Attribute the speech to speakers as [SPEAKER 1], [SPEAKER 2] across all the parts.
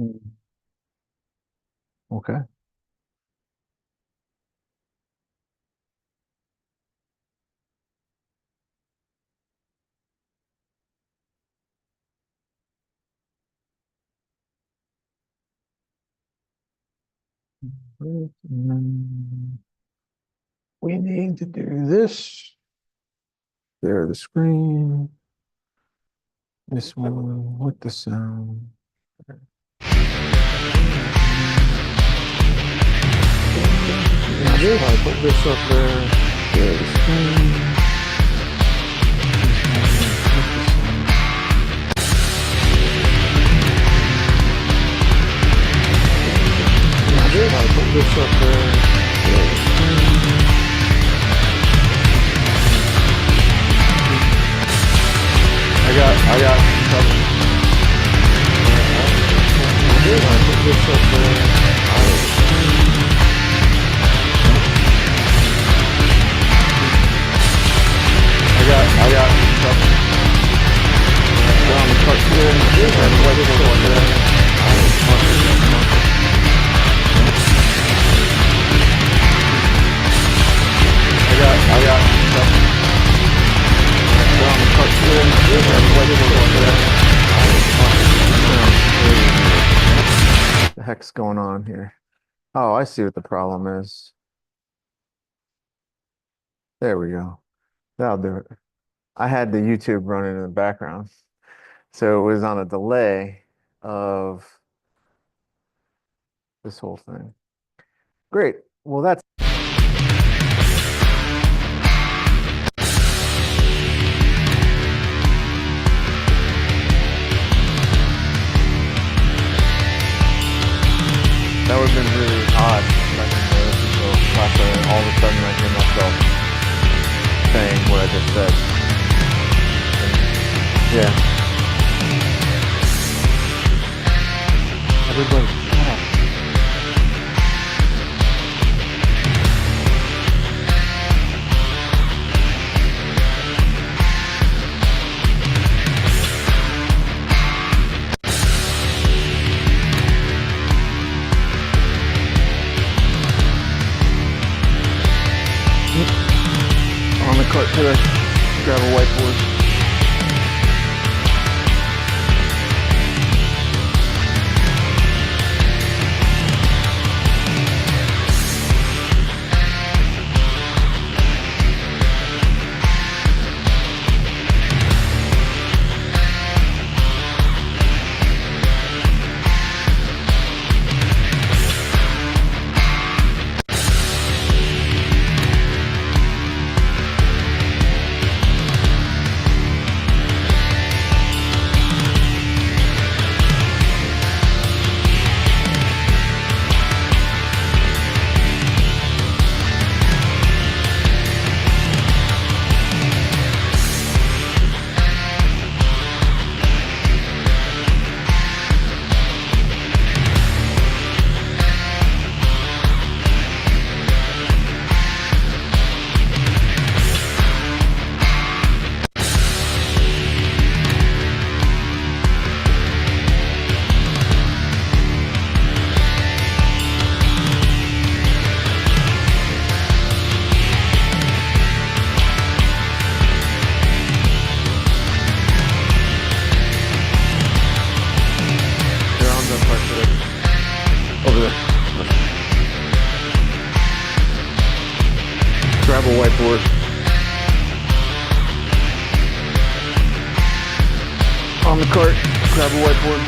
[SPEAKER 1] Mm. Okay. Mm, we need to do this. Share the screen. This one with the sound. I should probably put this up there. Share the screen. This one with the sound. I should probably put this up there. Share the screen. I got some. I put this up there. I got some. Down the cut here. And what is it on there? I got some. Down the cut here. And what is it on there? What the heck's going on here? Oh, I see what the problem is. There we go. That'll do it. I had the YouTube running in the background. So it was on a delay of this whole thing. Great. Well, that would have been really odd if I didn't notice until all of a sudden I hear myself saying what I just said. Yeah. Everybody, shut up. On the cart today, grab a whiteboard. Over there. Grab a whiteboard. On the cart, grab a whiteboard.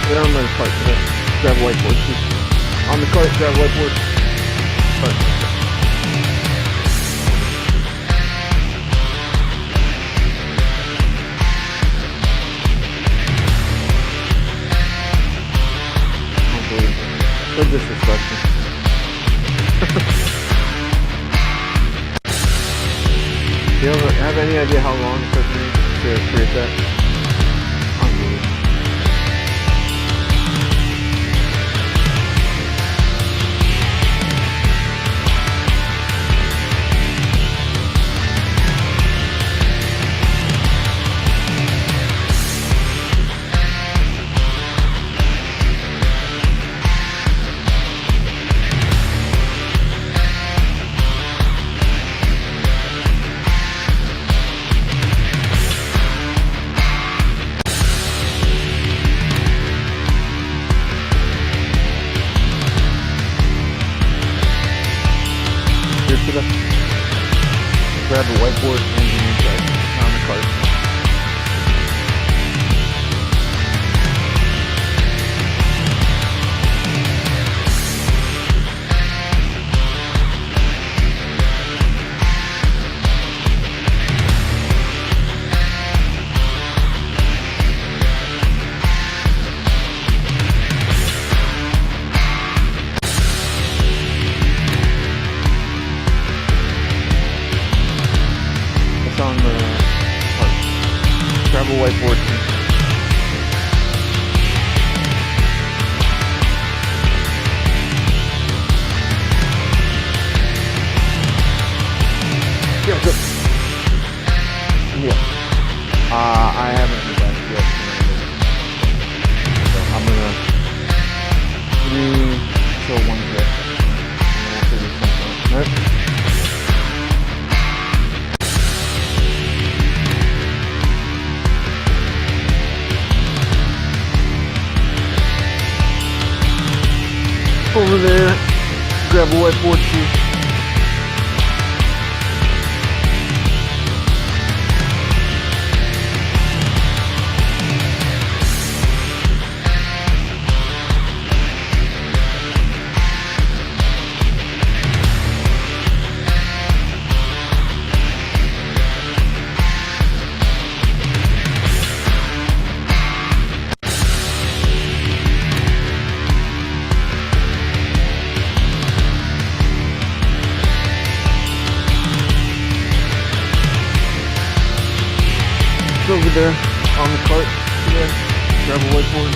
[SPEAKER 1] They're on the cart today. Grab a whiteboard too. On the cart, grab a whiteboard. Cart. So disrespectful. Do you have any idea how long it took me to create that? Unbelievable. Grab a whiteboard and the inside on the cart. On the grab a whiteboard too. Yeah, good. Yeah. I haven't heard that yet. So I'm gonna 3 till 1 day. And then we'll figure something out. All right. Over there, grab a whiteboard too. Over there on the cart today. Grab a whiteboard.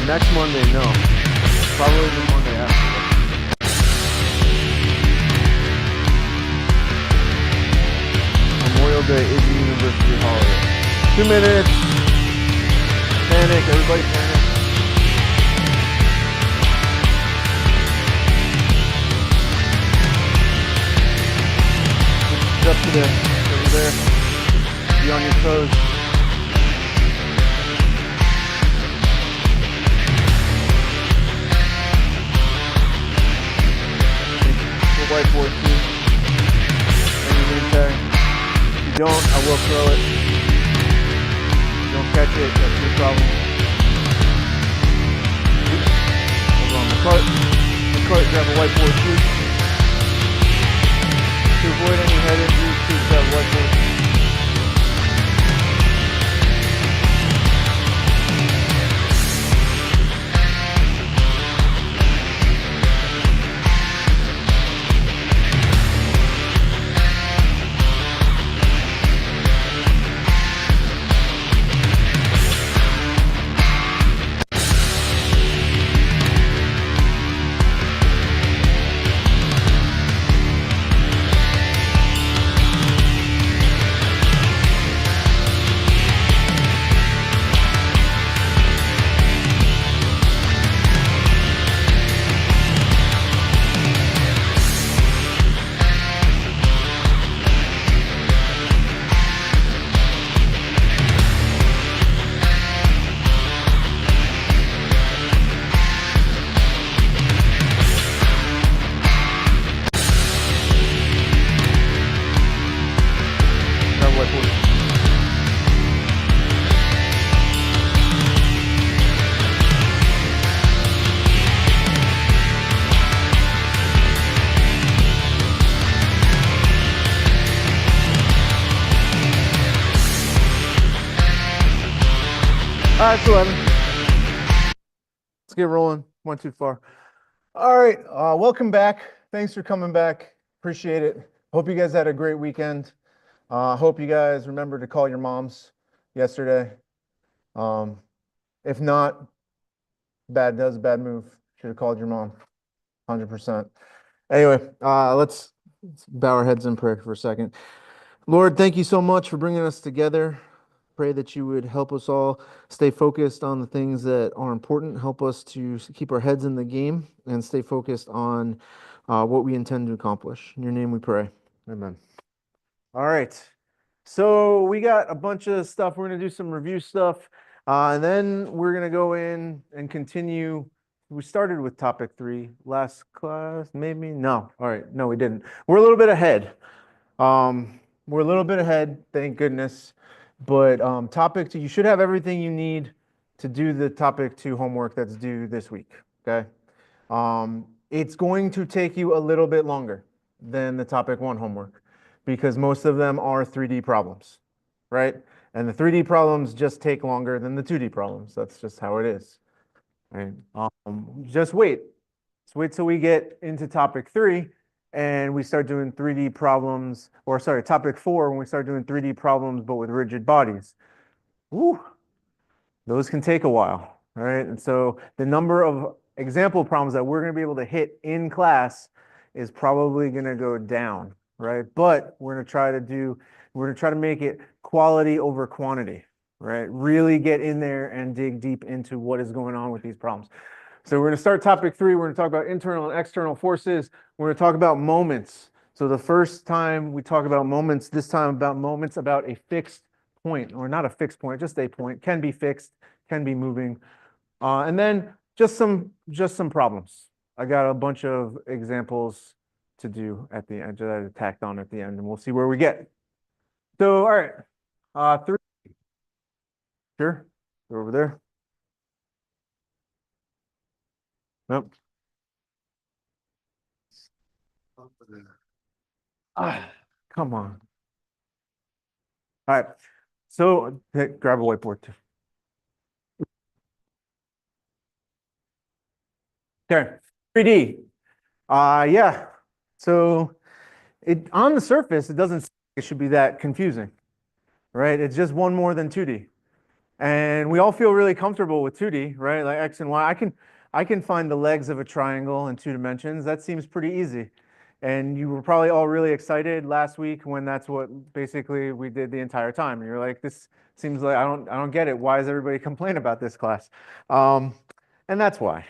[SPEAKER 1] Next Monday, no. Probably the Monday after that. Memorial Day is a university holiday. 2 minutes. Panic, everybody panic. Push up to the over there. Be on your toes. The whiteboard too. And your name tag. If you don't, I will throw it. Don't catch it, that's your problem. Over on the cart. Grab a whiteboard too. To avoid any head injuries, please grab a whiteboard. it's 11. Let's get rolling. Went too far. All right. Welcome back. Thanks for coming back. Appreciate it. Hope you guys had a great weekend. Hope you guys remember to call your moms yesterday. If not, bad move. Should have called your mom. 100%. Anyway, let's bow our heads in prayer for a second. Lord, thank you so much for bringing us together. Pray that you would help us all stay focused on the things that are important. Help us to keep our heads in the game and stay focused on what we intend to accomplish. In your name we pray. Amen. All right. So we got a bunch of stuff. We're going to do some review stuff. And then we're going to go in and continue. We started with topic 3 last class, maybe? No. All right. No, we didn't. We're a little bit ahead. Thank goodness. But topic 2, you should have everything you need to do the topic 2 homework that's due this week. Okay. It's going to take you a little bit longer than the topic 1 homework because most of them are 3D problems, right? And the 3D problems just take longer than the 2D problems. That's just how it is. Right? Just wait. Let's wait till we get into topic 3 and we start doing 3D problems, or sorry, topic 4, when we start doing 3D problems, but with rigid bodies. Woo, those can take a while, right? And so the number of example problems that we're going to be able to hit in class is probably going to go down, right? But we're going to try to make it quality over quantity, right? Really get in there and dig deep into what is going on with these problems. So we're going to start topic 3. We're going to talk about internal and external forces. We're going to talk about moments. So the first time we talk about moments, this time about moments about a fixed point, or not a fixed point, just a point, can be fixed, can be moving. And then just some problems. I got a bunch of examples to do at the end, that I tacked on at the end, and we'll see where we get. So, all right, 3. Sure, they're over there. Nope. Come on. All right. So grab a whiteboard too. Okay. 3D. Yeah. So it on the surface, it doesn't seem like it should be that confusing, right? It's just one more than 2D. And we all feel really comfortable with 2D, right? Like X and Y. I can find the legs of a triangle in 2 dimensions. That seems pretty easy. And you were probably all really excited last week when that's what basically we did the entire time. And you're like, this seems like I don't get it. Why is everybody complaining about this class? And that's why.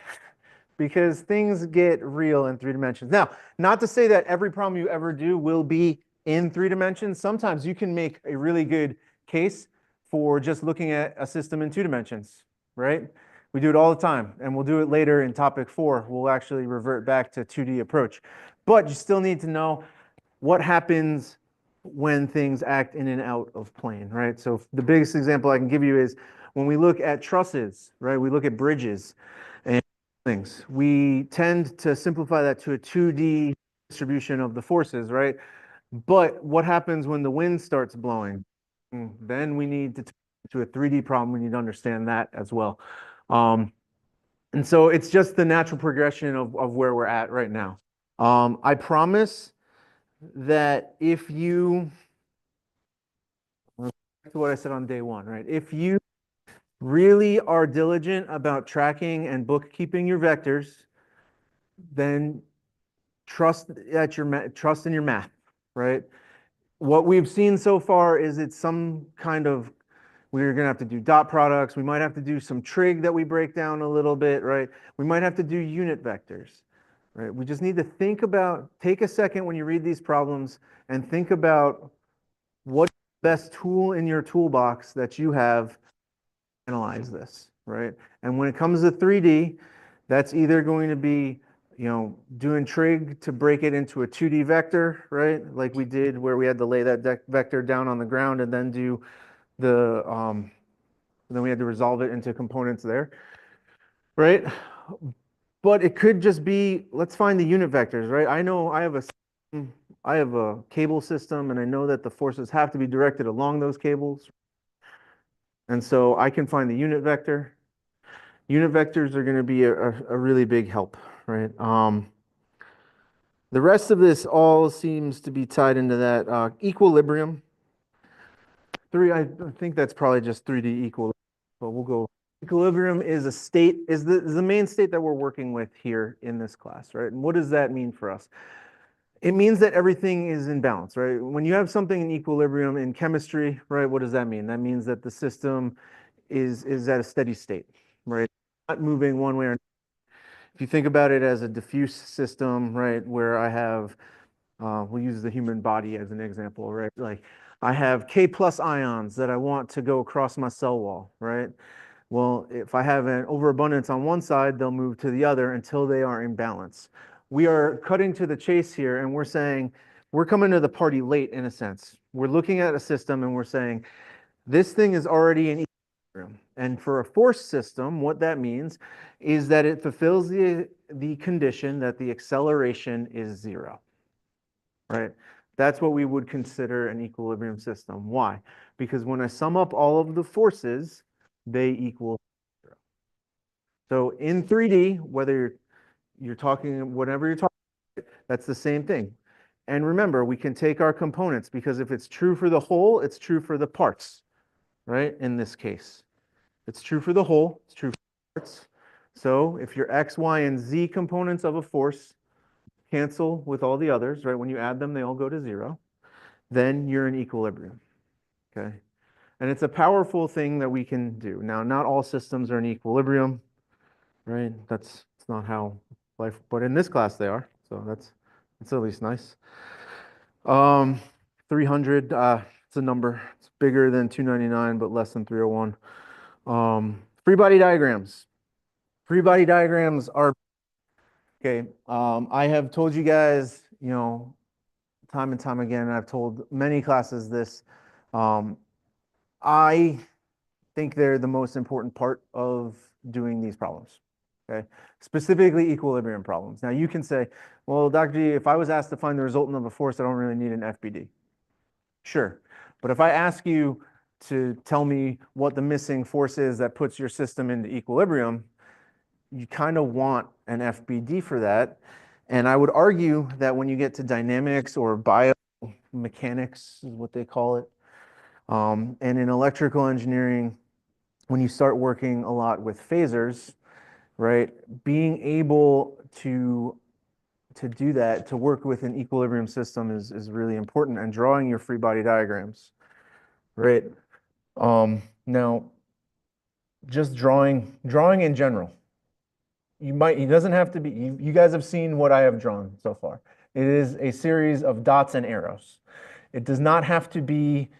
[SPEAKER 1] Because things get real in 3 dimensions. Now, not to say that every problem you ever do will be in 3 dimensions. Sometimes you can make a really good case for just looking at a system in 2 dimensions, right? We do it all the time, and we'll do it later in topic 4. We'll actually revert back to 2D approach. But you still need to know what happens when things act in and out of plane, right? So the biggest example I can give you is when we look at trusses, right? We look at bridges and things. We tend to simplify that to a 2D distribution of the forces, right? But what happens when the wind starts blowing? Then we need to a 3D problem. We need to understand that as well. And so it's just the natural progression of where we're at right now. I promise that if you, back to what I said on day 1, right? If you really are diligent about tracking and bookkeeping your vectors, then trust in your math, right? What we've seen so far is it's some kind of, we're going to have to do dot products. We might have to do some trig that we break down a little bit, right? We might have to do unit vectors, right? We just need to take a second when you read these problems and think about what's the best tool in your toolbox that you have to analyze this, right? And when it comes to 3D, that's either going to be doing trig to break it into a 2D vector, right? Like we did where we had to lay that vector down on the ground and then do then we had to resolve it into components there, right? But it could just be, let's find the unit vectors, right? I know I have a cable system and I know that the forces have to be directed along those cables. And so I can find the unit vector. Unit vectors are going to be a really big help, right? The rest of this all seems to be tied into that equilibrium. I think that's probably just 3D equilibrium, but we'll go. Equilibrium is a state, is the main state that we're working with here in this class, right? And what does that mean for us? It means that everything is in balance, right? When you have something in equilibrium in chemistry, right, what does that mean? That means that the system is at a steady state, right? Not moving one way or another. If you think about it as a diffuse system, right, where I have, we'll use the human body as an example, right? Like I have K plus ions that I want to go across my cell wall, right? Well, if I have an overabundance on one side, they'll move to the other until they are in balance. We are cutting to the chase here and we're saying, we're coming to the party late in a sense. We're looking at a system and we're saying, this thing is already in equilibrium. And for a force system, what that means is that it fulfills the condition that the acceleration is zero, right? That's what we would consider an equilibrium system. Why? Because when I sum up all of the forces, they equal zero. So in 3D, whether you're talking, whatever you're talking, that's the same thing. And remember, we can take our components because if it's true for the whole, it's true for the parts, right? In this case, it's true for the whole, it's true for the parts. So if your X, Y, and Z components of a force cancel with all the others, right? When you add them, they all go to zero. Then you're in equilibrium, okay? And it's a powerful thing that we can do. Now, not all systems are in equilibrium, right? That's not how life, but in this class they are. So that's at least nice. 300, it's a number. It's bigger than 299, but less than 301. Free body diagrams. Free body diagrams are, okay. I have told you guys, you know, time and time again, and I've told many classes this. I think they're the most important part of doing these problems, okay? Specifically equilibrium problems. Now you can say, well, Dr. G, if I was asked to find the resultant of a force, I don't really need an FBD. Sure, but if I ask you to tell me what the missing force is that puts your system into equilibrium, you kind of want an FBD for that. And I would argue that when you get to dynamics or biomechanics is what they call it, and in electrical engineering, when you start working a lot with phasors, right, being able to do that, to work with an equilibrium system is really important, and drawing your free body diagrams, right? Now, just drawing in general. It doesn't have to be, you guys have seen what I have drawn so far. It is a series of dots and arrows. It does not have to be,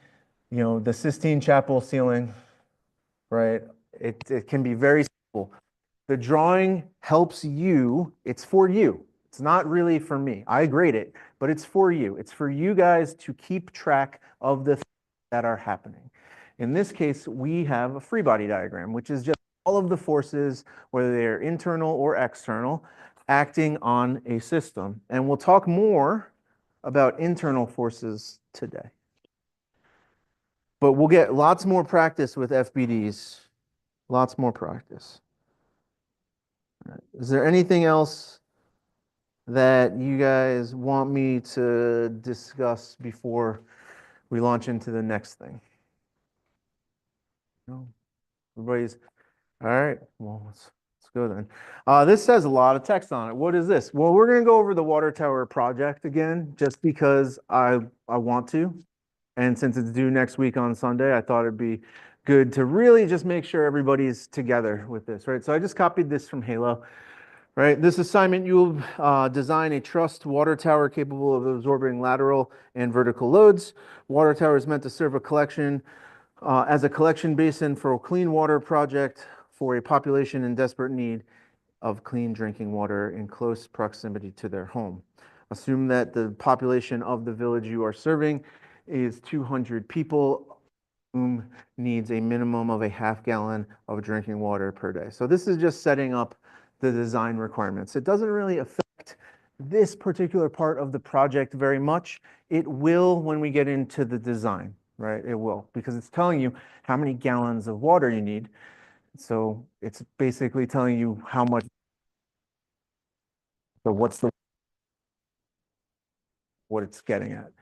[SPEAKER 1] you know, the Sistine Chapel ceiling, right? It can be very simple. The drawing helps you. It's for you. It's not really for me. I grade it, but it's for you. It's for you guys to keep track of the things that are happening. In this case, we have a free body diagram, which is just all of the forces, whether they're internal or external, acting on a system. And we'll talk more about internal forces today. But we'll get lots more practice with FBDs. Lots more practice. All right. Is there anything else that you guys want me to discuss before we launch into the next thing? No? Everybody's all right. Well, let's go then. This says a lot of text on it. What is this? Well, we're going to go over the water tower project again, just because I want to. And since it's due next week on Sunday, I thought it'd be good to really just make sure everybody's together with this, right? So I just copied this from Halo, right? This assignment, you'll design a trussed water tower capable of absorbing lateral and vertical loads. Water tower is meant to serve a collection as a collection basin for a clean water project for a population in desperate need of clean drinking water in close proximity to their home. Assume that the population of the village you are serving is 200 people, whom needs a minimum of a half gallon of drinking water per day. So this is just setting up the design requirements. It doesn't really affect this particular part of the project very much. It will when we get into the design, right? It will, because it's telling you how many gallons of water you need. So it's basically telling you how much, so what it's getting at.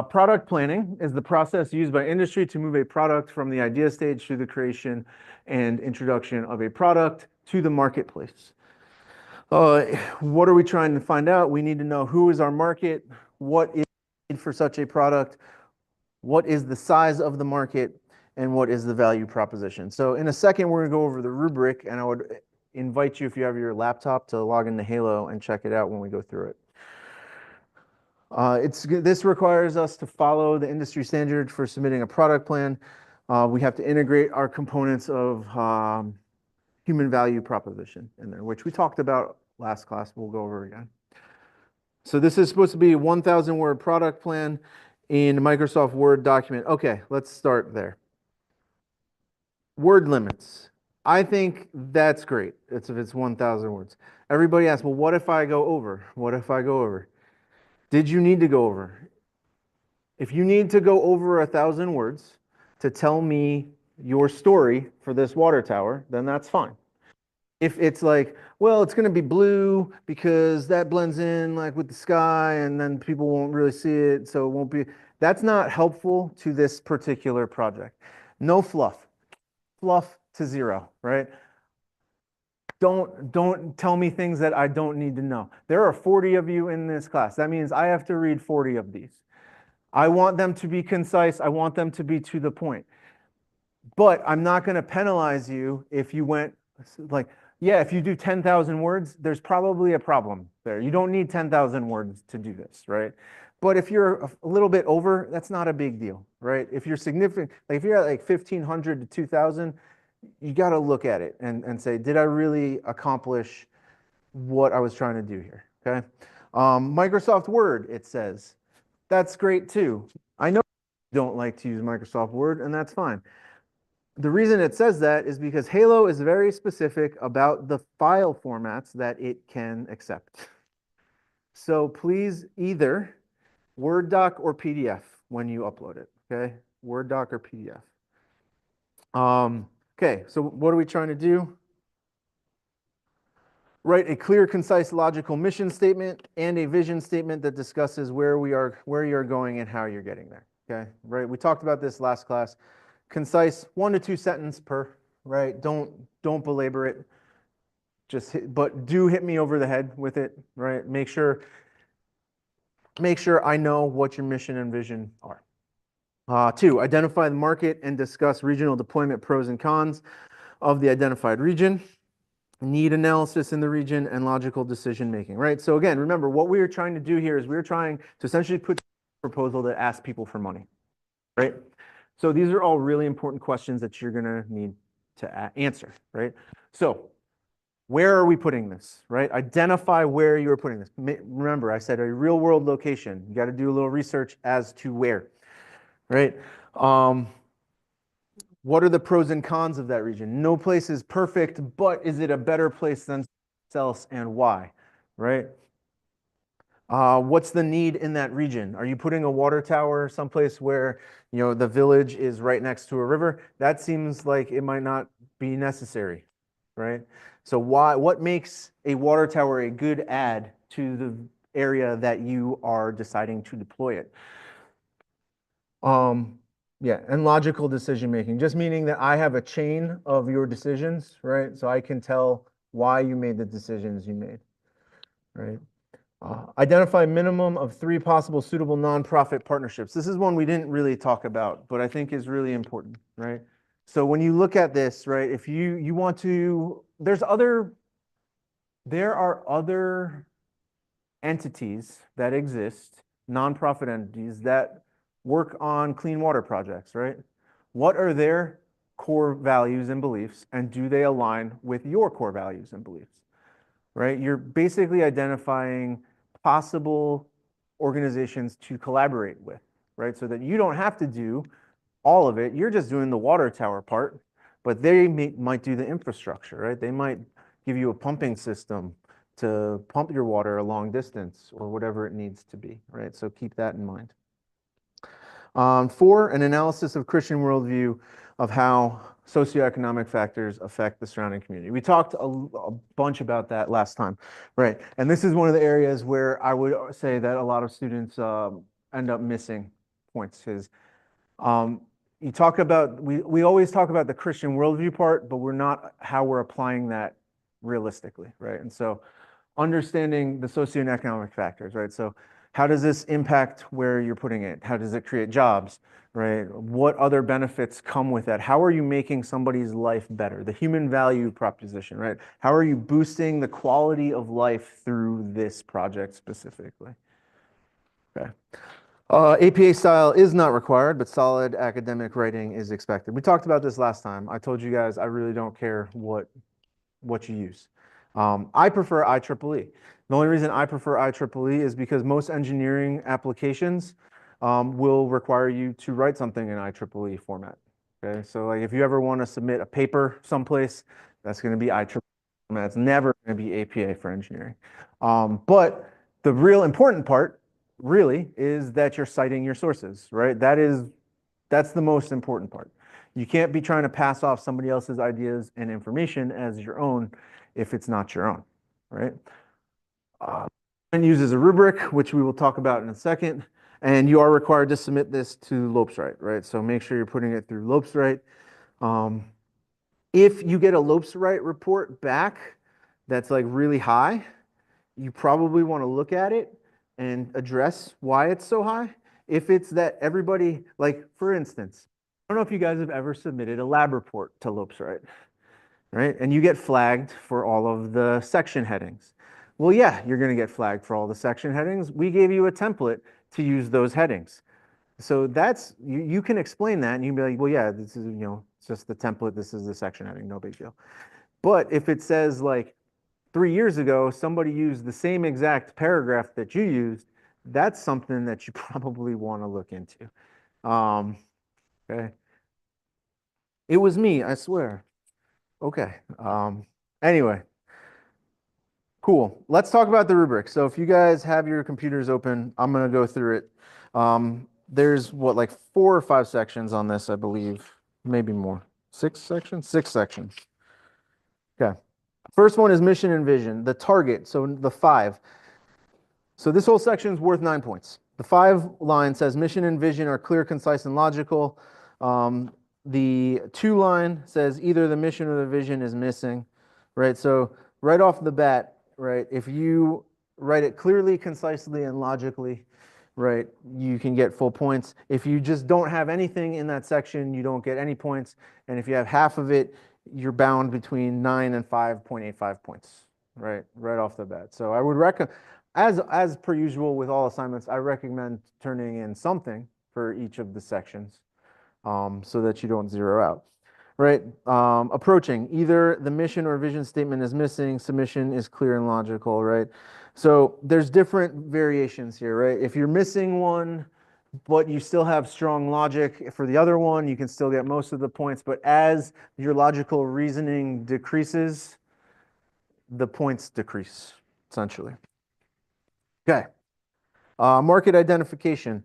[SPEAKER 1] Product planning is the process used by industry to move a product from the idea stage through the creation and introduction of a product to the marketplace. What are we trying to find out? We need to know who is our market, what is needed for such a product, what is the size of the market, and what is the value proposition. So in a second, we're going to go over the rubric, and I would invite you, if you have your laptop, to log into Halo and check it out when we go through it. This requires us to follow the industry standard for submitting a product plan. We have to integrate our components of human value proposition in there, which we talked about last class. We'll go over again. So this is supposed to be a 1,000 word product plan in Microsoft Word document. Okay, let's start there. Word limits. I think that's great. If it's 1,000 words. Everybody asks, well, what if I go over? What if I go over? Did you need to go over? If you need to go over 1,000 words to tell me your story for this water tower, then that's fine. If it's like, well, it's going to be blue because that blends in like with the sky and then people won't really see it, so it won't be, that's not helpful to this particular project. No fluff. Fluff to zero, right? Don't tell me things that I don't need to know. There are 40 of you in this class. That means I have to read 40 of these. I want them to be concise. I want them to be to the point. But I'm not going to penalize you if you went like, yeah, if you do 10,000 words, there's probably a problem there. You don't need 10,000 words to do this, right? But if you're a little bit over, that's not a big deal, right? If you're significant, like if you're at like 1,500 to 2,000, you got to look at it and say, did I really accomplish what I was trying to do here? Okay. Microsoft Word, it says, that's great too. I know you don't like to use Microsoft Word, and that's fine. The reason it says that is because Halo is very specific about the file formats that it can accept. So please either Word doc or PDF when you upload it, okay? Word doc or PDF. Okay, so what are we trying to do? Write a clear, concise, logical mission statement and a vision statement that discusses where you're going and how you're getting there. Okay, right? We talked about this last class. Concise, 1 to 2 sentences per, right? Don't belabor it. But do hit me over the head with it, right? Make sure I know what your mission and vision are. 2, identify the market and discuss regional deployment pros and cons of the identified region. Need analysis in the region and logical decision making, right? So again, remember what we are trying to do here is we're trying to essentially put a proposal that asks people for money, right? So these are all really important questions that you're going to need to answer, right? So where are we putting this, right? Identify where you're putting this. Remember, I said a real world location. You got to do a little research as to where, right? What are the pros and cons of that region? No place is perfect, but is it a better place than else and why, right? What's the need in that region? Are you putting a water tower someplace where, you know, the village is right next to a river? That seems like it might not be necessary, right? So what makes a water tower a good add to the area that you are deciding to deploy it? Yeah, and logical decision making, just meaning that I have a chain of your decisions, right? So I can tell why you made the decisions you made, right? Identify minimum of 3 possible suitable nonprofit partnerships. This is one we didn't really talk about, but I think is really important, right? So when you look at this, right, if you want to, there are other entities that exist, nonprofit entities that work on clean water projects, right? What are their core values and beliefs, and do they align with your core values and beliefs, right? You're basically identifying possible organizations to collaborate with, right? So that you don't have to do all of it. You're just doing the water tower part, but they might do the infrastructure, right? They might give you a pumping system to pump your water a long distance or whatever it needs to be, right? So keep that in mind. Four, an analysis of Christian worldview of how socioeconomic factors affect the surrounding community. We talked a bunch about that last time, right? And this is one of the areas where I would say that a lot of students end up missing points. Is you talk about we always talk about the Christian worldview part, but we're not how we're applying that realistically, right? And so understanding the socioeconomic factors, right? So how does this impact where you're putting it? How does it create jobs, right? What other benefits come with that? How are you making somebody's life better? The human value proposition, right? How are you boosting the quality of life through this project specifically? Okay. APA style is not required, but solid academic writing is expected. We talked about this last time. I told you guys I really don't care what you use. I prefer IEEE. The only reason I prefer IEEE is because most engineering applications will require you to write something in IEEE format. Okay, so like if you ever want to submit a paper someplace, that's going to be IEEE format. It's never going to be APA for engineering. But the real important part, really, is that you're citing your sources, right? That's the most important part. You can't be trying to pass off somebody else's ideas and information as your own if it's not your own, right? And uses a rubric, which we will talk about in a second. And you are required to submit this to Lopes-Wright, right? So make sure you're putting it through Lopes-Wright. If you get a Lopes-Wright report back that's like really high, you probably want to look at it and address why it's so high. If it's that everybody, like for instance, I don't know if you guys have ever submitted a lab report to Lopes-Wright, right? And you get flagged for all of the section headings. Well, yeah, you're going to get flagged for all the section headings. We gave you a template to use those headings. So that's, you can explain that and you can be like, well, yeah, this is, it's just the template. This is the section heading, no big deal. But if it says like 3 years ago, somebody used the same exact paragraph that you used, that's something that you probably want to look into. Okay. It was me, I swear. Okay. Anyway, cool. Let's talk about the rubric. So if you guys have your computers open, I'm going to go through it. There's what, like 4 or 5 sections on this, I believe. Maybe more. 6 sections? 6 sections. Okay. First one is mission and vision. The target, so the 5. So this whole section is worth 9 points. The 5 line says mission and vision are clear, concise, and logical. The 2 line says either the mission or the vision is missing, right? So right off the bat, right, if you write it clearly, concisely, and logically, right, you can get full points. If you just don't have anything in that section, you don't get any points. And if you have half of it, you're bound between 9 and 5.85 points, right off the bat. So I would recommend, as per usual with all assignments, I recommend turning in something for each of the sections so that you don't zero out, right? Approaching, either the mission or vision statement is missing, submission is clear and logical, right? So there's different variations here, right? If you're missing one, but you still have strong logic for the other one, you can still get most of the points. But as your logical reasoning decreases, the points decrease, essentially. Okay. Market identification.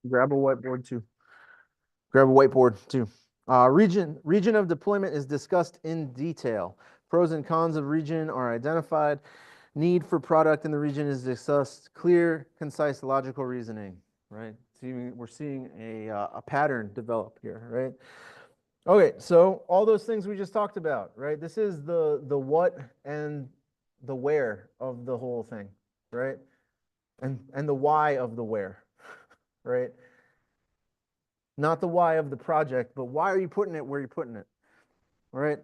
[SPEAKER 1] Grab a whiteboard too. Grab a whiteboard too. Region of deployment is discussed in detail. Pros and cons of region are identified. Need for product in the region is discussed. Clear, concise, logical reasoning, right? We're seeing a pattern develop here, right? Okay, so all those things we just talked about, right? This is the what and the where of the whole thing, right? And the why of the where, right? Not the why of the project, but why are you putting it where you're putting it? All right.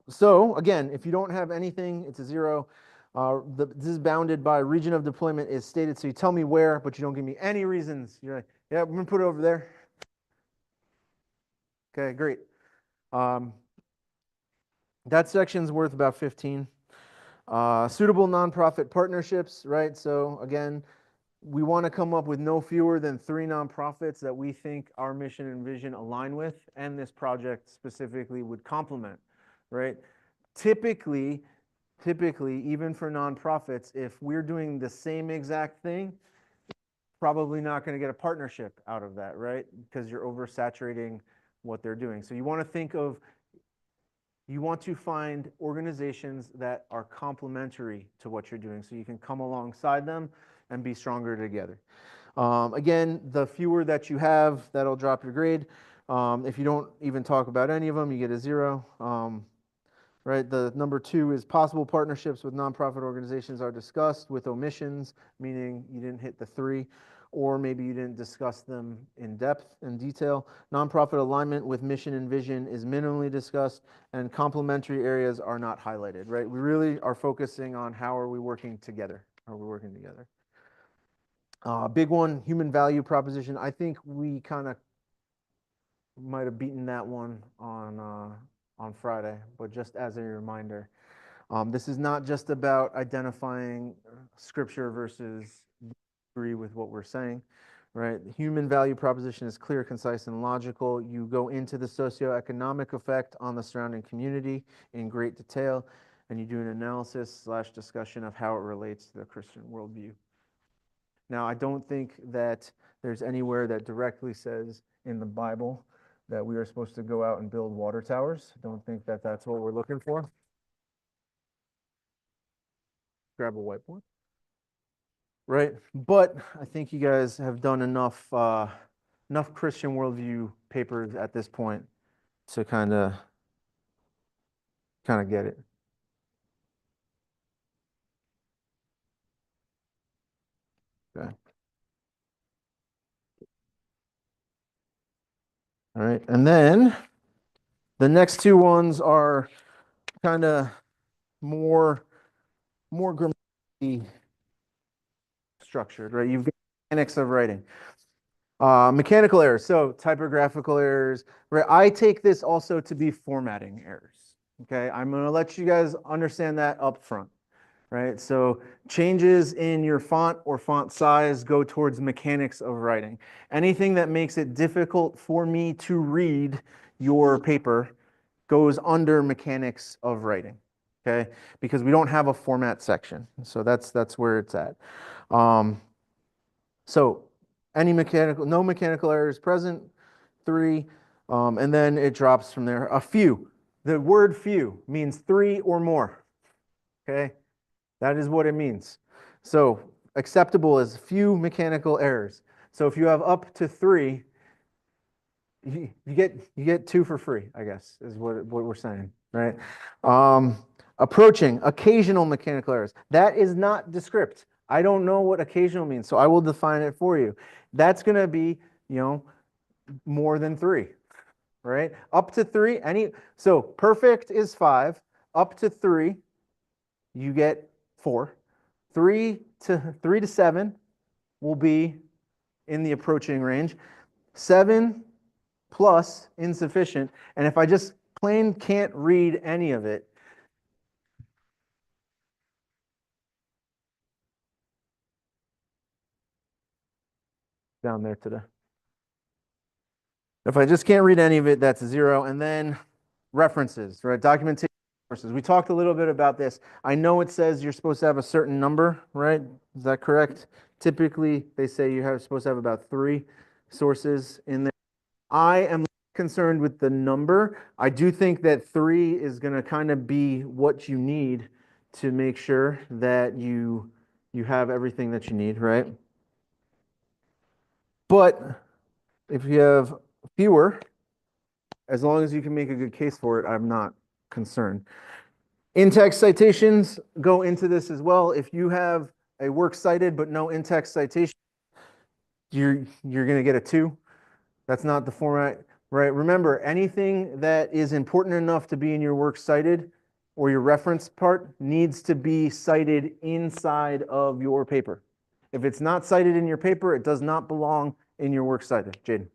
[SPEAKER 1] So again, if you don't have anything, it's a 0. This is bounded by region of deployment is stated. So you tell me where, but you don't give me any reasons. You're like, yeah, we're gonna put it over there. Okay, great. That section's worth about 15. Suitable nonprofit partnerships, right? So again, we want to come up with no fewer than 3 nonprofits that we think our mission and vision align with, and this project specifically would complement, right? Typically, typically, even for nonprofits, if we're doing the same exact thing, probably not going to get a partnership out of that, right? Because you're oversaturating what they're doing. So you want to think of, you want to find organizations that are complementary to what you're doing so you can come alongside them and be stronger together. Again, the fewer that you have, that'll drop your grade. If you don't even talk about any of them, you get a 0. Right, the number 2 is possible partnerships with nonprofit organizations are discussed with omissions, meaning you didn't hit the 3, or maybe you didn't discuss them in depth and detail. Nonprofit alignment with mission and vision is minimally discussed, and complementary areas are not highlighted, right? We really are focusing on how are we working together? How are we working together? Big one, human value proposition. I think we kind of might have beaten that one on Friday, but just as a reminder, this is not just about identifying scripture versus agree with what we're saying, right? The human value proposition is clear, concise, and logical. You go into the socioeconomic effect on the surrounding community in great detail, and you do an analysis / discussion of how it relates to the Christian worldview. Now, I don't think that there's anywhere that directly says in the Bible that we are supposed to go out and build water towers. I don't think that that's what we're looking for. Grab a whiteboard. Right, but I think you guys have done enough Christian worldview papers at this point to kind of get it. Okay. All right, and then the next 2 ones are kind of more grammatically structured, right? You've got mechanics of writing. Mechanical errors, so typographical errors, right? I take this also to be formatting errors, okay? I'm going to let you guys understand that up front, right? So changes in your font or font size go towards mechanics of writing. Anything that makes it difficult for me to read your paper goes under mechanics of writing, okay? Because we don't have a format section, so that's where it's at. So no mechanical errors present, 3, and then it drops from there. A few. The word few means 3 or more, okay? That is what it means. So acceptable is few mechanical errors. So if you have up to 3, you get 2 for free, I guess, is what we're saying, right? Approaching occasional mechanical errors. That is not descript. I don't know what occasional means, so I will define it for you. That's going to be, more than 3, right? Up to 3, so perfect is 5. Up to 3, you get 4. 3 to 7 will be in the approaching range. 7 plus insufficient. And if I just plain can't read any of it, down there today. If I just can't read any of it, that's a 0. And then references, right? Documentation sources. We talked a little bit about this. I know it says you're supposed to have a certain number, right? Is that correct? Typically, they say you're supposed to have about 3 sources in there. I am concerned with the number. I do think that 3 is going to kind of be what you need to make sure that you have everything that you need, right? But if you have fewer, as long as you can make a good case for it, I'm not concerned. In-text citations go into this as well. If you have a works cited but no in-text citation, you're going to get a 2. That's not the format, right? Remember, anything that is important enough to be in your works cited or your reference part needs to be cited inside of your paper. If it's not cited in your paper, it does not belong in your works cited. Jaden.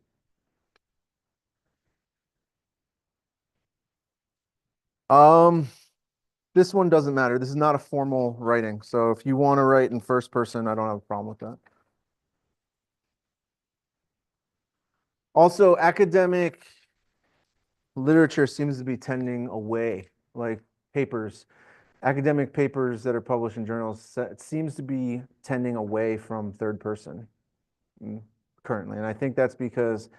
[SPEAKER 1] This one doesn't matter. This is not a formal writing. So if you want to write in first person, I don't have a problem with that. Also, academic literature seems to be tending away, like papers. academic papers that are published in journals, it seems to be tending away from third person currently. And I think that's because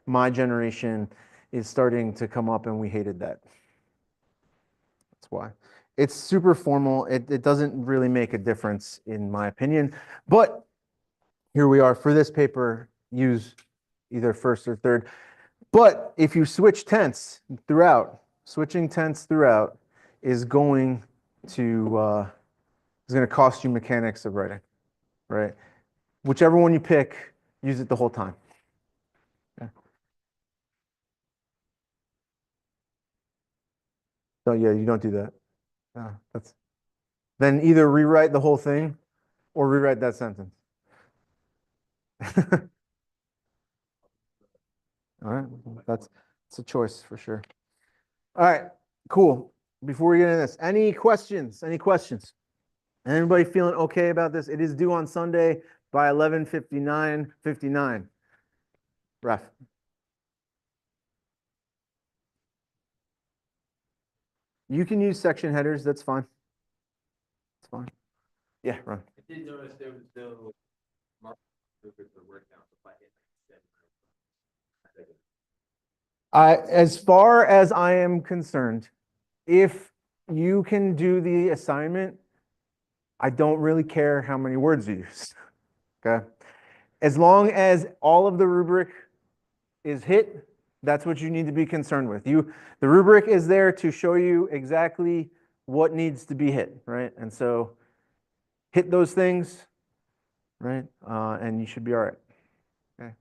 [SPEAKER 1] my generation is starting to come up and we hated that. That's why. It's super formal. It doesn't really make a difference in my opinion, but here we are for this paper, use either first or third. But if you switch tense throughout, switching tense throughout is going to cost you mechanics of writing, right? Whichever one you pick, use it the whole time. Okay. So yeah, you don't do that. That's then either rewrite the whole thing or rewrite that sentence. All right, that's a choice for sure. All right, cool. Before we get into this, any questions? Any questions? Anybody feeling okay about this? It is due on Sunday by 11:59:59. Ref. You can use section headers. That's fine. That's fine. Yeah, Ron.
[SPEAKER 2] I did notice there was no mark for the word count. If I hit
[SPEAKER 1] As far as I am concerned, if you can do the assignment, I don't really care how many words you use. Okay. As long as all of the rubric is hit, that's what you need to be concerned with. The rubric is there to show you exactly what needs to be hit, right? And so hit those things, right? And you should be all right. Okay.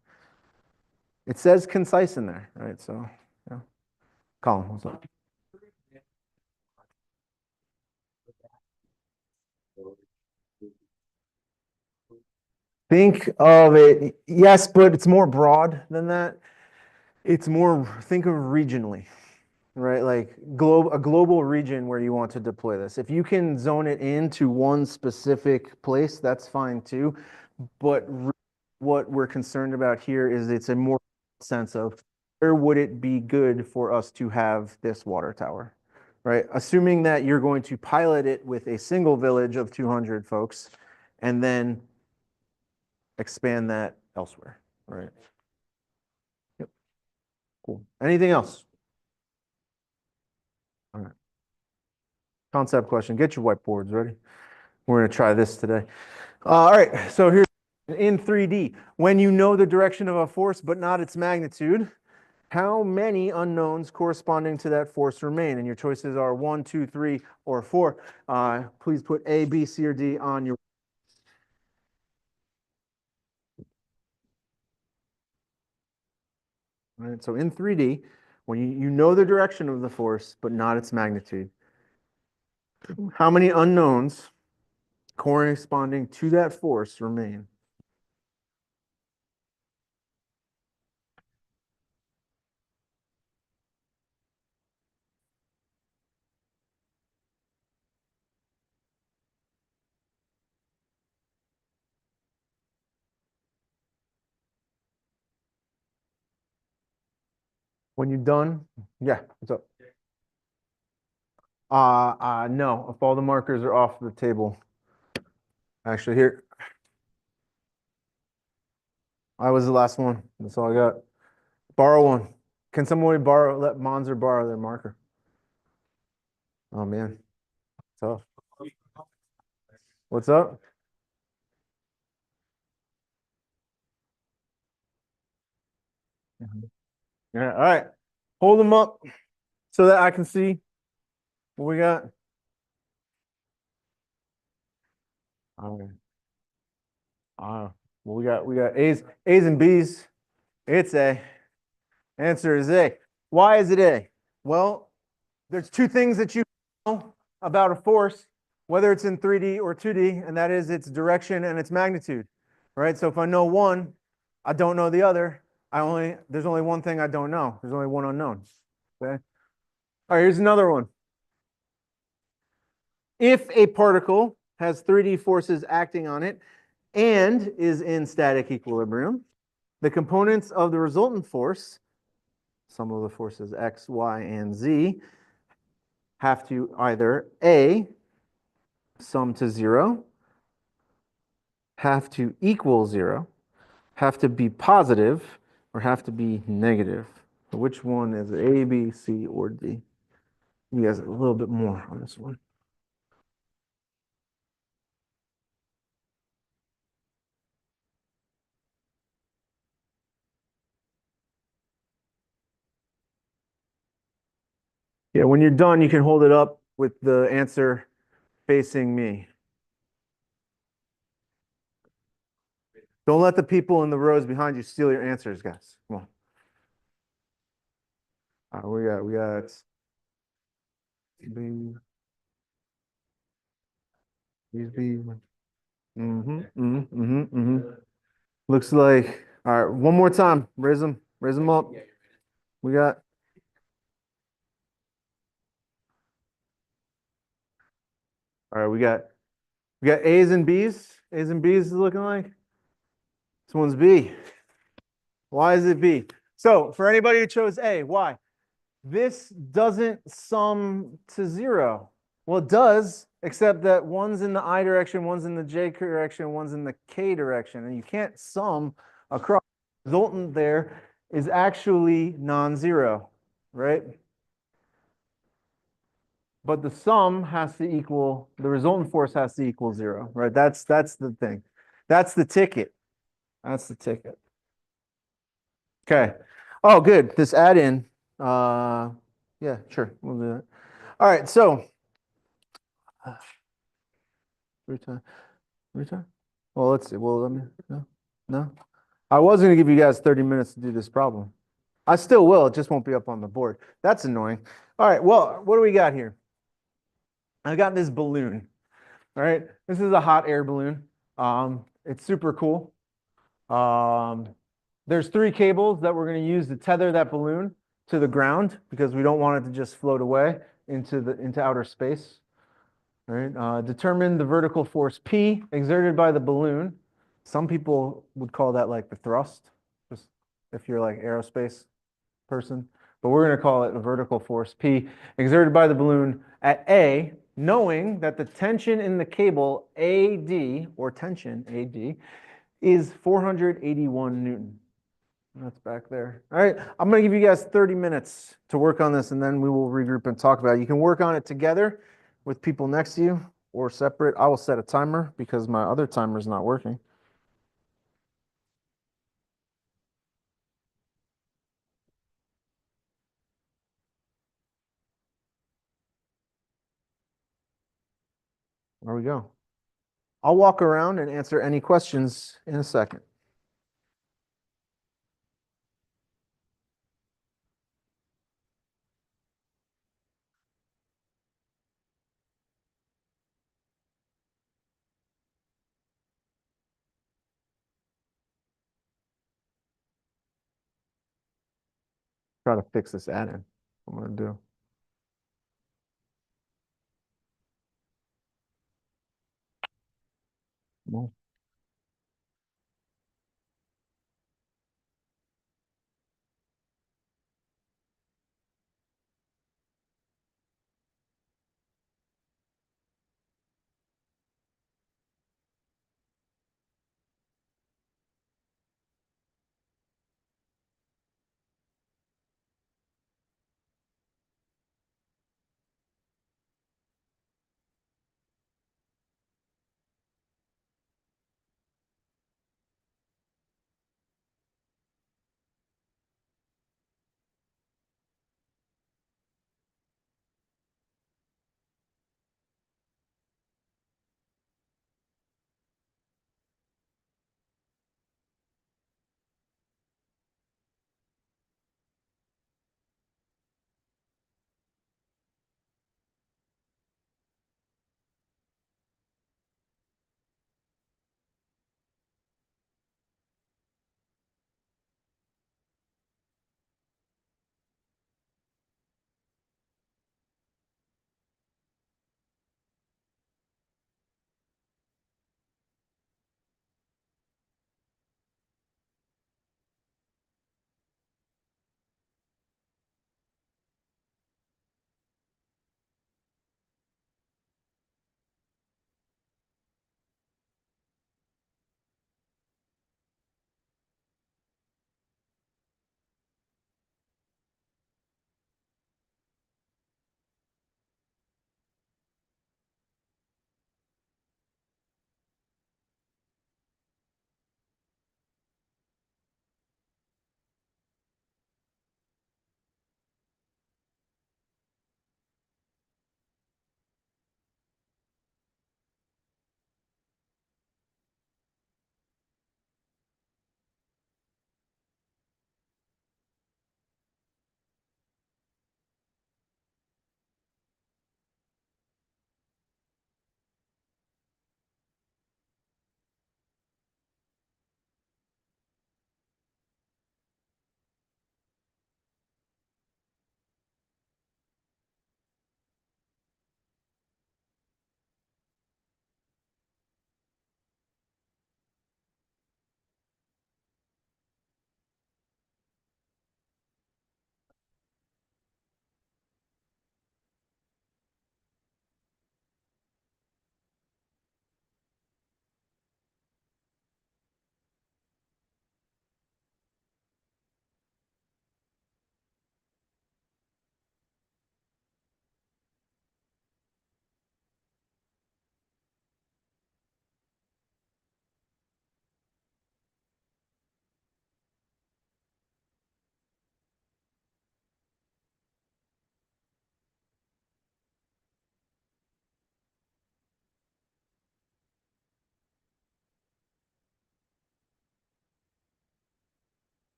[SPEAKER 1] It says concise in there, right? So, yeah. Colin, what's up? Think of it, yes, but it's more broad than that. It's more, think of regionally, right? Like a global region where you want to deploy this. If you can zone it into one specific place, that's fine too. But what we're concerned about here is it's a more sense of where would it be good for us to have this water tower, right? Assuming that you're going to pilot it with a single village of 200 folks and then expand that elsewhere, right? Yep. Cool. Anything else? All right. Concept question. Get your whiteboards ready. We're going to try this today. All right. So here's in 3D. When you know the direction of a force but not its magnitude, how many unknowns corresponding to that force remain? And your choices are 1, 2, 3, or 4. Please put A, B, C, or D on your. All right. So in 3D, when you know the direction of the force but not its magnitude, how many unknowns corresponding to that force remain? When you're done, yeah, what's up? No, if all the markers are off the table. Actually, here, I was the last one. That's all I got. Borrow one. Can somebody let Monzer borrow their marker? Oh man, tough. What's up? Yeah, all right. Hold them up so that I can see what we got. All right. Well, we got A's and B's. It's A. Answer is A. Why is it A? Well, there's two things that you know about a force, whether it's in 3D or 2D, and that is its direction and its magnitude, right? So if I know one, I don't know the other. There's only one thing I don't know. There's only one unknown. Okay. All right, here's another one. If a particle has 3D forces acting on it and is in static equilibrium, the components of the resultant force, some of the forces X, Y, and Z, have to either A, sum to 0, have to equal 0, have to be positive, or have to be negative. Which one is it? A, B, C, or D? You guys a little bit more on this one. Yeah, when you're done, you can hold it up with the answer facing me. Don't let the people in the rows behind you steal your answers, guys. Come on. We got B, these B. Looks like, all right, one more time. Raise them up. We got, all right, we got A's and B's. A's and B's is looking like. This one's B. Why is it B? So for anybody who chose A, why? This doesn't sum to 0. Well, it does, except that one's in the I direction, one's in the J direction, one's in the K direction, and you can't sum across. The resultant there is actually non-zero, right? But the sum has to equal, the resultant force has to equal 0, right? That's the thing. That's the ticket. That's the ticket. Okay. Oh, good. This add-in. Yeah, sure. We'll do that. All right. So, return, return. Well, let's see. Well, let me. No, no. I was going to give you guys 30 minutes to do this problem. I still will. It just won't be up on the board. That's annoying. All right. Well, what do we got here? I got this balloon. All right. This is a hot air balloon. It's super cool. Um, there's 3 cables that we're going to use to tether that balloon to the ground because we don't want it to just float away into outer space. All right. Determine the vertical force P exerted by the balloon. Some people would call that like the thrust, just if you're like aerospace person. But we're going to call it a vertical force P exerted by the balloon at A, knowing that the tension in the cable AD, or tension AD, is 481 Newton. That's back there. All right, I'm going to give you guys 30 minutes to work on this, and then we will regroup and talk about it. You can work on it together with people next to you or separate. I will set a timer because my other timer is not working. There we go. I'll walk around and answer any questions in a second. Try to fix this add-in. I'm going to do. Well,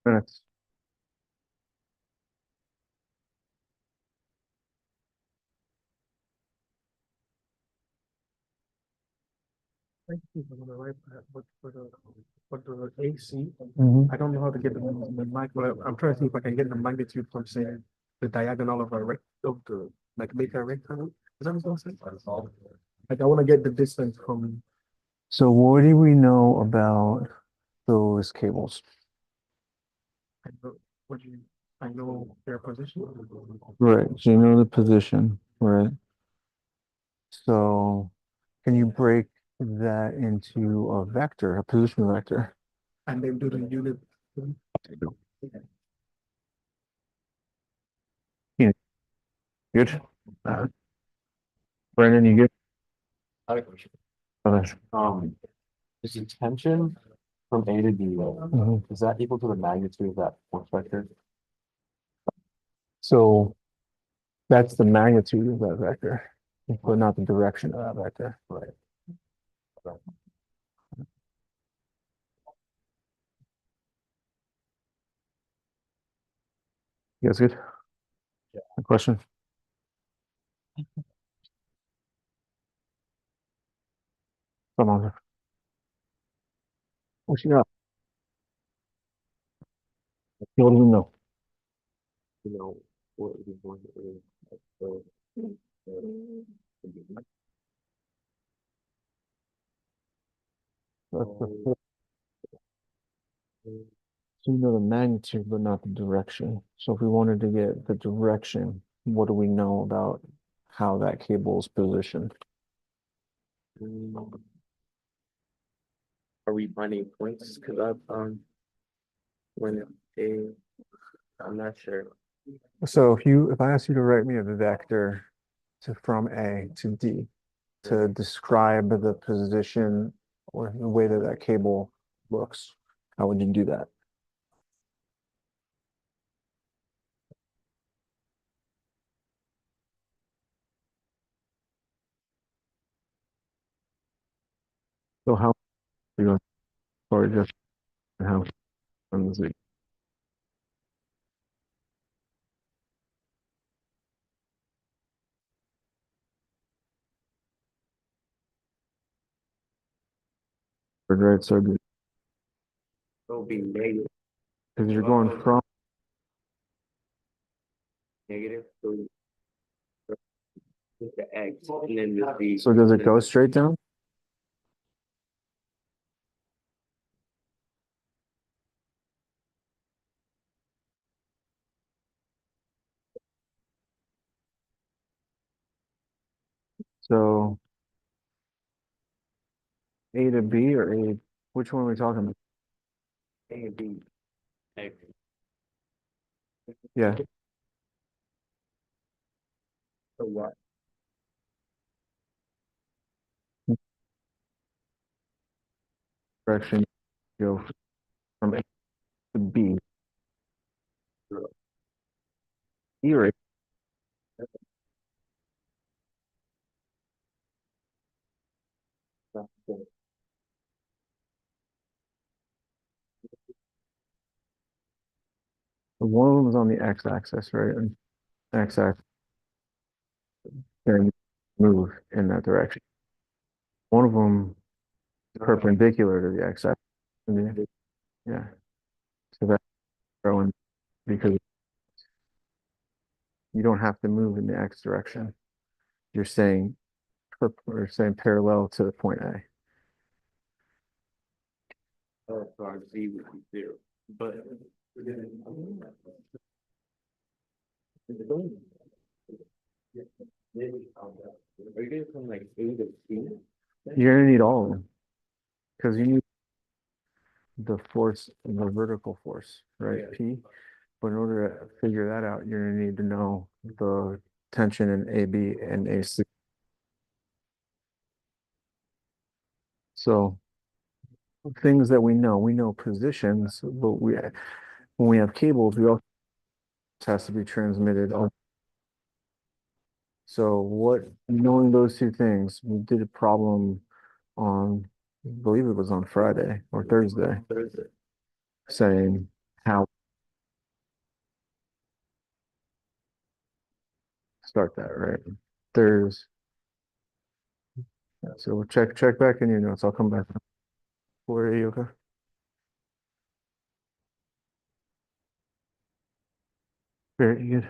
[SPEAKER 1] Minutes.
[SPEAKER 3] I think I'm gonna write that, but for the AC,
[SPEAKER 1] Mhm.
[SPEAKER 3] I don't know how to get the mic, but I'm trying to see if I can get the magnitude from saying the diagonal of a of the like make a rectangle. Is that what I'm saying? Like I want to get the distance from.
[SPEAKER 1] So what do we know about those cables?
[SPEAKER 3] I know what you. I know their position.
[SPEAKER 1] Right, so you know the position, right? So can you break that into a vector, a position vector?
[SPEAKER 3] And then do the unit.
[SPEAKER 1] Yeah, good. Brandon, you good?
[SPEAKER 2] I have a question.
[SPEAKER 1] Okay.
[SPEAKER 2] Is the tension from A to B,
[SPEAKER 1] Mhm.
[SPEAKER 2] is that equal to the magnitude of that force vector?
[SPEAKER 1] So that's the magnitude of that vector, but not the direction of that vector.
[SPEAKER 2] Right.
[SPEAKER 1] You guys good?
[SPEAKER 2] Yeah.
[SPEAKER 1] A question? Come on. What you got? What do we know?
[SPEAKER 2] You know, what is going to, so,
[SPEAKER 1] So you know the magnitude, but not the direction. So if we wanted to get the direction, what do we know about how that cable is positioned?
[SPEAKER 2] are we finding points? Cause I've, when A, I'm not sure.
[SPEAKER 1] So if I ask you to write me a vector from A to D to describe the position or the way that that cable looks, how would you do that? So how you know, or just how from Z? Right, so
[SPEAKER 2] It'll be negative.
[SPEAKER 1] because you're going from
[SPEAKER 2] negative, so with the X, and then with the.
[SPEAKER 1] So does it go straight down? So A to B or A, which one are we talking about?
[SPEAKER 2] A and B. X.
[SPEAKER 1] Yeah,
[SPEAKER 2] So what?
[SPEAKER 1] direction go from A to B. E or A? One of them is on the x-axis, right? And x-axis can move in that direction. One of them is perpendicular to the x-axis. Yeah, so that's going because you don't have to move in the x direction. You're saying or saying parallel to the point A.
[SPEAKER 2] Oh, sorry, Z would be zero, but. Are you getting from like A to C?
[SPEAKER 1] You're gonna need all of them because you need the force, the vertical force, right?
[SPEAKER 2] Yeah.
[SPEAKER 1] P. But in order to figure that out, you're gonna need to know the tension in AB and AC. So things that we know positions, but when we have cables, we also has to be transmitted. So what, knowing those two things, we did a problem on, I believe it was on Friday or Thursday,
[SPEAKER 2] Thursday.
[SPEAKER 1] saying how start that, right? There's, so we'll check back in your notes. I'll come back. Where are you, okay? Very good.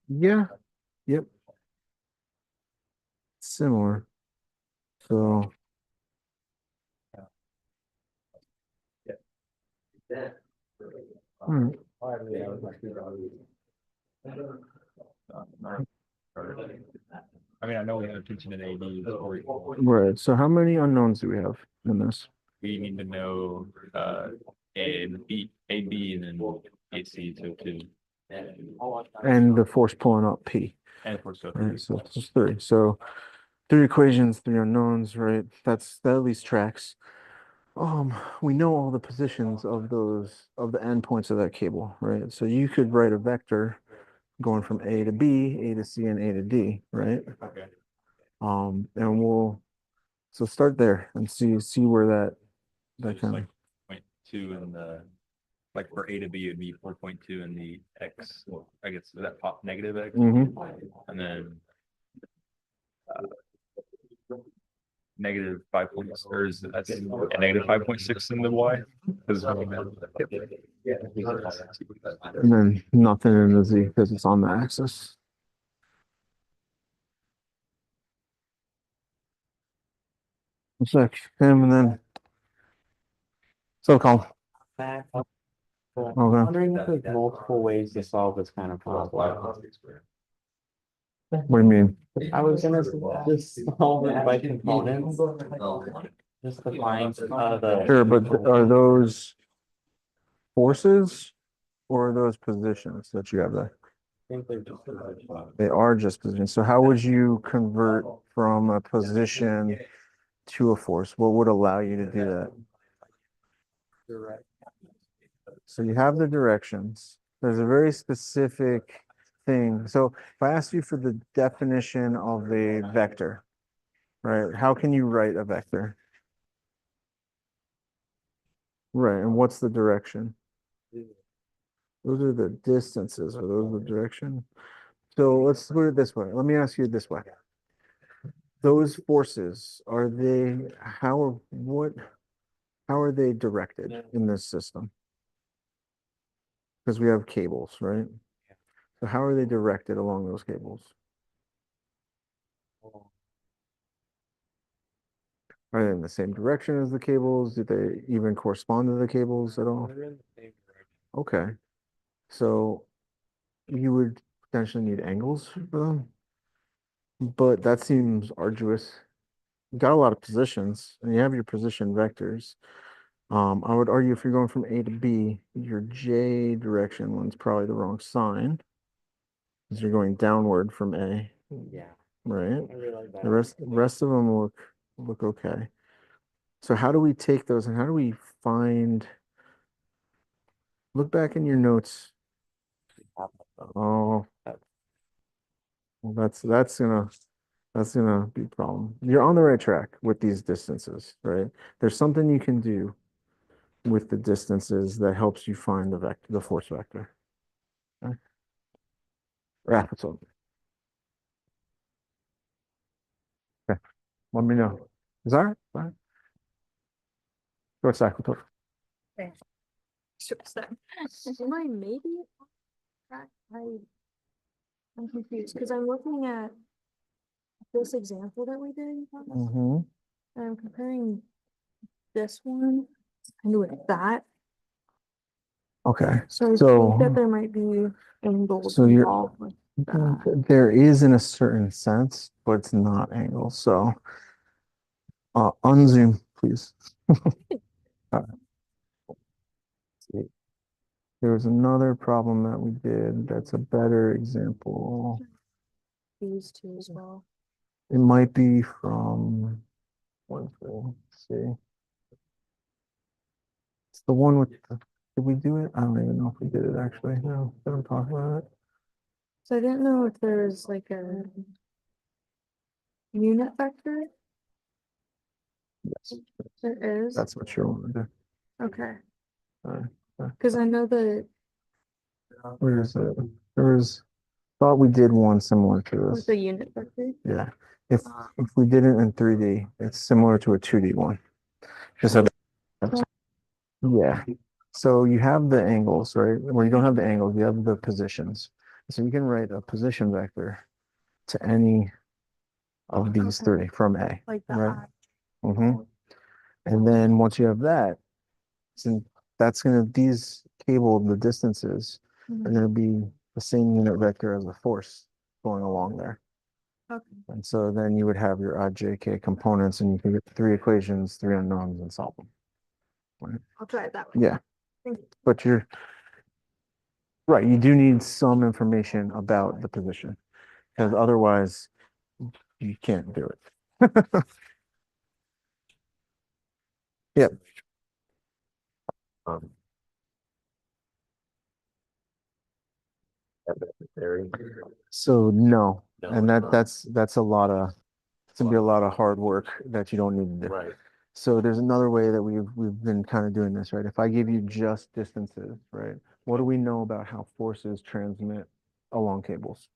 [SPEAKER 1] Yeah, yep. Similar. So hmm,
[SPEAKER 4] I mean, I know we have attention in AD.
[SPEAKER 1] right. So how many unknowns do we have in this?
[SPEAKER 4] We need to know A B, and then AC to two.
[SPEAKER 1] And the force pulling up P.
[SPEAKER 4] And of course, so
[SPEAKER 1] Right. So it's just three. So three equations, three unknowns, right? That at least tracks. We know all the positions of the endpoints of that cable, right? So you could write a vector going from A to B, A to C, and A to D, right?
[SPEAKER 4] Okay.
[SPEAKER 1] And so start there and see where that
[SPEAKER 4] Just
[SPEAKER 1] kind
[SPEAKER 4] like
[SPEAKER 1] of
[SPEAKER 4] 0.2 in the, like for A to B, it'd be 4.2 in the X, I guess that pop negative X. And then negative 5 points, or is that's a negative 5.6 in the Y? Because
[SPEAKER 1] and then nothing in the Z because it's on the axis. A sec. And then so call.
[SPEAKER 2] I'm
[SPEAKER 1] Okay.
[SPEAKER 2] wondering if there's multiple ways to solve this kind of problem.
[SPEAKER 1] What do you mean?
[SPEAKER 2] I was gonna just solve it by components. Just to find the.
[SPEAKER 1] Sure, but are those forces or are those positions that you have there?
[SPEAKER 2] I think they're just positions.
[SPEAKER 1] They are just positions. So how would you convert from a position to a force? What would allow you to do that?
[SPEAKER 2] Direct.
[SPEAKER 1] So you have the directions. There's a very specific thing. So if I ask you for the definition of a vector, right? How can you write a vector? Right, and what's the direction? Those are the distances. Are those the direction? So let's put it this way. Let me ask you this way. Those forces, are they, how are they directed in this system? Because we have cables, right? So how are they directed along those cables? Are they in the same direction as the cables? Do they even correspond to the cables at all?
[SPEAKER 4] They're in the same direction.
[SPEAKER 1] Okay, so you would potentially need angles for them, but that seems arduous. You got a lot of positions, and you have your position vectors. I would argue if you're going from A to B, your J direction one's probably the wrong sign, because you're going downward from A,
[SPEAKER 2] Yeah,
[SPEAKER 1] right?
[SPEAKER 2] I really like that.
[SPEAKER 1] The rest of them look okay. So how do we take those and how do we find? Look back in your notes. Oh, well, that's gonna be a problem. You're on the right track with these distances, right? There's something you can do with the distances that helps you find the vector, the force vector. Okay. Yeah, that's all. Okay, let me know. Is that all right? All right. Go outside. We'll talk.
[SPEAKER 5] Sure, so, am I maybe? I'm confused, because I'm looking at this example that we did,
[SPEAKER 1] Mhm.
[SPEAKER 5] and I'm comparing this one and with that,
[SPEAKER 1] Okay,
[SPEAKER 5] so I
[SPEAKER 1] So-
[SPEAKER 5] think that there might be angles
[SPEAKER 1] So you're-
[SPEAKER 5] involved with that.
[SPEAKER 1] there is in a certain sense, but it's not angle. So, unzoom, please. All right. See. There was another problem that we did that's a better example.
[SPEAKER 5] These two as well.
[SPEAKER 1] It might be from one thing. Let's see. It's the one with did we do it? I don't even know if we did it actually. No, don't talk about it.
[SPEAKER 5] So I didn't know if there's like a unit vector.
[SPEAKER 1] Yes,
[SPEAKER 5] There is,
[SPEAKER 1] that's what you're wanting to do.
[SPEAKER 5] okay,
[SPEAKER 1] Alright,
[SPEAKER 5] because I know that
[SPEAKER 1] where is it? There was thought we did one similar to
[SPEAKER 5] with
[SPEAKER 1] this.
[SPEAKER 5] the unit vector.
[SPEAKER 1] Yeah. If we did it in 3D, it's similar to a 2D one. Just so yeah. So you have the angles, right? Well, you don't have the angles, you have the positions. So you can write a position vector to any of these
[SPEAKER 5] Okay.
[SPEAKER 1] three from A,
[SPEAKER 5] Like the
[SPEAKER 1] right?
[SPEAKER 5] eye.
[SPEAKER 1] Mm-hmm. And then once you have that, so that's gonna, these cable, the distances are
[SPEAKER 5] Mhm.
[SPEAKER 1] gonna be the same unit vector as the force going along there.
[SPEAKER 5] Okay.
[SPEAKER 1] And so then you would have your IJK components and you can get three equations, three unknowns and solve them. Right?
[SPEAKER 5] I'll try it that way.
[SPEAKER 1] Yeah,
[SPEAKER 5] Thank you.
[SPEAKER 1] but you're right. You do need some information about the position because otherwise you can't do it. Yep.
[SPEAKER 2] Um, theory.
[SPEAKER 1] So no,
[SPEAKER 2] No,
[SPEAKER 1] and
[SPEAKER 2] it's not.
[SPEAKER 1] that's a lot of, it's gonna be a lot of hard work that you don't need to do.
[SPEAKER 2] Right.
[SPEAKER 1] So there's another way that we've been kind of doing this, right? If I give you just distances, right? What do we know about how forces transmit along cables?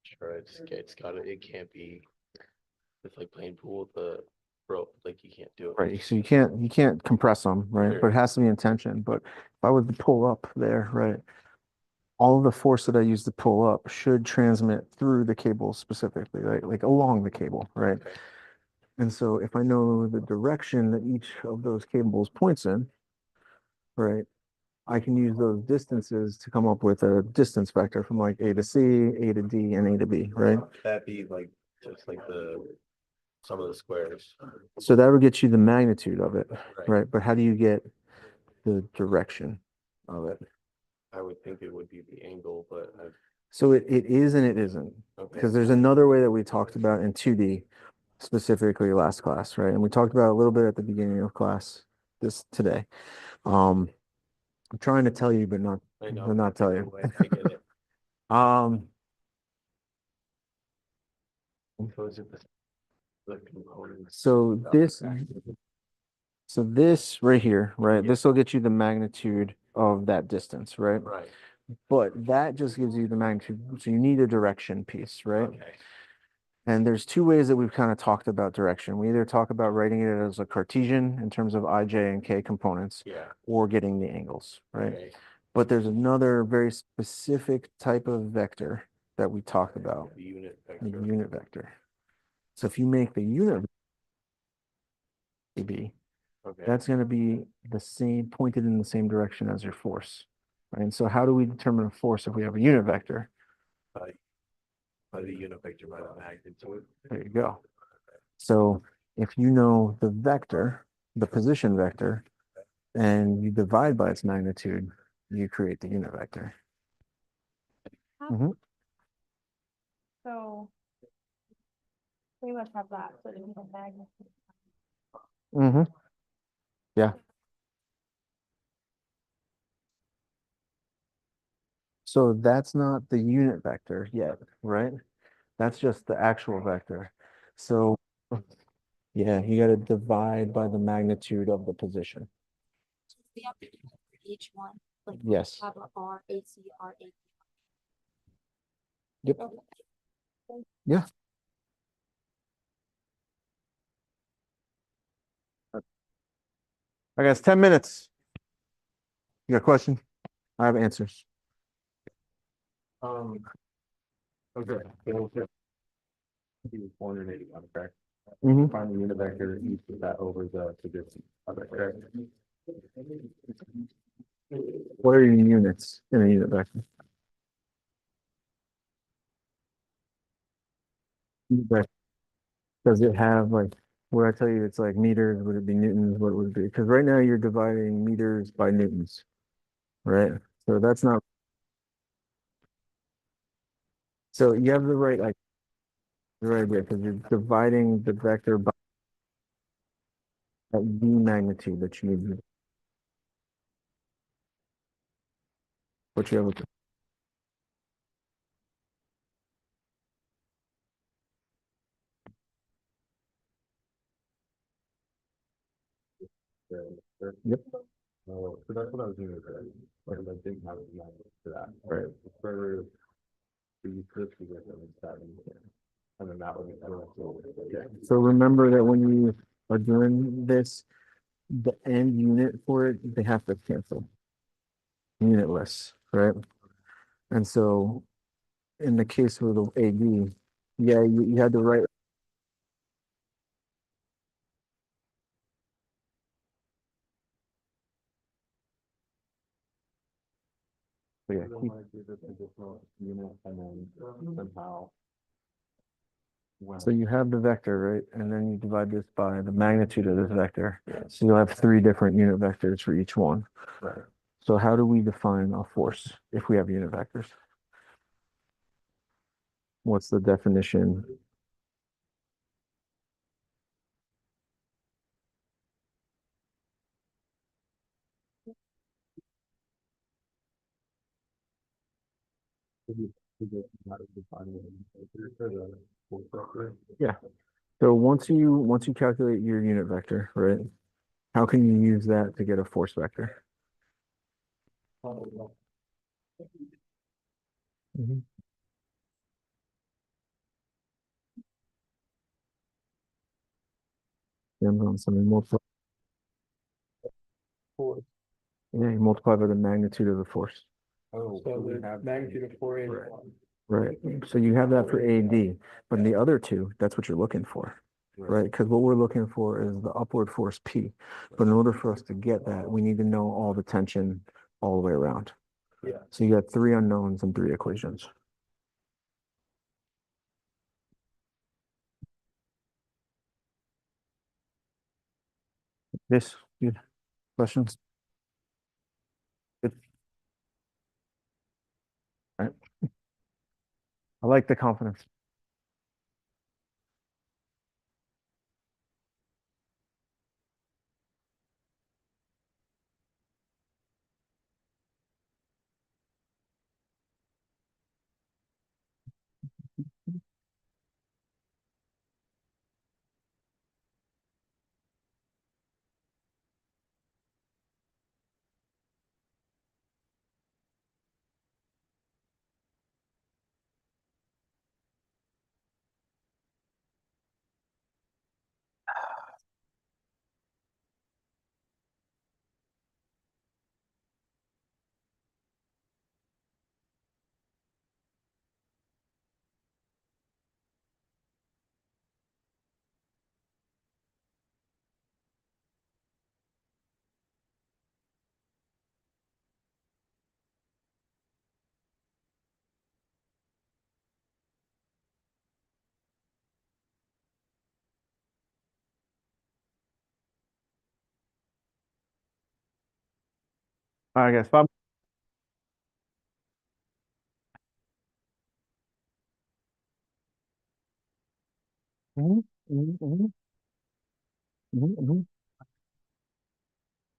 [SPEAKER 2] Sure, it can't be, it's like playing pool with the rope, like you can't do it.
[SPEAKER 1] Right, so you can't compress them, right? But it has to be in tension. But if I was to pull up there, right? All of the force that I use to pull up should transmit through the cable specifically, right? Like along the cable, right?
[SPEAKER 2] Okay.
[SPEAKER 1] And so if I know the direction that each of those cables points in, right? I can use those distances to come up with a distance vector from like A to C, A to D, and A to B, right?
[SPEAKER 2] That'd be like, just like some of the squares.
[SPEAKER 1] So that would get you the magnitude of it,
[SPEAKER 2] Right.
[SPEAKER 1] right? But how do you get the direction of it?
[SPEAKER 2] I would think it would be the angle, but
[SPEAKER 1] So it is and it isn't,
[SPEAKER 2] okay.
[SPEAKER 1] because there's another way that we talked about in 2D, specifically last class, right? And we talked about it a little bit at the beginning of class today. I'm trying to tell you, but
[SPEAKER 2] I know.
[SPEAKER 1] not tell you.
[SPEAKER 2] I get it. Those are the components.
[SPEAKER 1] So this right here, right?
[SPEAKER 2] Yeah.
[SPEAKER 1] This will get you the magnitude of that distance, right?
[SPEAKER 2] Right.
[SPEAKER 1] But that just gives you the magnitude. So you need a direction piece, right?
[SPEAKER 2] Okay.
[SPEAKER 1] And there's two ways that we've kind of talked about direction. We either talk about writing it as a Cartesian in terms of I, J, and K components,
[SPEAKER 2] Yeah.
[SPEAKER 1] or getting the angles, right?
[SPEAKER 2] Okay.
[SPEAKER 1] But there's another very specific type of vector that we talked about,
[SPEAKER 2] The unit
[SPEAKER 1] the
[SPEAKER 2] vector.
[SPEAKER 1] unit vector. So if you make the unit be,
[SPEAKER 2] Okay.
[SPEAKER 1] that's going to be the same, pointed in the same direction as your force. Right? And so how do we determine a force if we have a unit vector?
[SPEAKER 2] By the unit vector by the magnitude.
[SPEAKER 1] There you go. So if you know the vector, the position vector, and you divide by its magnitude, you create the unit vector. Mhm.
[SPEAKER 5] So pretty much have that, so you can magnitude.
[SPEAKER 1] Mhm. Yeah. So that's not the unit vector yet, right? That's just the actual vector. So yeah, you got to divide by the magnitude of the position.
[SPEAKER 6] We have to do that for each one, like
[SPEAKER 1] Yes.
[SPEAKER 6] have a R, AC, R, A.
[SPEAKER 1] Yep. Yeah. I guess 10 minutes. You got a question? I have answers.
[SPEAKER 4] Okay. He was 481, correct?
[SPEAKER 1] Mhm.
[SPEAKER 4] Find the unit vector, you put that over the position. Correct?
[SPEAKER 1] What are your units in a unit vector? Unit vector. Does it have like, where I tell you it's like meters, would it be newtons? What would it be? Because right now you're dividing meters by newtons, right? So that's not, so you have the right, like, the right idea, because you're dividing the vector by the magnitude that you need. What you have. Yep.
[SPEAKER 4] So that's what I was doing. Like, I didn't have a number for that.
[SPEAKER 1] Right.
[SPEAKER 4] For the first position, it's 7. And then that would be. Okay.
[SPEAKER 1] So remember that when you are doing this, the end unit for it, they have to cancel. Unitless, right? And so in the case of the AD, yeah, you had to write. Yeah,
[SPEAKER 4] I don't want to do this additional unit and then somehow.
[SPEAKER 1] so you have the vector, right? And then you divide this by the magnitude of this vector. So you'll have 3 different unit vectors for each one.
[SPEAKER 4] Right.
[SPEAKER 1] So how do we define a force if we have unit vectors? What's the definition? Yeah. So once you calculate your unit vector, right? How can you use that to get a force vector? Mhm. Yeah, so you multiply, yeah, you multiply by the magnitude of the force.
[SPEAKER 4] Oh, so we have magnitude of 4 in.
[SPEAKER 1] Right. So you have that for AD, but in the other two, that's what you're looking for, right? Because what we're looking for is the upward force P. But in order for us to get that, we need to know all the tension all the way around.
[SPEAKER 4] Yeah.
[SPEAKER 1] So you got 3 unknowns and 3 equations. Yes, good. Questions? Good. All right. I like the confidence. I guess 5. Mhm, mhm, mhm, mhm, mhm.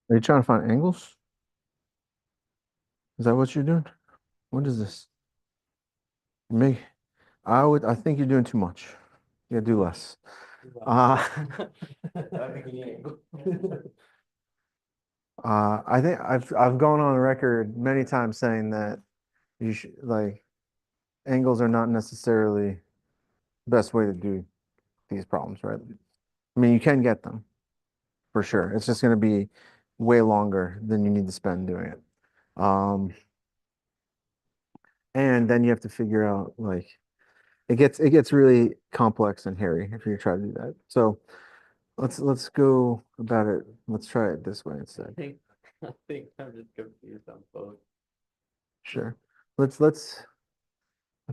[SPEAKER 1] Are you trying to find angles? Is that what you're doing? What is this? Me? I think you're doing too much. You gotta do less. Uh, I think I've gone on record many times saying that you should like angles are not necessarily the best way to do these problems, right? I mean, you can get them for sure. It's just going to be way longer than you need to spend doing it. And then you have to figure out like it gets really complex and hairy if you try to do that. So let's go about it. Let's try it this way instead.
[SPEAKER 2] I think I'm just confused on both.
[SPEAKER 1] Sure. Let's let's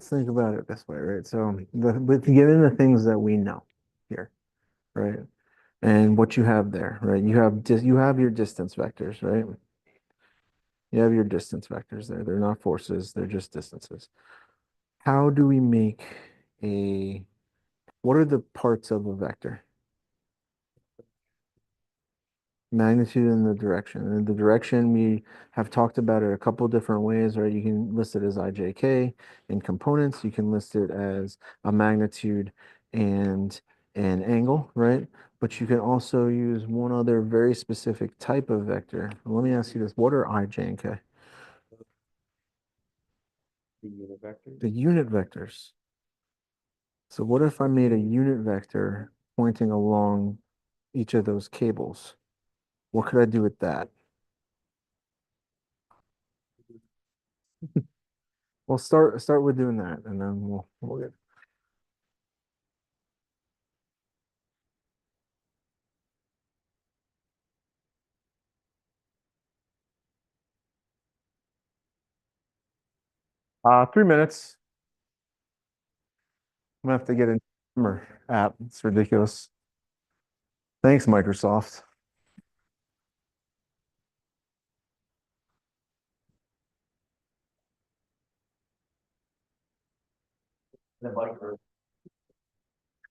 [SPEAKER 1] think about it this way, right? So given the things that we know here, right? And what you have there, right? You have your distance vectors, right? You have your distance vectors there. They're not forces, they're just distances. How do we make a what are the parts of a vector? Magnitude and the direction. And the direction we have talked about it a couple different ways, right? You can list it as IJK in components. You can list it as a magnitude and an angle, right? But you can also use one other very specific type of vector. Let me ask you this. What are IJ and K?
[SPEAKER 2] The unit vector.
[SPEAKER 1] The unit vectors. So what if I made a unit vector pointing along each of those cables? What could I do with that? Well, start with doing that, and then we'll get. Uh, 3 minutes. I'm gonna have to get a timer app. It's ridiculous. Thanks, Microsoft.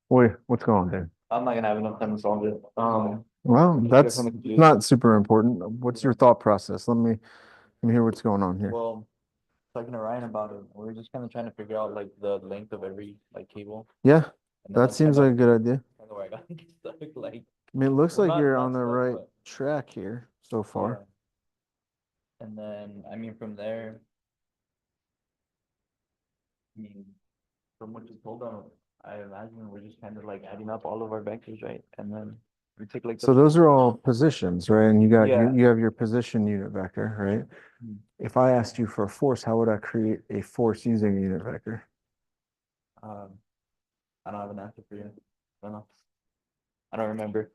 [SPEAKER 1] Wait, what's going on there?
[SPEAKER 4] I'm not gonna have enough time to solve it.
[SPEAKER 1] Well,
[SPEAKER 4] Just
[SPEAKER 1] that's
[SPEAKER 4] from the computer.
[SPEAKER 1] not super important. What's your thought process? Let me hear what's going on here.
[SPEAKER 4] Well, talking to Ryan about it, we're just kind of trying to figure out like the length of every like cable.
[SPEAKER 1] Yeah,
[SPEAKER 4] And then
[SPEAKER 1] that
[SPEAKER 4] that's
[SPEAKER 1] seems
[SPEAKER 4] kinda-
[SPEAKER 1] like a good idea.
[SPEAKER 4] kinda where I got stuck, like,
[SPEAKER 1] I mean, it looks
[SPEAKER 4] Well,
[SPEAKER 1] like
[SPEAKER 4] not-
[SPEAKER 1] you're
[SPEAKER 4] not
[SPEAKER 1] on the
[SPEAKER 4] stuck,
[SPEAKER 1] right
[SPEAKER 4] but-
[SPEAKER 1] track here so far.
[SPEAKER 4] yeah. And then, I mean, from there. I mean, from what you told them, I imagine we're just kind of like adding up all of our vectors, right? And then we take like.
[SPEAKER 1] So those are all positions, right? And you got
[SPEAKER 4] Yeah.
[SPEAKER 1] you have your position unit vector, right?
[SPEAKER 4] Hmm.
[SPEAKER 1] If I asked you for a force, how would I create a force using a unit vector?
[SPEAKER 4] I don't have an answer for you. I don't know. I don't remember.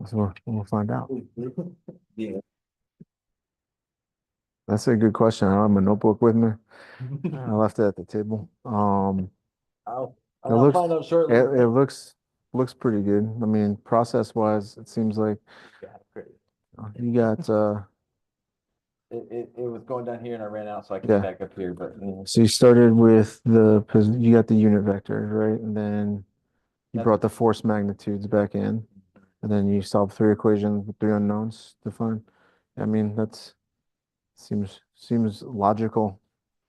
[SPEAKER 1] So we'll find out.
[SPEAKER 4] Yeah.
[SPEAKER 1] That's a good question. I don't have my notebook with me. I left it at the table.
[SPEAKER 4] I'll
[SPEAKER 1] It looks
[SPEAKER 4] find out shortly.
[SPEAKER 1] it looks pretty good. I mean, process wise, it seems like
[SPEAKER 4] Yeah, great.
[SPEAKER 1] you got
[SPEAKER 4] It was going down here and I ran out, so I
[SPEAKER 1] Yeah.
[SPEAKER 4] came back up here, but.
[SPEAKER 1] so you started with you got the unit vector, right? And then you
[SPEAKER 4] That's-
[SPEAKER 1] brought the force magnitudes back in, and then you solved 3 equations with 3 unknowns to find. I mean, that's seems logical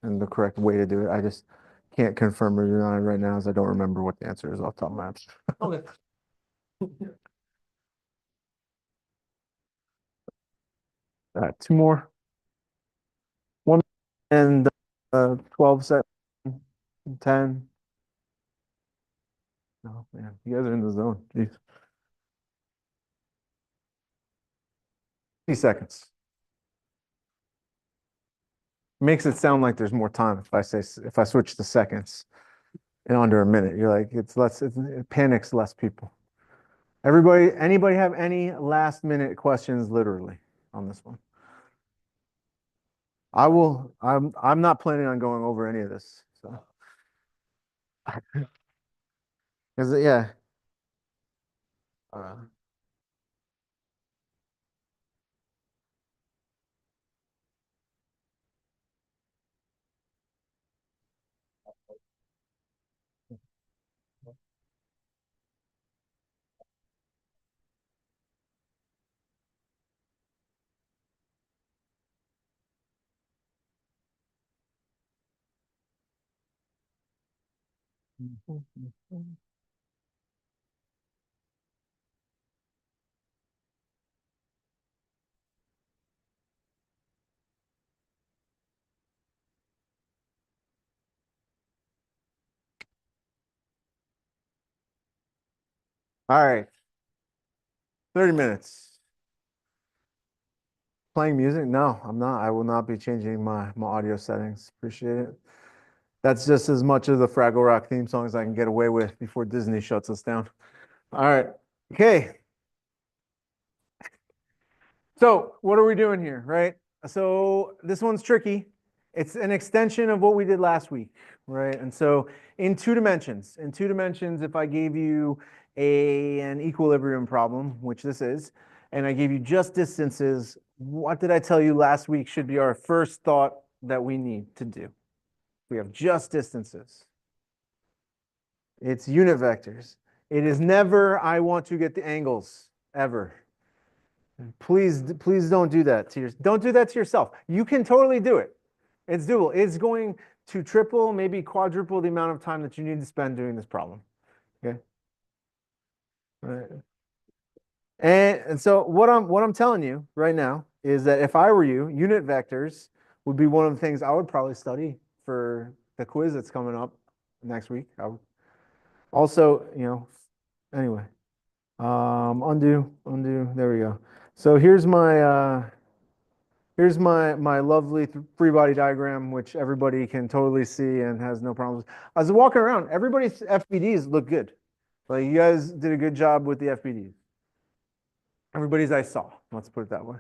[SPEAKER 1] and the correct way to do it. I just can't confirm or deny right now as I don't remember what the answer is off the top of my head.
[SPEAKER 4] Okay.
[SPEAKER 1] Two more. One and 12 seconds. 10. Oh man, you guys are in the zone. Jeez. 50 seconds. Makes it sound like there's more time if I switch to seconds in under a minute. You're like, it's less, it panics less people. Anybody have any last minute questions literally on this one? I'm not planning on going over any of this. So, yeah. Uh, All right, 30 minutes. Playing music? No, I'm not. I will not be changing my audio settings. Appreciate it. That's just as much of the Fraggle Rock theme song as I can get away with before Disney shuts us down. All right. Okay. So what are we doing here, right? So this one's tricky. It's an extension of what we did last week, right? And so in two dimensions, if I gave you an equilibrium problem, which this is, and I gave you just distances, what did I tell you last week should be our first thought that we need to do? We have just distances. It's unit vectors. It is never, I want to get the angles, ever. Please don't do that to don't do that to yourself. You can totally do it. It's doable. It's going to triple, maybe quadruple the amount of time that you need to spend doing this problem. Okay. All right. And so what I'm telling you right now is that if I were you, unit vectors would be one of the things I would probably study for the quiz that's coming up next week. I would also, anyway, undo, there we go. So here's my lovely free body diagram, which everybody can totally see and has no problems. I was walking around, everybody's FBDs look good. Like you guys did a good job with the FBDs. Everybody's I saw, let's put it that way.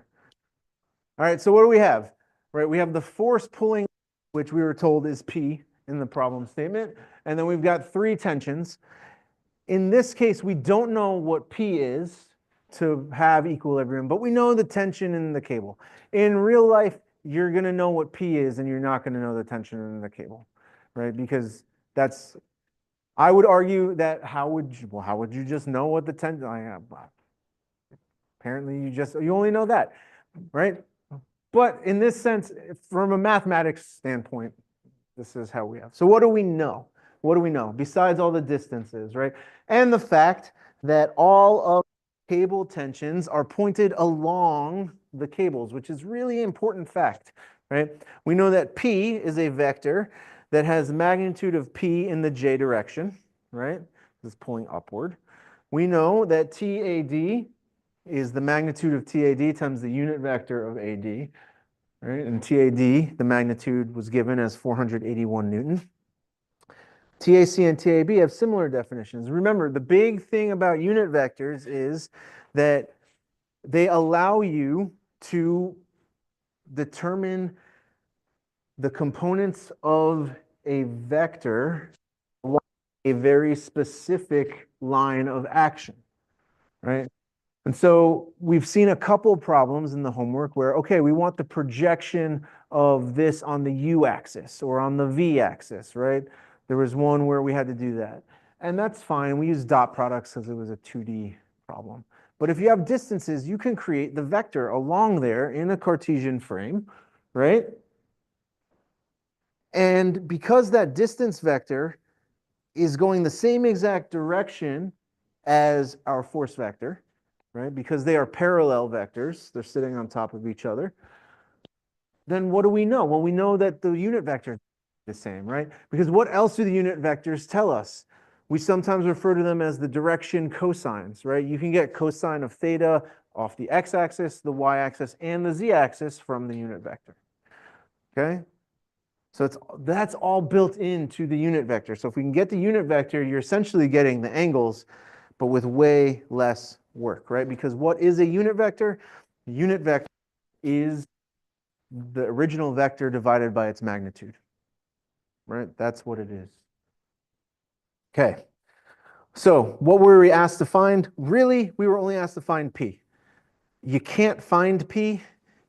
[SPEAKER 1] All right, so what do we have? Right, we have the force pulling, which we were told is P in the problem statement. And then we've got three tensions. In this case, we don't know what P is to have equilibrium, but we know the tension in the cable. In real life, you're going to know what P is and you're not going to know the tension in the cable, right? Because that's, I would argue that how would you just know what the tension, apparently you only know that, right? But in this sense, from a mathematics standpoint, this is how we have. So what do we know? What do we know besides all the distances, right? And the fact that all of cable tensions are pointed along the cables, which is really important fact, right? We know that P is a vector that has magnitude of P in the j direction, right? This is pulling upward. We know that TAD is the magnitude of TAD times the unit vector of AD, right? And TAD, the magnitude was given as 481 Newton. TAC and TAB have similar definitions. Remember, the big thing about unit vectors is that they allow you to determine the components of a vector along a very specific line of action, right? And so we've seen a couple problems in the homework where, okay, we want the projection of this on the u-axis or on the v-axis, right? There was one where we had to do that. And that's fine. We use dot products because it was a 2D problem. But if you have distances, you can create the vector along there in a Cartesian frame, right? And because that distance vector is going the same exact direction as our force vector, right? Because they are parallel vectors, they're sitting on top of each other. Then what do we know? Well, we know that the unit vector is the same, right? Because what else do the unit vectors tell us? We sometimes refer to them as the direction cosines, right? You can get cosine of theta off the x-axis, the y-axis, and the z-axis from the unit vector, okay? So that's all built into the unit vector. So if we can get the unit vector, you're essentially getting the angles, but with way less work, right? Because what is a unit vector? A unit vector is the original vector divided by its magnitude, right? That's what it is. Okay. So what were we asked to find? Really, we were only asked to find P. You can't find P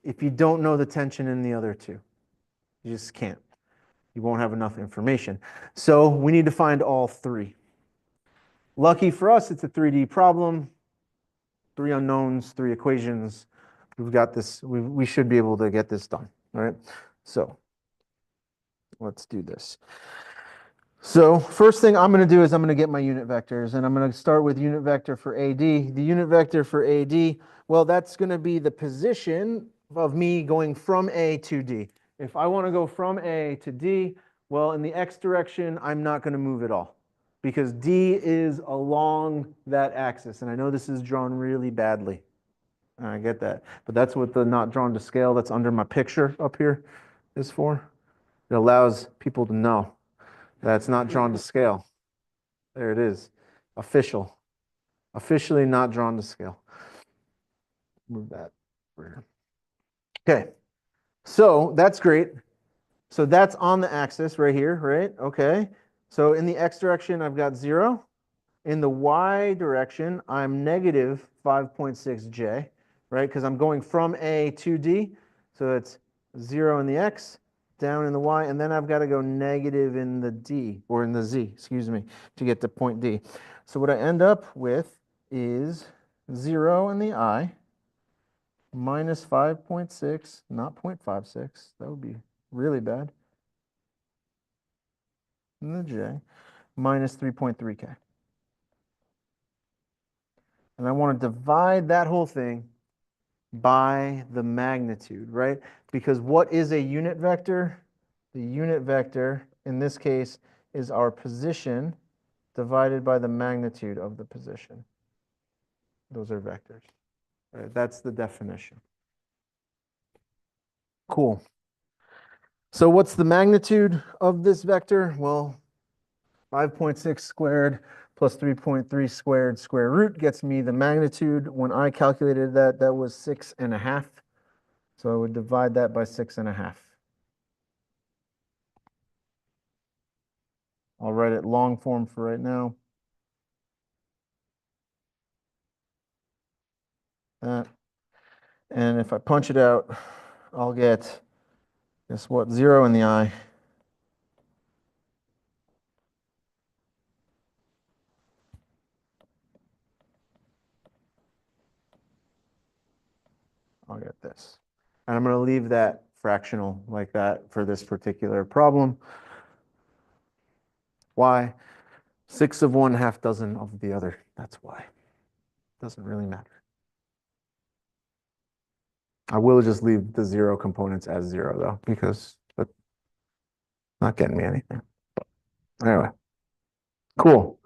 [SPEAKER 1] if you don't know the tension in the other two. You just can't. You won't have enough information. So we need to find all three. Lucky for us, it's a 3D problem. 3 unknowns, 3 equations. We've got this. We should be able to get this done. All right. So let's do this. So first thing I'm going to do is I'm going to get my unit vectors, and I'm going to start with unit vector for AD. The unit vector for AD, well, that's going to be the position of me going from A to D. If I want to go from A to D, well, in the X direction, I'm not going to move at all because D is along that axis. And I know this is drawn really badly. I get that. But that's what the not drawn to scale that's under my picture up here is for. It allows people to know that's not drawn to scale. There it is. Official. Officially not drawn to scale. Move that over here. Okay. So that's great. So that's on the axis right here, right? Okay. So in the X direction, I've got 0. In the Y direction, I'm negative 5.6J, right? Because I'm going from A to D. So it's 0 in the X, down in the Y, and then I've got to go negative in the D, or in the Z, excuse me, to get to point D. So what I end up with is 0 in the I, minus 5.6, not 0.56. That would be really bad. In the J, minus 3.3K. And I want to divide that whole thing by the magnitude, right? Because what is a unit vector? The unit vector, in this case, is our position divided by the magnitude of the position. Those are vectors. Right? That's the definition. Cool. So what's the magnitude of this vector? Well, 5.6 squared plus 3.3 squared square root gets me the magnitude. When I calculated that, that was 6.5. So I would divide that by 6.5. I'll write it long form for right now. That. And if I punch it out, I'll get, guess what, 0 in the I. I'll get this. And I'm going to leave that fractional like that for this particular problem. Why? 6 of one, half dozen of the other. That's why. Doesn't really matter. I will just leave the 0 components as 0 though, because that's not getting me anything. Anyway, cool.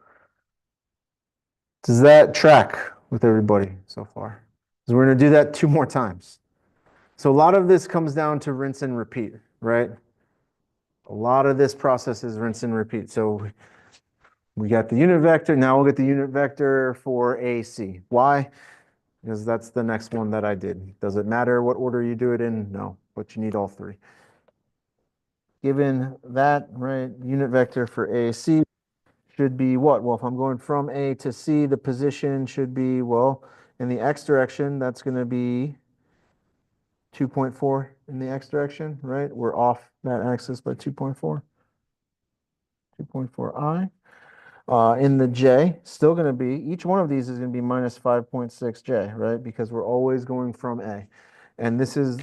[SPEAKER 1] Does that track with everybody so far? Because we're going to do that 2 more times. So a lot of this comes down to rinse and repeat, right? A lot of this process is rinse and repeat. So we got the unit vector. Now we'll get the unit vector for AC. Why? Because that's the next one that I did. Does it matter what order you do it in? No, but you need all 3. Given that, right, unit vector for AC should be what? Well, if I'm going from A to C, the position should be, well, in the X direction, that's going to be 2.4 in the X direction, right? We're off that axis by 2.4. 2.4i. In the J, still going to be, each one of these is going to be minus 5.6J, right? Because we're always going from A. And this is,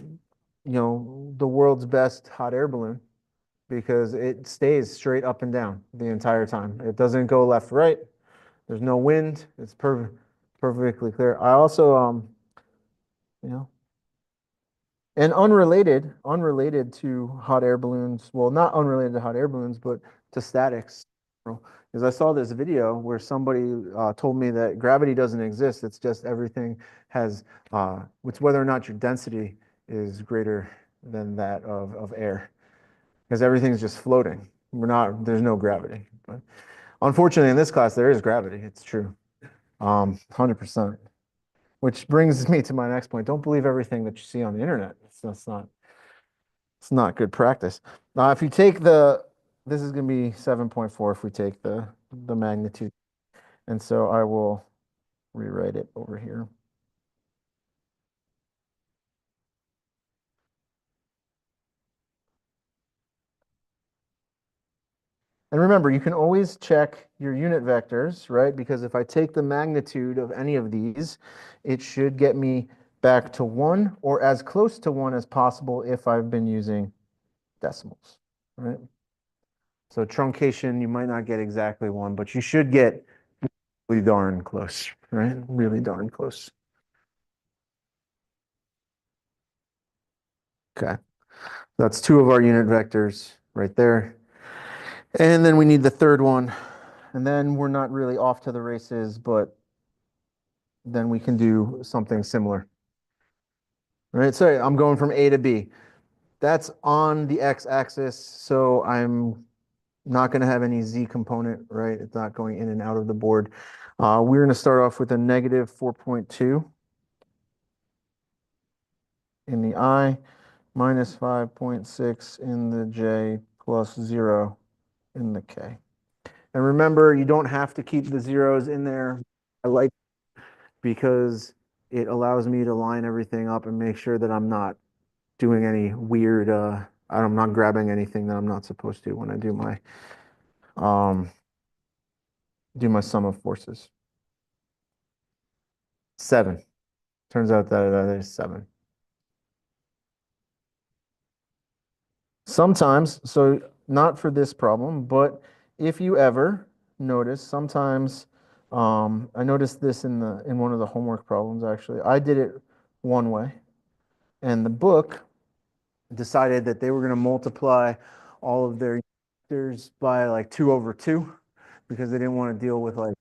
[SPEAKER 1] the world's best hot air balloon because it stays straight up and down the entire time. It doesn't go left, right. There's no wind. It's perfectly clear. I also, and unrelated to hot air balloons, well, not unrelated to hot air balloons, but to statics. Because I saw this video where somebody told me that gravity doesn't exist. It's just everything has, it's whether or not your density is greater than that of air. Because everything's just floating. There's no gravity. But unfortunately, in this class, there is gravity. It's true. 100%. Which brings me to my next point. Don't believe everything that you see on the internet. It's not good practice. If you take this is going to be 7.4 if we take the magnitude. And so I will rewrite it over here. And remember, you can always check your unit vectors, right? Because if I take the magnitude of any of these, it should get me back to 1 or as close to 1 as possible if I've been using decimals, right? So truncation, you might not get exactly 1, but you should get really darn close, right? Really darn close. Okay, that's 2 of our unit vectors right there. And then we need the third one. And then we're not really off to the races, but then we can do something similar. Right, so I'm going from A to B. That's on the x-axis, so I'm not going to have any z component, right? It's not going in and out of the board. We're going to start off with a negative 4.2 in the I, minus 5.6 in the J, plus 0 in the K. And remember, you don't have to keep the zeros in there. I like because it allows me to line everything up and make sure that I'm not doing any weird, I'm not grabbing anything that I'm not supposed to when I do my sum of forces. 7. Turns out that that is 7. Sometimes, so not for this problem, but if you ever notice, sometimes I noticed this in one of the homework problems actually. I did it one way, and the book decided that they were going to multiply all of their vectors by like 2 over 2 because they didn't want to deal with like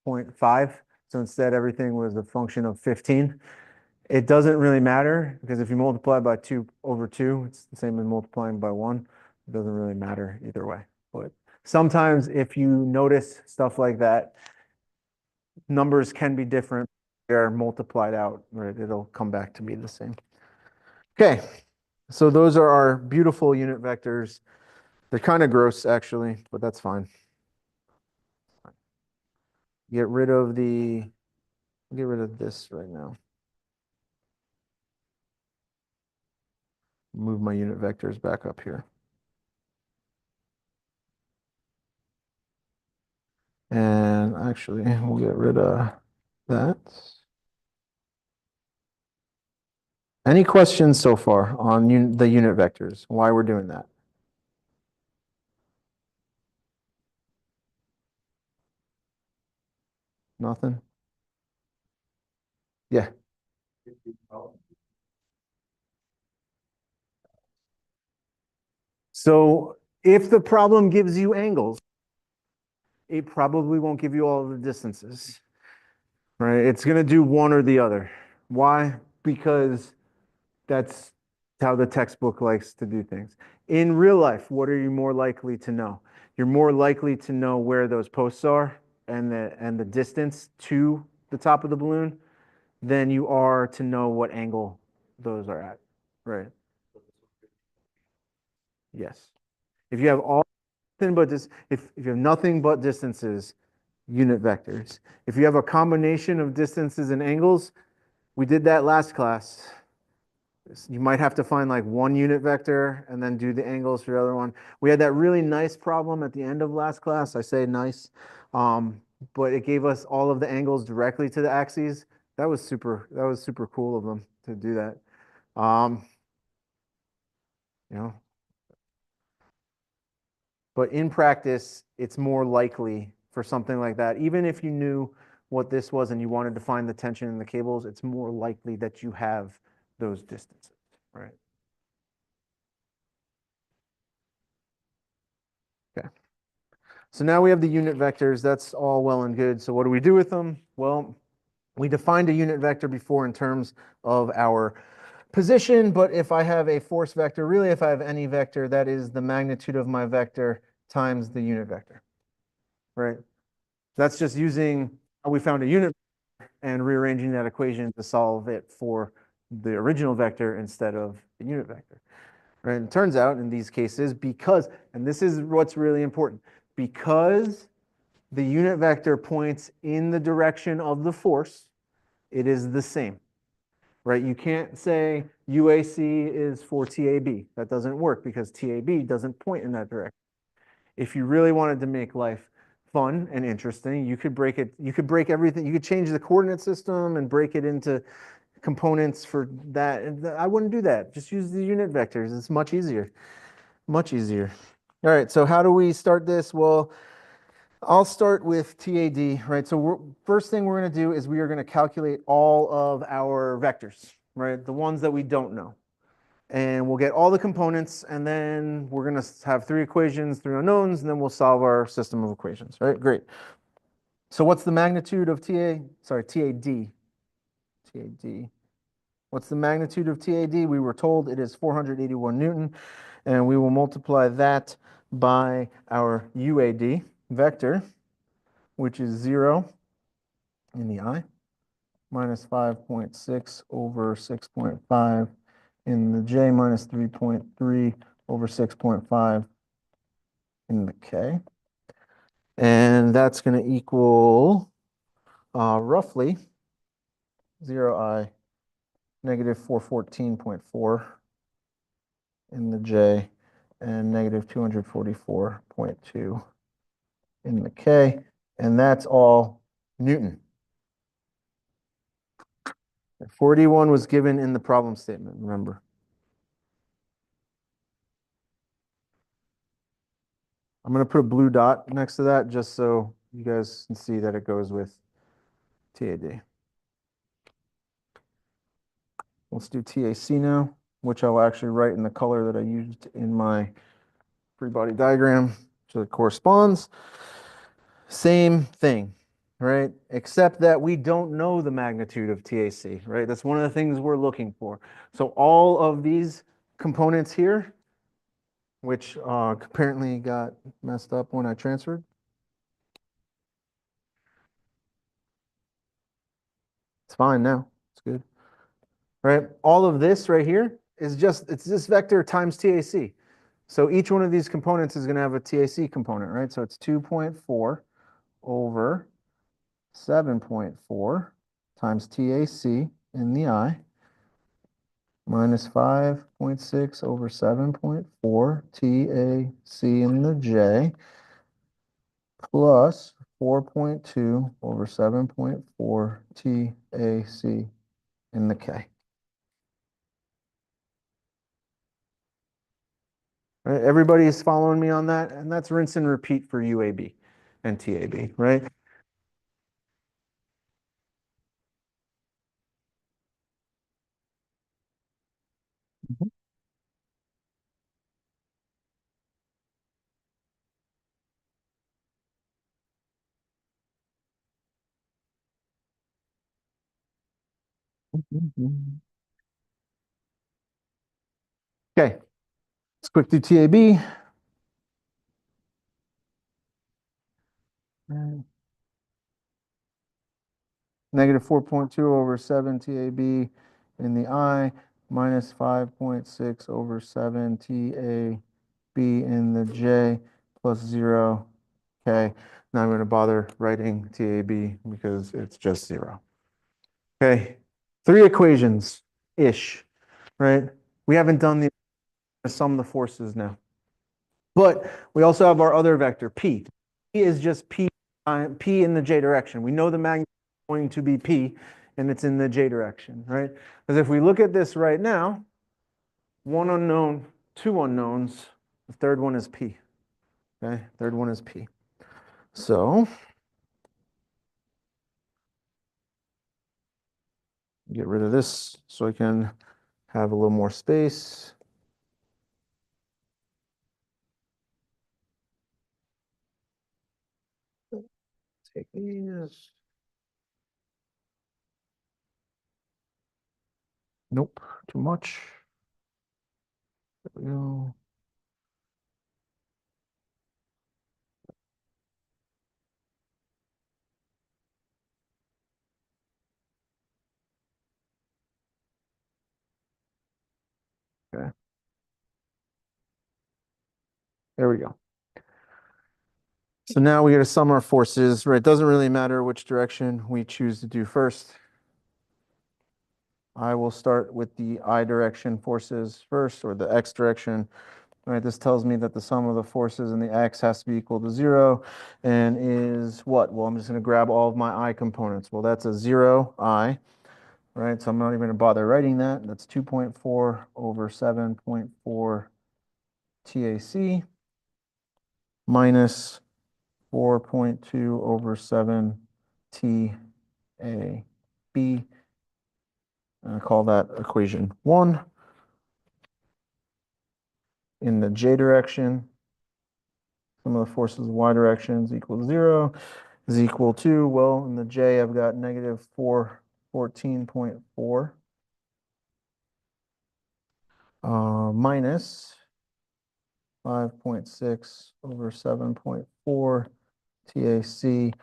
[SPEAKER 1] 0.5. So instead, everything was a function of 15. It doesn't really matter because if you multiply by 2 over 2, it's the same as multiplying by 1. It doesn't really matter either way. But sometimes if you notice stuff like that, numbers can be different. They're multiplied out, right? It'll come back to be the same. Okay, so those are our beautiful unit vectors. They're kind of gross actually, but that's fine. Get rid of this right now. Move my unit vectors back up here. And actually, we'll get rid of that. Any questions so far on the unit vectors, why we're doing that? Nothing? Yeah. So if the problem gives you angles, it probably won't give you all of the distances, right? It's going to do one or the other. Why? Because that's how the textbook likes to do things. In real life, what are you more likely to know? You're more likely to know where those posts are and the distance to the top of the balloon than you are to know what angle those are at, right? Yes. If you have all nothing but this, if you have nothing but distances, unit vectors. If you have a combination of distances and angles, we did that last class. You might have to find like one unit vector and then do the angles for the other one. We had that really nice problem at the end of last class. I say nice, but it gave us all of the angles directly to the axes. That was super cool of them to do that. You know, but in practice, it's more likely for something like that. Even if you knew what this was and you wanted to find the tension in the cables, it's more likely that you have those distances, right? Okay. So now we have the unit vectors. That's all well and good. So what do we do with them? Well, we defined a unit vector before in terms of our position, but if I have a force vector, really if I have any vector, that is the magnitude of my vector times the unit vector, right? That's just using how we found a unit and rearranging that equation to solve it for the original vector instead of the unit vector, right? And it turns out in these cases, because, and this is what's really important, because the unit vector points in the direction of the force, it is the same, right? You can't say UAC is for TAB. That doesn't work because TAB doesn't point in that direction. If you really wanted to make life fun and interesting, you could break everything, you could change the coordinate system and break it into components for that. And I wouldn't do that. Just use the unit vectors. It's much easier. Much easier. All right, so how do we start this? Well, I'll start with TAD, right? So first thing we're going to do is we are going to calculate all of our vectors, right? The ones that we don't know. And we'll get all the components, and then we're going to have 3 equations, 3 unknowns, and then we'll solve our system of equations, right? Great. So what's the magnitude of TAD? TAD. What's the magnitude of TAD? We were told it is 481 Newton, and we will multiply that by our UAD vector, which is 0 in the I, minus 5.6 over 6.5 in the J, minus 3.3 over 6.5 in the K. And that's going to equal roughly 0I, negative 414.4 in the J, and negative 244.2 in the K. And that's all Newton. 41 was given in the problem statement, remember. I'm going to put a blue dot next to that just so you guys can see that it goes with TAD. Let's do TAC now, which I'll actually write in the color that I used in my free body diagram, so it corresponds. Same thing, right? Except that we don't know the magnitude of TAC, right? That's one of the things we're looking for. So all of these components here, which apparently got messed up when I transferred. It's fine now. It's good. Right? All of this right here is it's this vector times TAC. So each one of these components is going to have a TAC component, right? So it's 2.4 over 7.4 times TAC in the I, minus 5.6 over 7.4 TAC in the J, plus 4.2 over 7.4 TAC in the K. Right? Everybody is following me on that, and that's rinse and repeat for UAB and TAB, right? Okay, let's quick do TAB. Negative 4.2 over 7 TAB in the I, minus 5.6 over 7 TAB in the J, plus 0. Okay, now I'm going to bother writing TAB because it's just 0. Okay, 3 equations-ish, right? We haven't done the sum the forces now. But we also have our other vector, P. P is just P in the J direction. We know the magnitude is going to be P, and it's in the J direction, right? Because if we look at this right now, 1 unknown, 2 unknowns, the third one is P. Okay, third one is P. So get rid of this so I can have a little more space. Take these. Nope, too much. There we go. Okay. There we go. So now we got to sum our forces, right? It doesn't really matter which direction we choose to do first. I will start with the I direction forces first, or the X direction. right? This tells me that the sum of the forces in the X has to be equal to 0 and is what? Well, I'm just going to grab all of my I components. Well, that's a 0 I, right? So I'm not even going to bother writing that. That's 2.4 over 7.4 TAC minus 4.2 over 7 TAB. I call that equation 1. In the J direction, sum of the forces in Y direction is equal to 0 is equal to, well, in the J, I've got negative 14.4 minus 5.6 over 7.4 TAC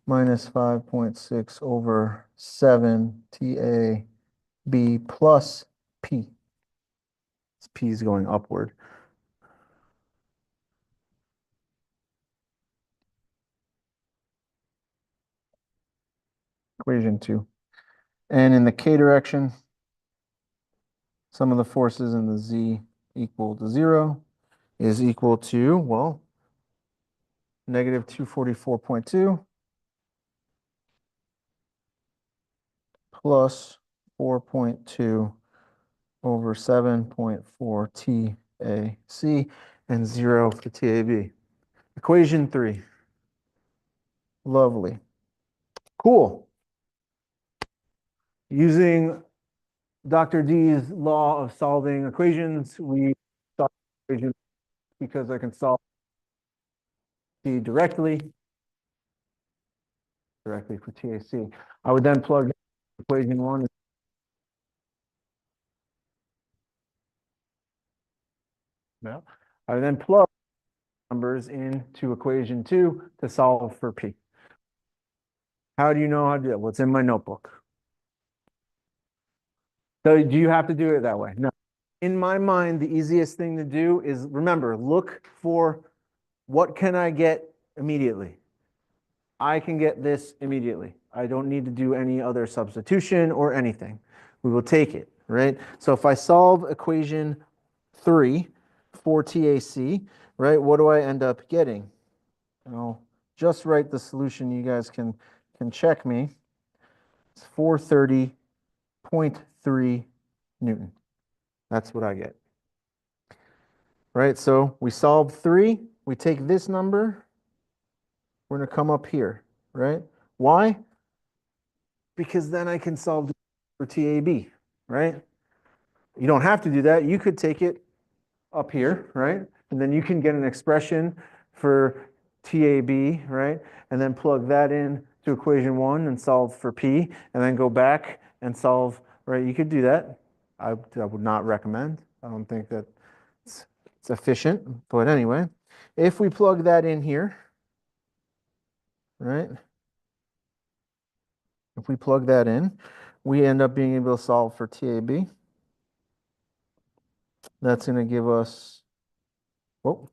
[SPEAKER 1] minus 5.6 over 7 TAB plus P. This P is going upward. Equation 2. And in the K direction, sum of the forces in the Z equal to 0 is equal to, well, negative 244.2 plus 4.2 over 7.4 TAC and 0 for TAB. Equation 3. Lovely. Cool. Using Dr. D's law of solving equations, we solve equations because I can solve T directly for TAC. I would then plug in equation 1. No. I would then plug numbers into equation 2 to solve for P. How do you know how to do it? Well, it's in my notebook. So do you have to do it that way? No. In my mind, the easiest thing to do is, remember, look for what can I get immediately? I can get this immediately. I don't need to do any other substitution or anything. We will take it, right? So if I solve equation 3 for TAC, right, what do I end up getting? I'll just write the solution. You guys can check me. It's 430.3 Newton. That's what I get. Right, so we solve 3. We take this number. We're going to come up here, right? Why? Because then I can solve for TAB, right? You don't have to do that. You could take it up here, right? And then you can get an expression for TAB, right? And then plug that in to equation 1 and solve for P, and then go back and solve, right? You could do that. I would not recommend. I don't think that it's efficient, but anyway, if we plug that in here, right? If we plug that in, we end up being able to solve for TAB. That's going to give us, whoa,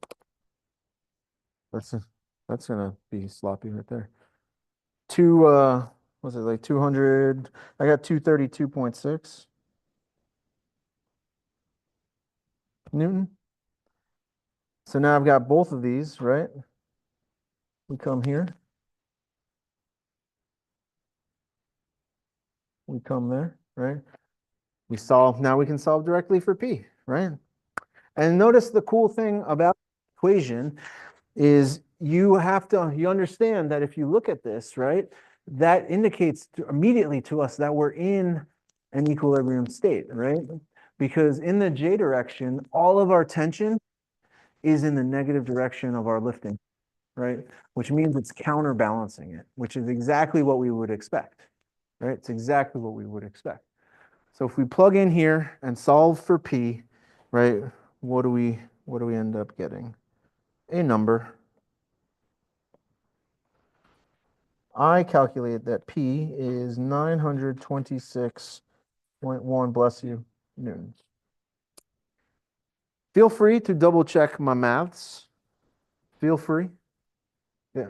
[SPEAKER 1] that's going to be sloppy right there. Was it like 200? I got 232.6 Newton. So now I've got both of these, right? We come here. We come there, right? We solve, now we can solve directly for P, right? And notice the cool thing about the equation is you understand that if you look at this, right, that indicates immediately to us that we're in an equilibrium state, right? Because in the J direction, all of our tension is in the negative direction of our lifting, right? Which means it's counterbalancing it, which is exactly what we would expect, right? It's exactly what we would expect. So if we plug in here and solve for P, right, what do we end up getting? A number. I calculate that P is 926.1, bless you, newtons. Feel free to double check my maths. Feel free. Yeah.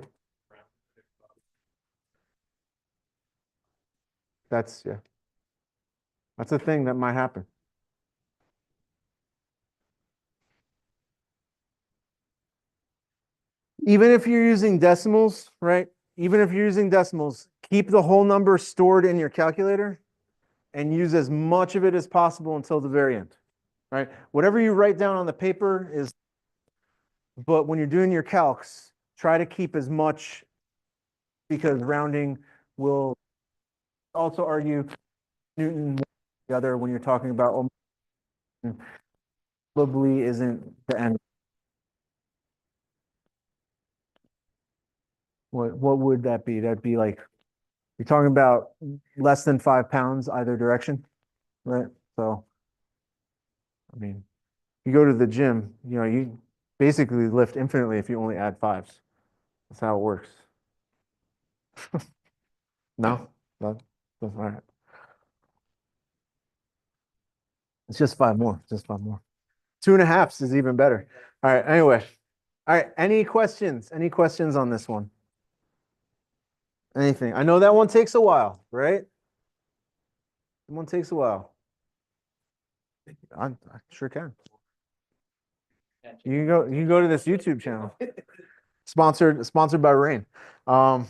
[SPEAKER 1] That's a thing that might happen. Even if you're using decimals, right? Even if you're using decimals, keep the whole number stored in your calculator and use as much of it as possible until the very end, right? Whatever you write down on the paper is, but when you're doing your calcs, try to keep as much, because rounding will also argue Newton together when you're talking about probably isn't the end. What would that be? That'd be like, you're talking about less than 5 pounds either direction, right? So, I mean, you go to the gym, you basically lift infinitely if you only add fives. That's how it works. No? No? All right. It's just 5 more, just 5 more. 2.5s is even better. All right, anyway. All right, any questions? Any questions on this one? Anything? I know that one takes a while, right? That one takes a while. I sure can. You can go to this YouTube channel. Sponsored by Rain. I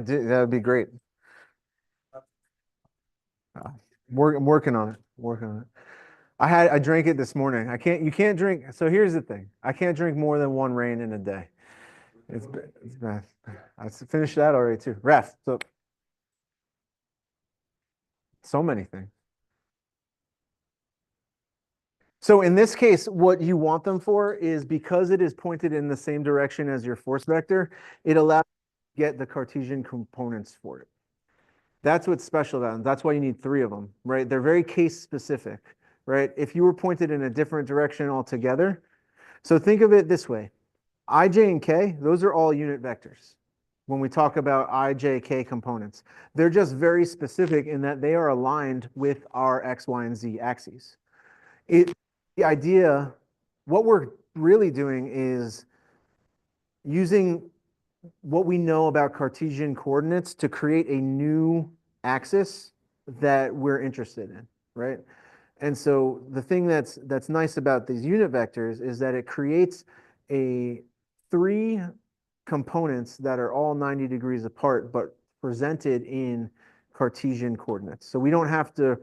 [SPEAKER 1] did, that would be great. I'm working on it. Working on it. I drank it this morning. You can't drink. So here's the thing. I can't drink more than 1 Rain in a day. It's bad. I finished that already too. Ref. So many things. So in this case, what you want them for is, because it is pointed in the same direction as your force vector, it allows you to get the Cartesian components for it. That's what's special about them. That's why you need 3 of them, right? They're very case specific, right? If you were pointed in a different direction altogether. So think of it this way. I, j, and k, those are all unit vectors. When we talk about I, j, k components, they're just very specific in that they are aligned with our x, y, and z axes. The idea, what we're really doing is using what we know about Cartesian coordinates to create a new axis that we're interested in, right? And so the thing that's nice about these unit vectors is that it creates 3 components that are all 90 degrees apart, but presented in Cartesian coordinates. So we don't have to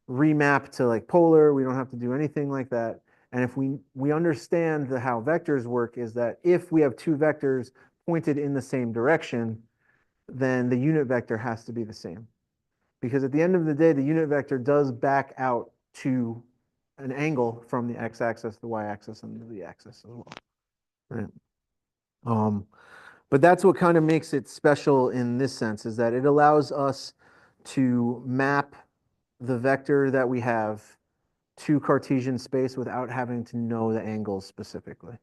[SPEAKER 1] remap to like polar. We don't have to do anything like that. And if we understand how vectors work, is that if we have 2 vectors pointed in the same direction, then the unit vector has to be the same. Because at the end of the day, the unit vector does back out to an angle from the x-axis, the y-axis, and the z-axis as well. Right. But that's what kind of makes it special in this sense, is that it allows us to map the vector that we have to Cartesian space without having to know the angles specifically,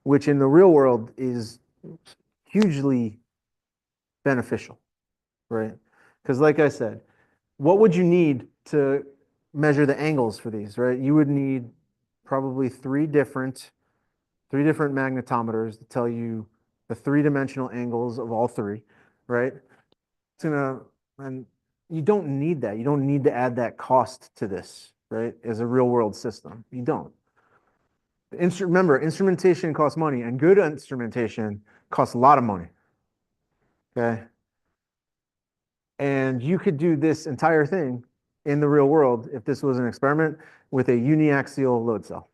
[SPEAKER 1] which in the real world is hugely beneficial, right? Because like I said, what would you need to measure the angles for these, right? You would need probably 3 different magnetometers to tell you the 3-dimensional angles of all 3, right? And you don't need that. You don't need to add that cost to this, right? As a real world system, you don't. Remember, instrumentation costs money, and good instrumentation costs a lot of money. Okay. And you could do this entire thing in the real world if this was an experiment with a uniaxial load cell,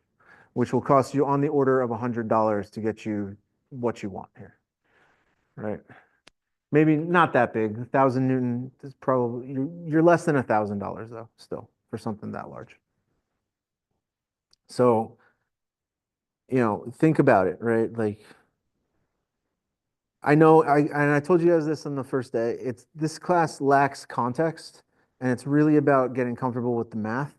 [SPEAKER 1] which will cost you on the order of $100 to get you what you want here, right? Maybe not that big. 1,000 Newton is probably, you're less than $1,000 though, still, for something that large. So, think about it, right? Like, I know, and I told you guys this on the first day, this class lacks context, and it's really about getting comfortable with the math,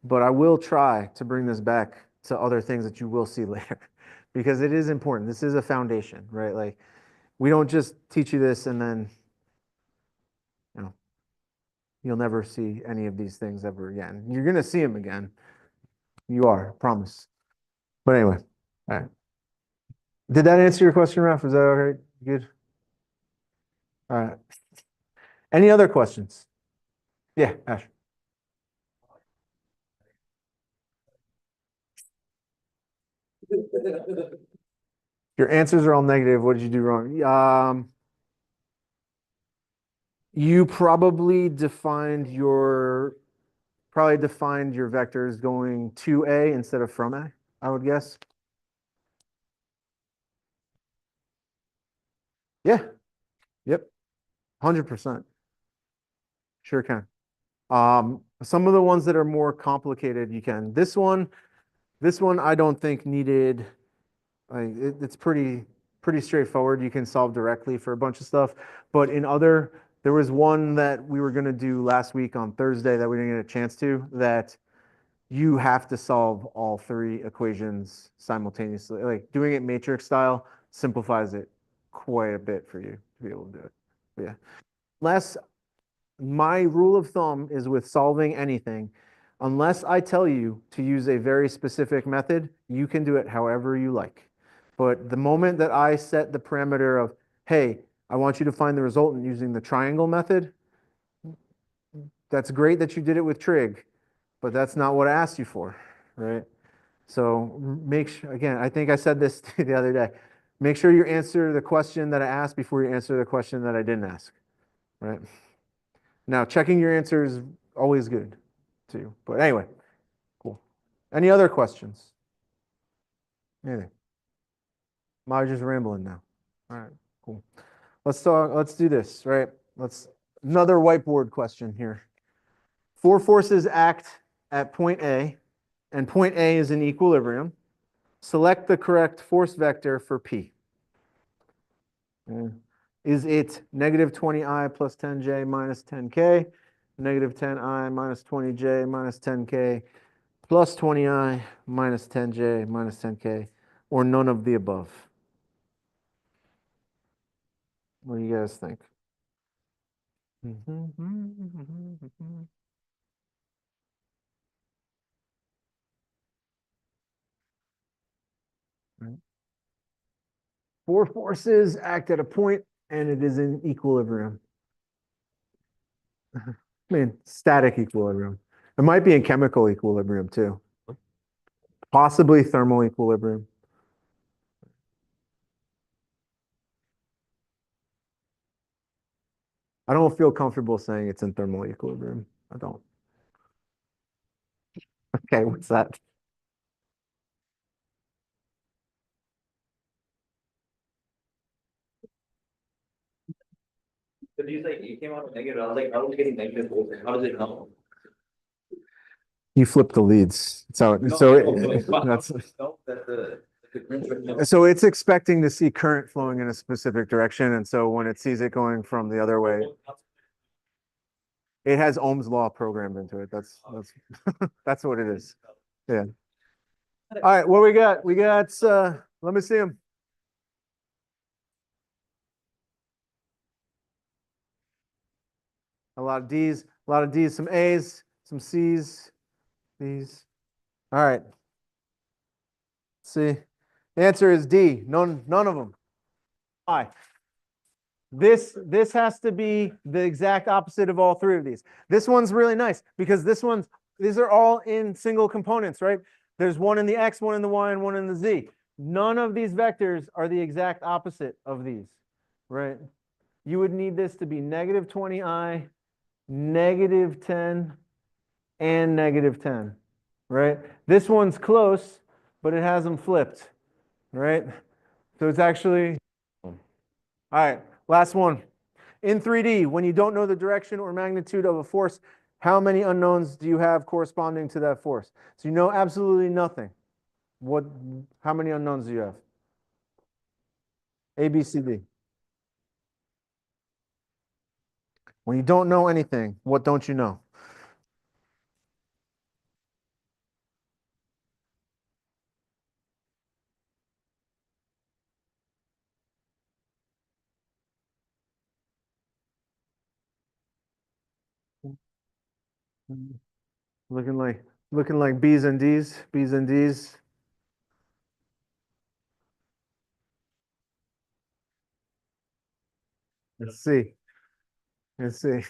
[SPEAKER 1] but I will try to bring this back to other things that you will see later, because it is important. This is a foundation, right? Like, we don't just teach you this and then, you'll never see any of these things ever again. You're going to see them again. You are, promise. But anyway, all right. Did that answer your question, Ralph? Is that all right? Good. All right. Any other questions? Yeah, Ash. Your answers are all negative. What did you do wrong? You probably defined your vectors going to A instead of from A, I would guess. Yeah. Yep. 100%. Sure can. Some of the ones that are more complicated, you can. This one I don't think needed, it's pretty straightforward. You can solve directly for a bunch of stuff. But there was one that we were going to do last week on Thursday that we didn't get a chance to, that you have to solve all three equations simultaneously. Like doing it matrix style simplifies it quite a bit for you to be able to do it. But yeah. My rule of thumb is with solving anything, unless I tell you to use a very specific method, you can do it however you like. But the moment that I set the parameter of, hey, I want you to find the resultant using the triangle method, that's great that you did it with trig, but that's not what I asked you for, right? So make sure, again, I think I said this the other day, make sure you answer the question that I asked before you answer the question that I didn't ask, right? Now, checking your answer is always good too. But anyway, cool. Any other questions? Anything? Am I just rambling now? All right, cool. Let's do this, right? Another whiteboard question here. Four forces act at point A, and point A is in equilibrium. Select the correct force vector for P. Is it negative 20I plus 10J minus 10K, negative 10I minus 20J minus 10K, plus 20I minus 10J minus 10K, or none of the above? What do you guys think? Four forces act at a point and it is in equilibrium. I mean, static equilibrium. It might be in chemical equilibrium too. Possibly thermal equilibrium. I don't feel comfortable saying it's in thermal equilibrium. I don't. Okay, what's that?
[SPEAKER 4] But you like, you came out negative, I was like, I was getting negative, how does it know?
[SPEAKER 1] You flip the leads. So that's so it's expecting to see current flowing in a specific direction, and so when it sees it going from the other way, it has Ohm's law programmed into it. That's that's what it is. Yeah. All right, what we got? We got let me see them. A lot of D's, some A's, some C's, D's. All right. Let's see. The answer is D. None of them. Why? This has to be the exact opposite of all three of these. This one's really nice because these are all in single components, right? There's one in the X, one in the Y, and one in the Z. None of these vectors are the exact opposite of these, right? You would need this to be negative 20I, negative 10, and negative 10, right? This one's close, but it has them flipped, right? So it's actually, all right, last one. In 3D, when you don't know the direction or magnitude of a force, how many unknowns do you have corresponding to that force? So you know absolutely nothing. How many unknowns do you have? A, B, C, D. When you don't know anything, what don't you know? Looking like B's and D's, B's and D's. Let's see. Let's see.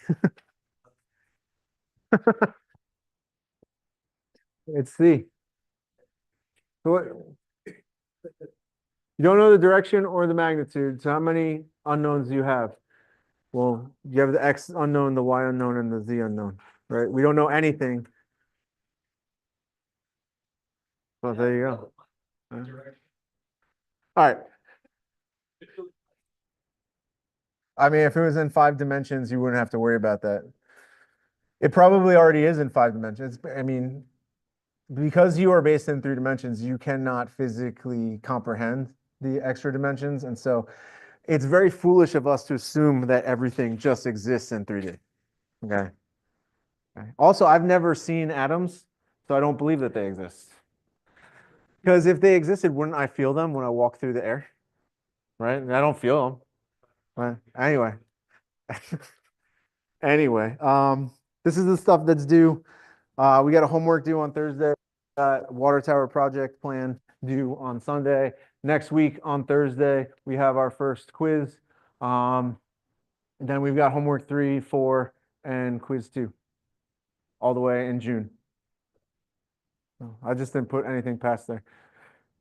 [SPEAKER 1] It's C. So you You don't know the direction or the magnitude. So how many unknowns do you have? Well, you have the X unknown, the Y unknown, and the Z unknown, right? We don't know anything. Well, there you go. All right. I mean, if it was in 5 dimensions, you wouldn't have to worry about that. It probably already is in 5 dimensions. I mean, because you are based in 3 dimensions, you cannot physically comprehend the extra dimensions. And so it's very foolish of us to assume that everything just exists in 3D. Okay. Also, I've never seen atoms, so I don't believe that they exist. Because if they existed, wouldn't I feel them when I walk through the air? Right? And I don't feel them. But anyway. Anyway, this is the stuff that's due. We got a homework due on Thursday. Water tower project plan due on Sunday. Next week on Thursday, we have our first quiz. And then we've got homework 3, 4, and quiz 2 all the way in June. I just didn't put anything past there.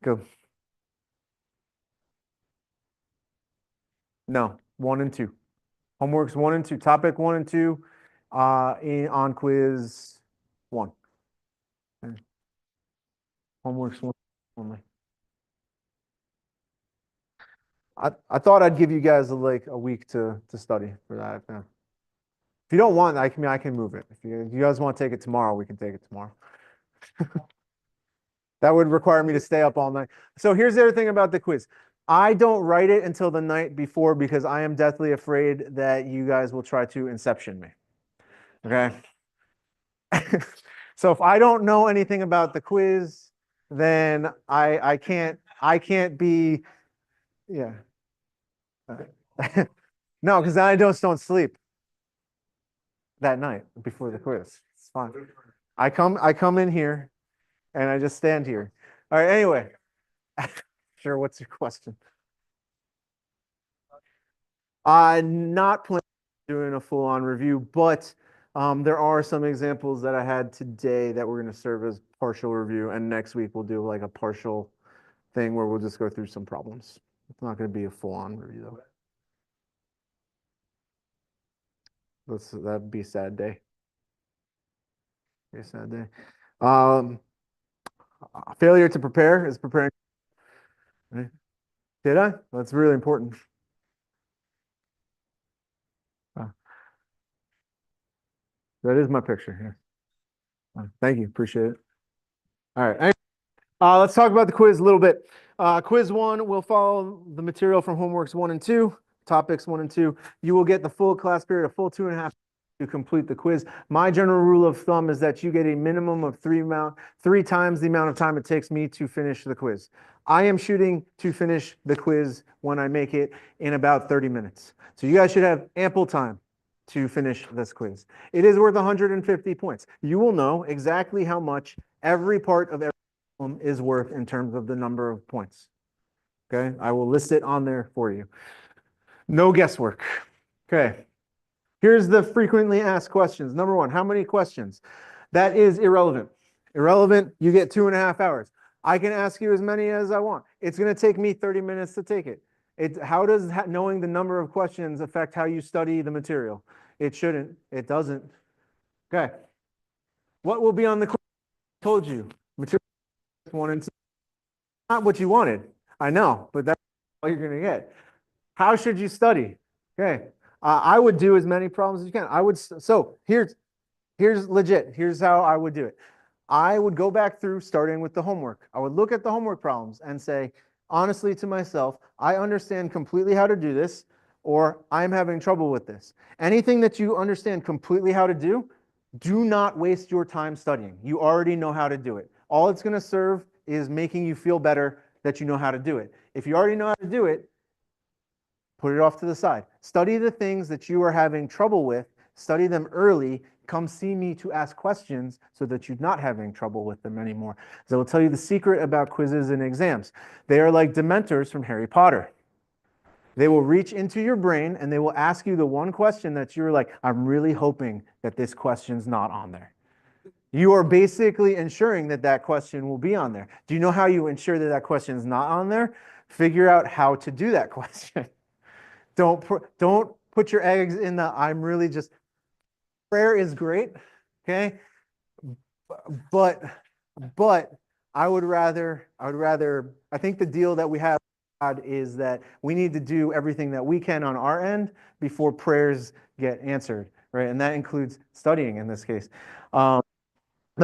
[SPEAKER 1] Go. No, 1 and 2. Homeworks 1 and 2. Topic 1 and 2 on quiz 1. Okay. Homeworks 1 only. I thought I'd give you guys like a week to study for that. Yeah. If you don't want, I can move it. If you guys want to take it tomorrow, we can take it tomorrow. That would require me to stay up all night. So here's the other thing about the quiz. I don't write it until the night before because I am deathly afraid that you guys will try to inception me. Okay. So if I don't know anything about the quiz, then I can't be, yeah. No, because then I don't sleep that night before the quiz. It's fine. I come in here and I just stand here. All right, anyway. Sure, what's your question? Not planning on doing a full-on review, but there are some examples that I had today that we're going to serve as partial review, and next week we'll do like a partial thing where we'll just go through some problems. It's not going to be a full-on review though. That'd be a sad day. Be a sad day. Failure to prepare is preparing. Did I? That's really important. That is my picture here. Thank you. Appreciate it. All right. Let's talk about the quiz a little bit. Quiz 1 will follow the material from homeworks 1 and 2, topics 1 and 2. You will get the full class period, a full 2.5 to complete the quiz. My general rule of thumb is that you get a minimum of 3 times the amount of time it takes me to finish the quiz. I am shooting to finish the quiz when I make it in about 30 minutes. So you guys should have ample time to finish this quiz. It is worth 150 points. You will know exactly how much every part of every problem is worth in terms of the number of points. Okay, I will list it on there for you. No guesswork. Okay, here's the frequently asked questions. Number 1, how many questions? That is irrelevant. Irrelevant, you get 2.5 hours. I can ask you as many as I want. It's going to take me 30 minutes to take it. How does knowing the number of questions affect how you study the material? It shouldn't. It doesn't. Okay. What will be on the quiz? I told you. Material 1 and 2. Not what you wanted. I know, but that's all you're going to get. How should you study? Okay. I would do as many problems as you can. So here's legit. Here's how I would do it. I would go back through starting with the homework. I would look at the homework problems and say, honestly to myself, I understand completely how to do this, or I'm having trouble with this. Anything that you understand completely how to do not waste your time studying. You already know how to do it. All it's going to serve is making you feel better that you know how to do it. If you already know how to do it, put it off to the side. Study the things that you are having trouble with. Study them early. Come see me to ask questions so that you're not having trouble with them anymore. So I will tell you the secret about quizzes and exams. They are like Dementors from Harry Potter. They will reach into your brain and they will ask you the one question that you're like, I'm really hoping that this question's not on there. You are basically ensuring that that question will be on there. Do you know how you ensure that that question is not on there? Figure out how to do that question. Don't put your eggs in the I'm really just prayer is great, okay? But I think the deal that we have is that we need to do everything that we can on our end before prayers get answered, right? And that includes studying in this case. There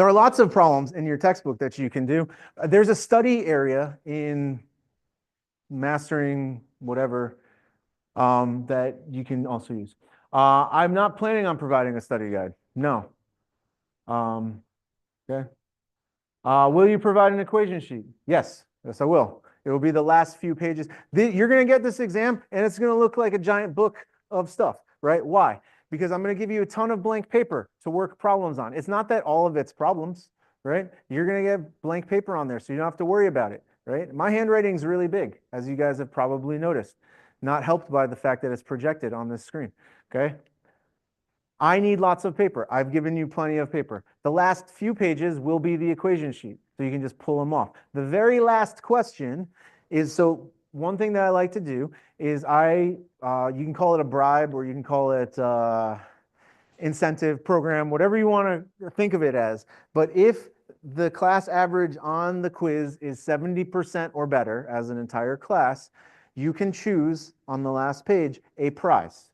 [SPEAKER 1] are lots of problems in your textbook that you can do. There's a study area in mastering whatever that you can also use. I'm not planning on providing a study guide. No. Okay. Will you provide an equation sheet? Yes. Yes, I will. It will be the last few pages. You're going to get this exam, and it's going to look like a giant book of stuff, right? Why? Because I'm going to give you a ton of blank paper to work problems on. It's not that all of it's problems, right? You're going to get blank paper on there, so you don't have to worry about it, right? My handwriting is really big, as you guys have probably noticed, not helped by the fact that it's projected on this screen, okay? I need lots of paper. I've given you plenty of paper. The last few pages will be the equation sheet, so you can just pull them off. The very last question is, so one thing that I like to do is you can call it a bribe or you can call it incentive program, whatever you want to think of it as. But if the class average on the quiz is 70% or better as an entire class, you can choose on the last page a prize,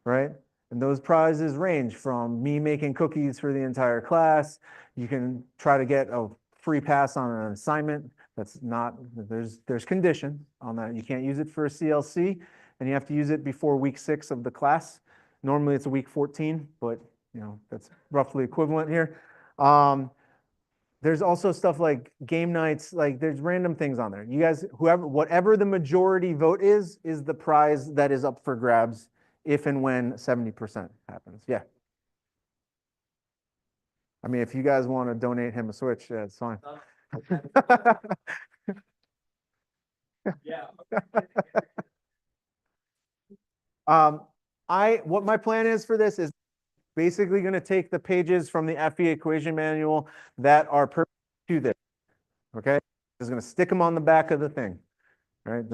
[SPEAKER 1] right? And those prizes range from me making cookies for the entire class. You can try to get a free pass on an assignment. That's not, there's conditions on that. You can't use it for a CLC, and you have to use it before week 6 of the class. Normally it's a week 14, but you know that's roughly equivalent here. There's also stuff like game nights, like there's random things on there. You guys, whatever the majority vote is the prize that is up for grabs if and when 70% happens. Yeah. I mean, if you guys want to donate him a Switch, yeah, it's fine.
[SPEAKER 4] Yeah.
[SPEAKER 1] What my plan is for this is basically going to take the pages from the FE equation manual that are perfect to this. Okay, just going to stick them on the back of the thing. All right,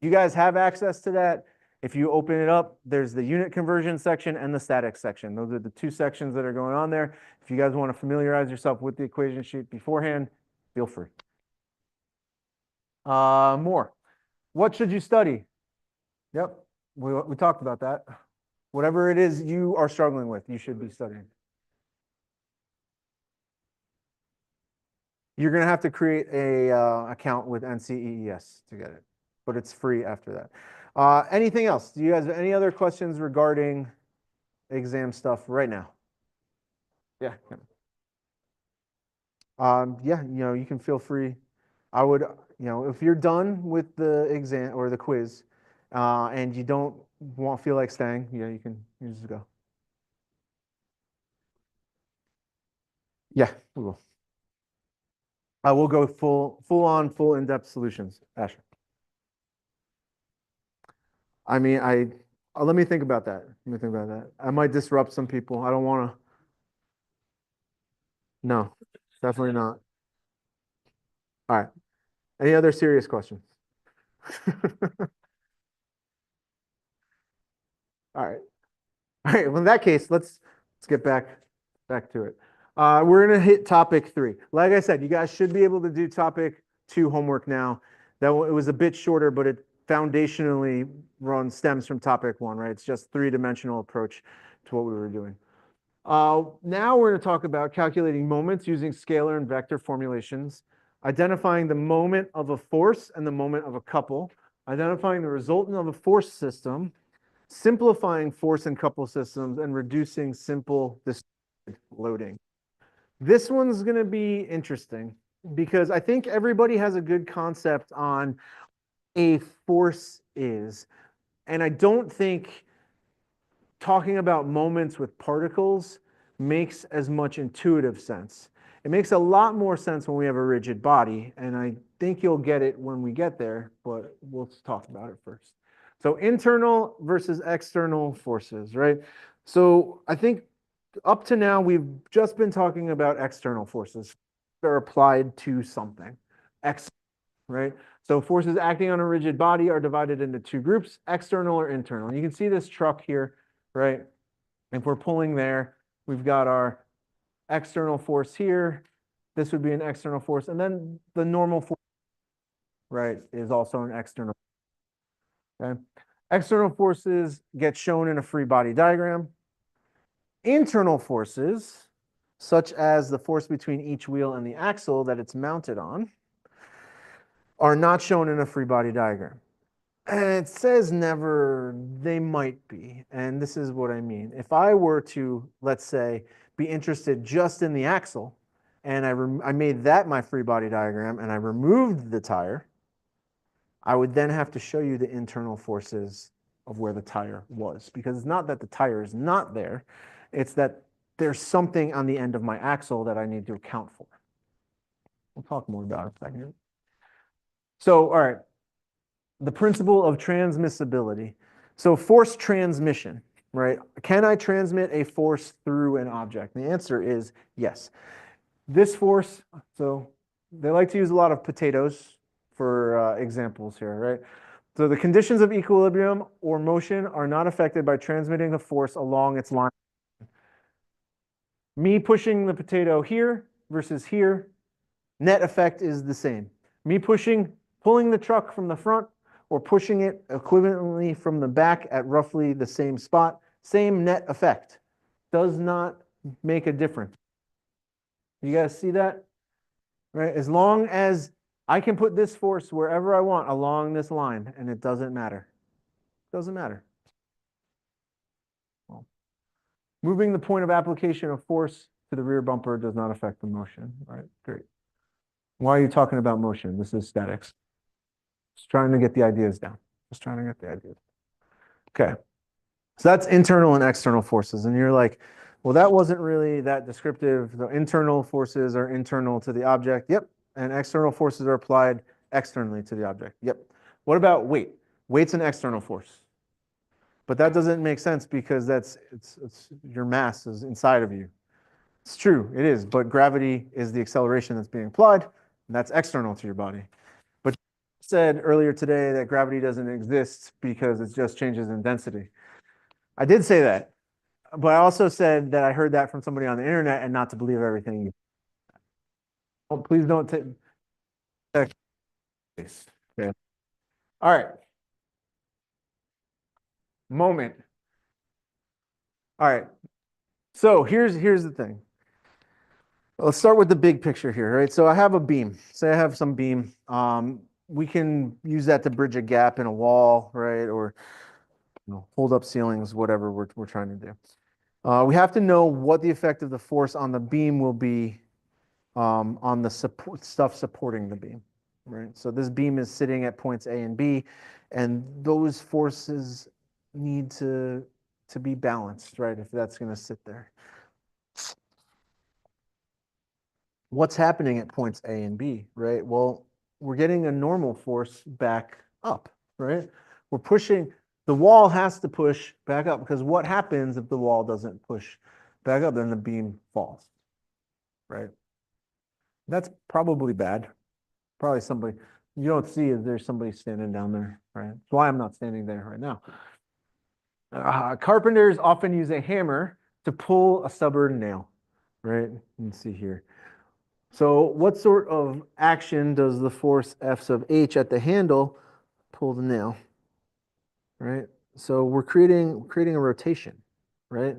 [SPEAKER 1] you guys have access to that. If you open it up, there's the unit conversion section and the static section. Those are the two sections that are going on there. If you guys want to familiarize yourself with the equation sheet beforehand, feel free. More. What should you study? Yep, we talked about that. Whatever it is you are struggling with, you should be studying. You're going to have to create a account with NCEES to get it, but it's free after that. Anything else? Do you guys have any other questions regarding exam stuff right now? Yeah. Yeah, you know, you can feel free. I would, you know, if you're done with the exam or the quiz, and you don't feel like staying, you know, you can just go. Yeah, we will. I will go full in-depth solutions, Asher. I mean, let me think about that. Let me think about that. I might disrupt some people. I don't want to. No, definitely not. All right. Any other serious questions? All right. All right. Well, in that case, let's get back to it. We're gonna hit topic 3. Like I said, you guys should be able to do topic 2 homework now. It was a bit shorter, but it foundationally stems from topic 1, right? It's just 3-dimensional approach to what we were doing. Now we're going to talk about calculating moments using scalar and vector formulations, identifying the moment of a force and the moment of a couple, identifying the resultant of a force system, simplifying force and couple systems, and reducing simple distributed loading. This one's going to be interesting because I think everybody has a good concept on a force is, and I don't think talking about moments with particles makes as much intuitive sense. It makes a lot more sense when we have a rigid body, and I think you'll get it when we get there, but we'll talk about it first. So internal versus external forces, right? So I think up to now, we've just been talking about external forces that are applied to something. right? So forces acting on a rigid body are divided into two groups, external or internal. You can see this truck here, right? If we're pulling there, we've got our external force here. This would be an external force. And then the normal force, right, is also an external. Okay. External forces get shown in a free body diagram. Internal forces, such as the force between each wheel and the axle that it's mounted on, are not shown in a free body diagram. And it says never, they might be. And this is what I mean. If I were to, let's say, be interested just in the axle, and I made that my free body diagram, and I removed the tire, I would then have to show you the internal forces of where the tire was. Because it's not that the tire is not there, it's that there's something on the end of my axle that I need to account for. We'll talk more about it in a second. So, all right. The principle of transmissibility. So force transmission, right? Can I transmit a force through an object? The answer is yes. This force, so they like to use a lot of potatoes for examples here, right? So the conditions of equilibrium or motion are not affected by transmitting the force along its line. Me pushing the potato here versus here, net effect is the same. Me pulling the truck from the front or pushing it equivalently from the back at roughly the same spot, same net effect. Does not make a difference. You guys see that? Right? As long as I can put this force wherever I want along this line, and it doesn't matter. Doesn't matter. Well, moving the point of application of force to the rear bumper does not affect the motion. Right? Great. Why are you talking about motion? This is statics. Just trying to get the ideas down. Just trying to get the ideas. Okay. So that's internal and external forces. And you're like, well, that wasn't really that descriptive. The internal forces are internal to the object. Yep. And external forces are applied externally to the object. Yep. What about weight? Weight's an external force. But that doesn't make sense because it's your mass is inside of you. It's true, it is, but gravity is the acceleration that's being applied, and that's external to your body. But you said earlier today that gravity doesn't exist because it just changes in density. I did say that, but I also said that I heard that from somebody on the internet and not to believe everything you. Oh, please don't take. Okay. All right. Moment. All right. So here's the thing. Let's start with the big picture here, right? So I have a beam. Say I have some beam. We can use that to bridge a gap in a wall, right? Or hold up ceilings, whatever we're trying to do. We have to know what the effect of the force on the beam will be on the stuff supporting the beam, right? So this beam is sitting at points A and B, and those forces need to be balanced, right? If that's going to sit there. What's happening at points A and B, right? Well, we're getting a normal force back up, right? We're pushing, the wall has to push back up because what happens if the wall doesn't push back up? Then the beam falls, right? That's probably bad. Probably somebody, you don't see is there's somebody standing down there, right? That's why I'm not standing there right now. Carpenters often use a hammer to pull a stubborn nail, right? You can see here. So what sort of action does the force F sub H at the handle pull the nail, right? So we're creating a rotation, right?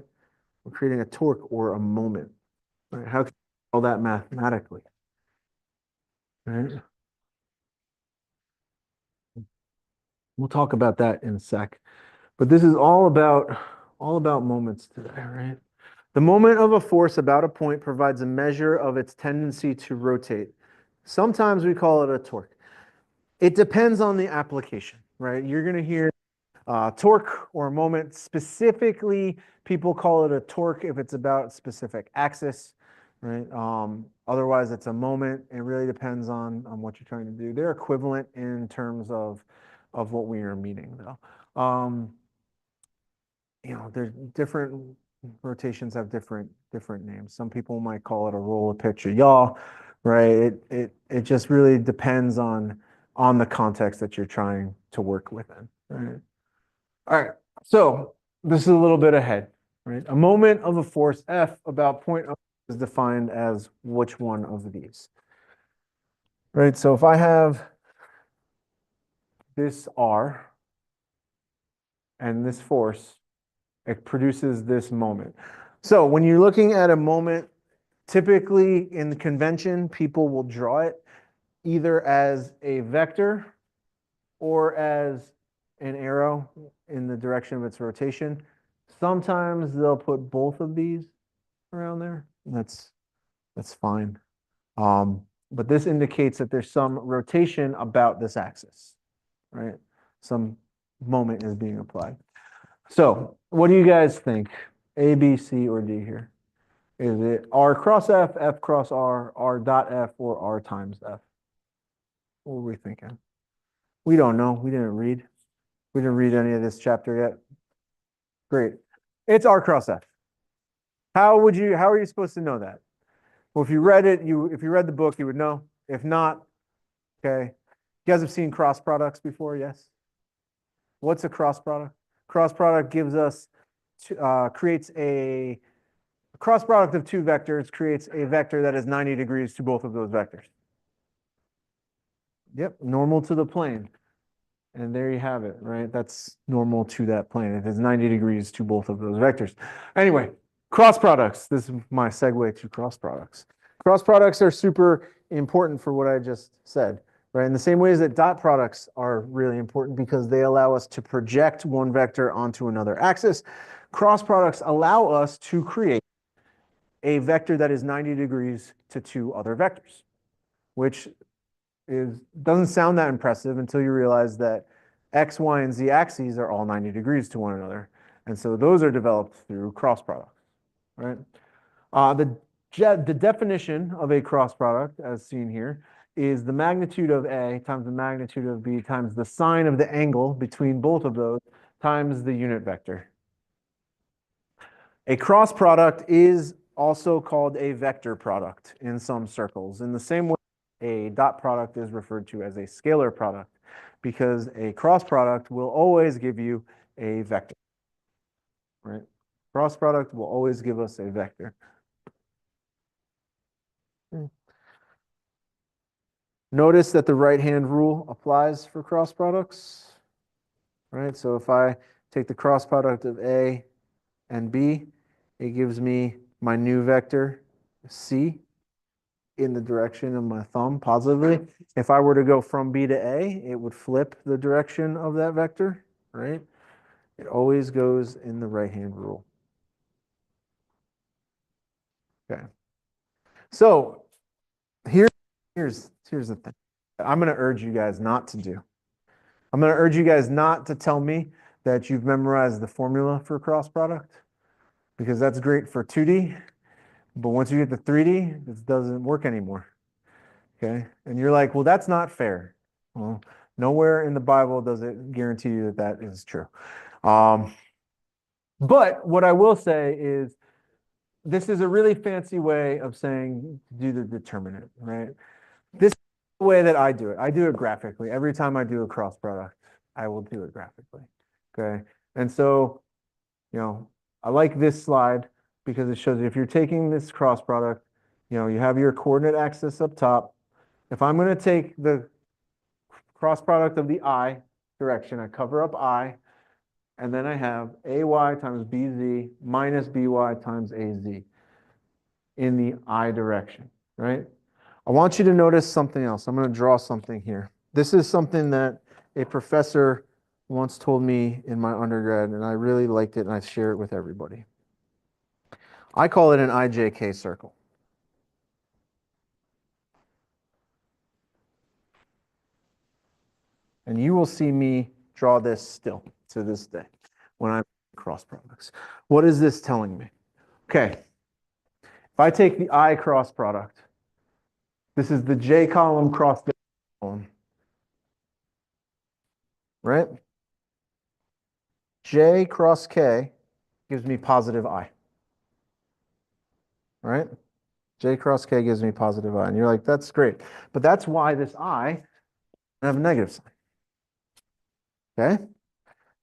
[SPEAKER 1] We're creating a torque or a moment, right? How can you all that mathematically, right? We'll talk about that in a sec, but this is all about moments today, right? The moment of a force about a point provides a measure of its tendency to rotate. Sometimes we call it a torque. It depends on the application, right? You're going to hear torque or moment. Specifically, people call it a torque if it's about specific axis, right? Otherwise, it's a moment. It really depends on what you're trying to do. They're equivalent in terms of what we are meaning, though. There's different rotations have different names. Some people might call it a roll, a pitch, a yaw, right? It just really depends on on the context that you're trying to work within. Right? All right, so this is a little bit ahead, right? A moment of a force F about point O is defined as which one of these? Right, so if I have this R and this force, it produces this moment. So when you're looking at a moment, typically in the convention, people will draw it either as a vector or as an arrow in the direction of its rotation. Sometimes they'll put both of these around there. That's fine. But this indicates that there's some rotation about this axis, right? Some moment is being applied. So what do you guys think? A, B, C, or D here? Is it R cross F, F cross R, R dot F, or R times F? What were we thinking? We don't know. We didn't read. We didn't read any of this chapter yet. Great. It's R cross F. How are you supposed to know that? Well, if you read it, if you read the book, you would know. If not, okay. You guys have seen cross products before, yes? What's a cross product? Cross product gives us, creates a cross product of two vectors, creates a vector that is 90 degrees to both of those vectors. Yep, normal to the plane. And there you have it, right? That's normal to that plane. It is 90 degrees to both of those vectors. Anyway, cross products. This is my segue to cross products. Cross products are super important for what I just said, right? In the same ways that dot products are really important because they allow us to project one vector onto another axis. Cross products allow us to create a vector that is 90 degrees to two other vectors, which doesn't sound that impressive until you realize that X, Y, and Z axes are all 90 degrees to one another. And so those are developed through cross products, right? The definition of a cross product, as seen here, is the magnitude of A times the magnitude of B times the sine of the angle between both of those times the unit vector. A cross product is also called a vector product in some circles. In the same way, a dot product is referred to as a scalar product because a cross product will always give you a vector, right? Cross product will always give us a vector. Notice that the right-hand rule applies for cross products, right? So if I take the cross product of A and B, it gives me my new vector, C, in the direction of my thumb positively. If I were to go from B to A, it would flip the direction of that vector, right? It always goes in the right-hand rule. Okay. So here's the thing I'm going to urge you guys not to do. I'm going to urge you guys not to tell me that you've memorized the formula for cross product because that's great for 2D, but once you get to 3D, this doesn't work anymore. Okay, and you're like, well, that's not fair. Well, nowhere in the Bible does it guarantee you that that is true. But what I will say is this is a really fancy way of saying do the determinant, right? This is the way that I do it. I do it graphically. Every time I do a cross product, I will do it graphically. Okay, and so, I like this slide because it shows you if you're taking this cross product, you have your coordinate axis up top. If I'm going to take the cross product of the I direction, I cover up I, and then I have AY times BZ minus BY times AZ in the I direction, right? I want you to notice something else. I'm going to draw something here. This is something that a professor once told me in my undergrad, and I really liked it, and I share it with everybody. I call it an IJK circle. And you will see me draw this still to this day when I'm cross products. What is this telling me? Okay, if I take the I cross product, this is the J column cross the column, right? J cross K gives me positive I, right? J cross K gives me positive I. And you're like, that's great. But that's why this I I have a negative sign. Okay?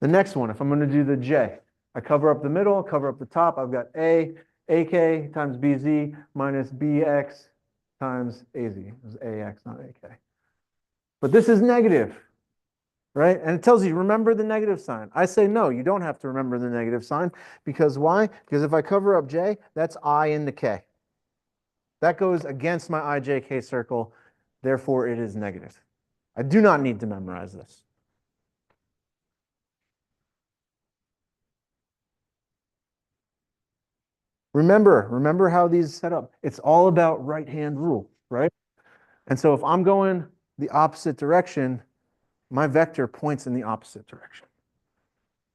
[SPEAKER 1] The next one, if I'm going to do the J, I cover up the middle, cover up the top. I've got AK times BZ minus BX times AZ. It was AX, not AK. But this is negative, right? And it tells you, remember the negative sign. I say, no, you don't have to remember the negative sign. Because why? Because if I cover up J, that's I into K. That goes against my IJK circle. Therefore, it is negative. I do not need to memorize this. Remember how these set up. It's all about right-hand rule, right? And so if I'm going the opposite direction, my vector points in the opposite direction.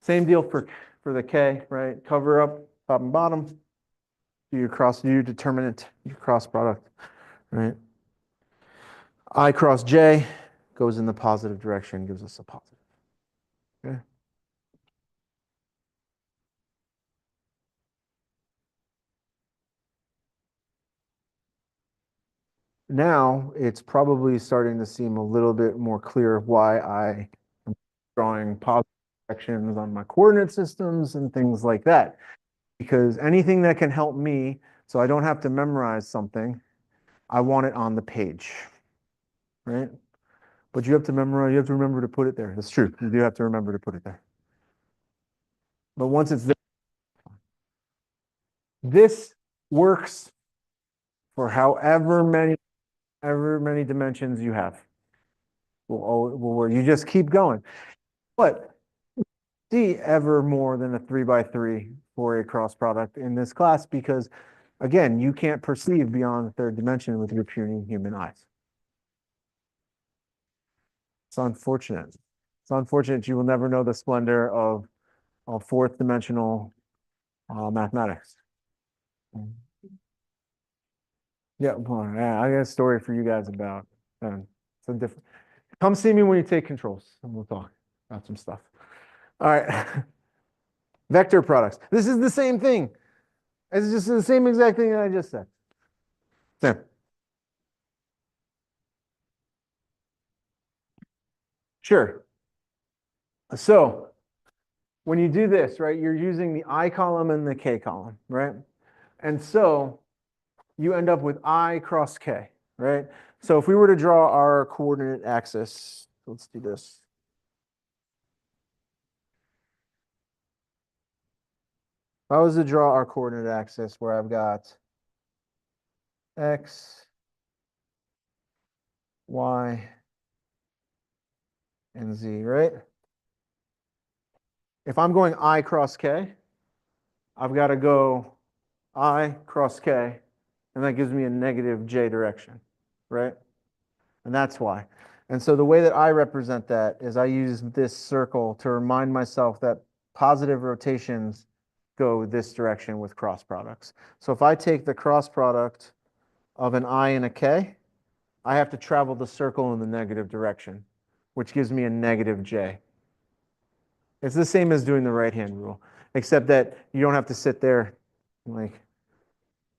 [SPEAKER 1] Same deal for the K, right? Cover up top and bottom. Do your determinant, your cross product, right? I cross J goes in the positive direction, gives us a positive. Okay. Now it's probably starting to seem a little bit more clear why I am drawing positive directions on my coordinate systems and things like that. Because anything that can help me so I don't have to memorize something, I want it on the page, right? But you have to remember to put it there. That's true. You do have to remember to put it there. But once it's there, this works for however many dimensions you have. You just keep going. But see ever more than a 3x3 for a cross product in this class because, again, you can't perceive beyond the third dimension with your puny human eyes. It's unfortunate. It's unfortunate you will never know the splendor of fourth dimensional mathematics. Yeah, well, yeah, I got a story for you guys about some different. Come see me when you take controls, and we'll talk about some stuff. All right, vector products. This is the same thing. It's just the same exact thing that I just said. Same. Sure. So when you do this, right, you're using the I column and the K column, right? And so you end up with I cross K, right? So if we were to draw our coordinate axis, let's do this. If I was to draw our coordinate axis where I've got X, Y, and Z, right? If I'm going I cross K, I've got to go I cross K, and that gives me a negative J direction, right? And that's why. And so the way that I represent that is I use this circle to remind myself that positive rotations go this direction with cross products. So if I take the cross product of an I and a K, I have to travel the circle in the negative direction, which gives me a negative J. It's the same as doing the right-hand rule, except that you don't have to sit there like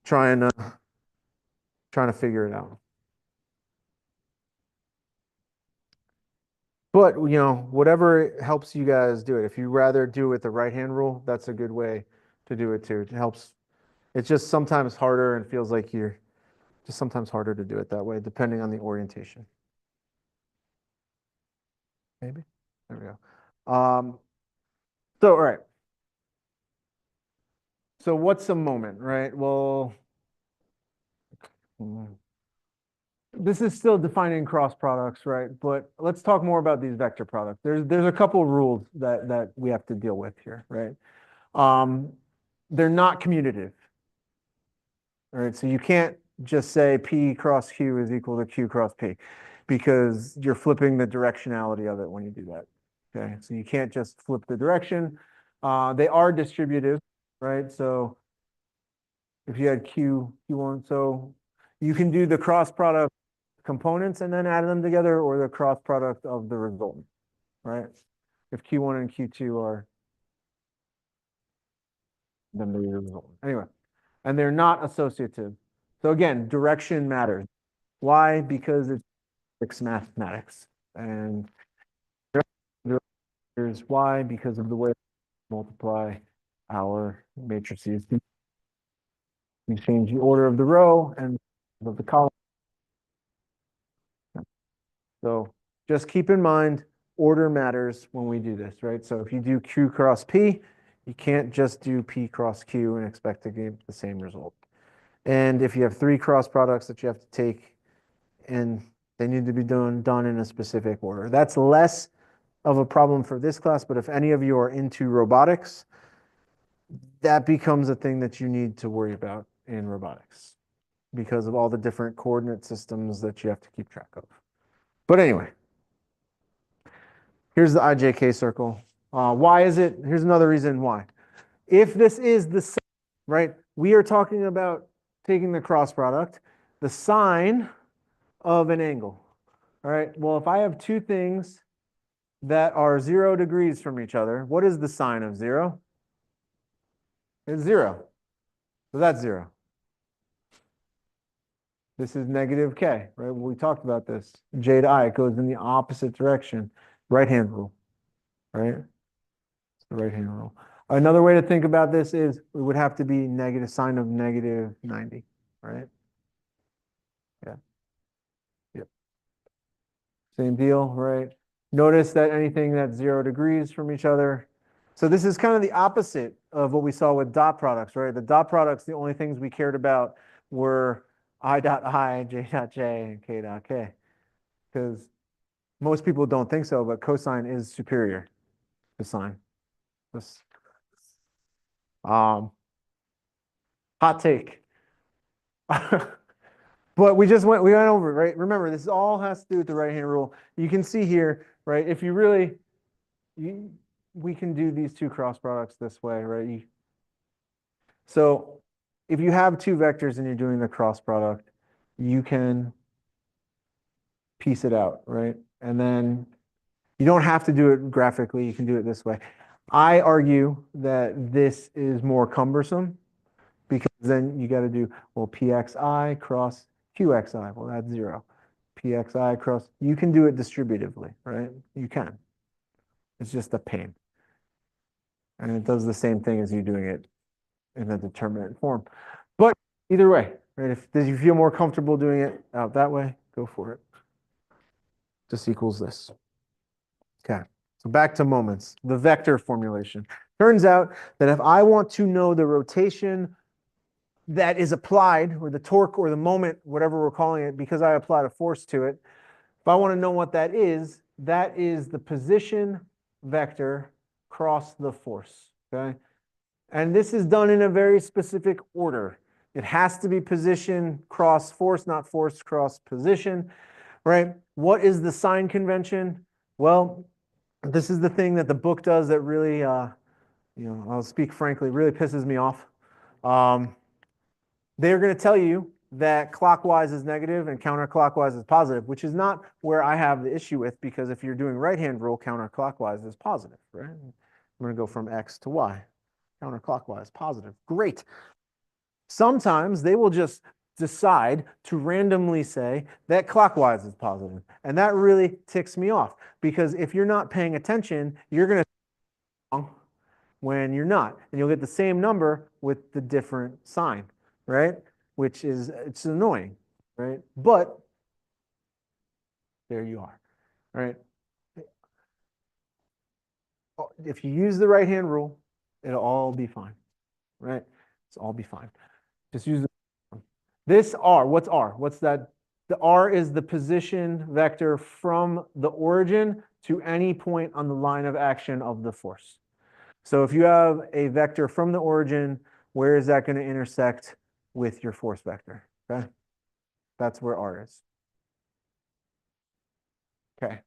[SPEAKER 1] trying to figure it out. But, you know, whatever helps you guys do it. If you rather do it the right-hand rule, that's a good way to do it too. It helps. It's just sometimes harder and feels like you're just sometimes harder to do it that way, depending on the orientation. Maybe. There we go. So, all right. So what's a moment, right? Well, this is still defining cross products, right? But let's talk more about these vector products. There's a couple rules that we have to deal with here, right? They're not commutative. All right, so you can't just say P cross Q is equal to Q cross P because you're flipping the directionality of it when you do that. Okay, so you can't just flip the direction. They are distributive, right? So if you had Q1, so you can do the cross product components and then add them together, or the cross product of the resultant, right? If Q1 and Q2 are then the resultant. Anyway, and they're not associative. So again, direction matters. Why? Because it's mathematics. And here's why, because of the way we multiply our matrices. We change the order of the row and of the column. So just keep in mind, order matters when we do this, right? So if you do Q cross P, you can't just do P cross Q and expect to get the same result. And if you have 3 cross products that you have to take, and they need to be done in a specific order. That's less of a problem for this class, but if any of you are into robotics, that becomes a thing that you need to worry about in robotics because of all the different coordinate systems that you have to keep track of. But anyway, here's the IJK circle. Why is it? Here's another reason why. If this is the same, right, we are talking about taking the cross product, the sine of an angle. All right, well, if I have two things that are 0 degrees from each other, what is the sine of 0? It's 0. So that's 0. This is negative k, right? Well, we talked about this. J to I, it goes in the opposite direction. Right-hand rule, right? It's the right-hand rule. Another way to think about this is it would have to be negative sine of negative 90, right? Yeah. Yep. Same deal, right? Notice that anything that's 0 degrees from each other. So this is kind of the opposite of what we saw with dot products, right? The dot products, the only things we cared about were I dot I, J dot J, and K dot K. Because most people don't think so, but cosine is superior to sine. This, hot take. But we went over it, right? Remember, this all has to do with the right-hand rule. You can see here, right? If you really, we can do these two cross products this way, right? So if you have two vectors and you're doing the cross product, you can piece it out, right? And then you don't have to do it graphically. You can do it this way. I argue that this is more cumbersome because then you got to do, well, PXI cross QXI. Well, that's 0. PXI cross, you can do it distributively, right? You can. It's just a pain. And it does the same thing as you doing it in a determinate form. But either way, right? If you feel more comfortable doing it out that way, go for it. This equals this. Okay. So back to moments, the vector formulation. Turns out that if I want to know the rotation that is applied, or the torque or the moment, whatever we're calling it, because I applied a force to it, if I want to know what that is the position vector cross the force, okay? And this is done in a very specific order. It has to be position cross force, not force cross position, right? What is the sign convention? Well, this is the thing that the book does that really, I'll speak frankly, really pisses me off. They're going to tell you that clockwise is negative and counterclockwise is positive, which is not where I have the issue with, because if you're doing right-hand rule, counterclockwise is positive, right? I'm going to go from X to Y. Counterclockwise, positive. Great. Sometimes they will just decide to randomly say that clockwise is positive. And that really ticks me off, because if you're not paying attention, you're going to when you're not. And you'll get the same number with the different sign, right? Which is, it's annoying, right? But there you are, right? If you use the right-hand rule, it'll all be fine, right? It's all be fine. Just use this R. What's R? What's that? The R is the position vector from the origin to any point on the line of action of the force. So if you have a vector from the origin, where is that going to intersect with your force vector? Okay, that's where R is. Okay,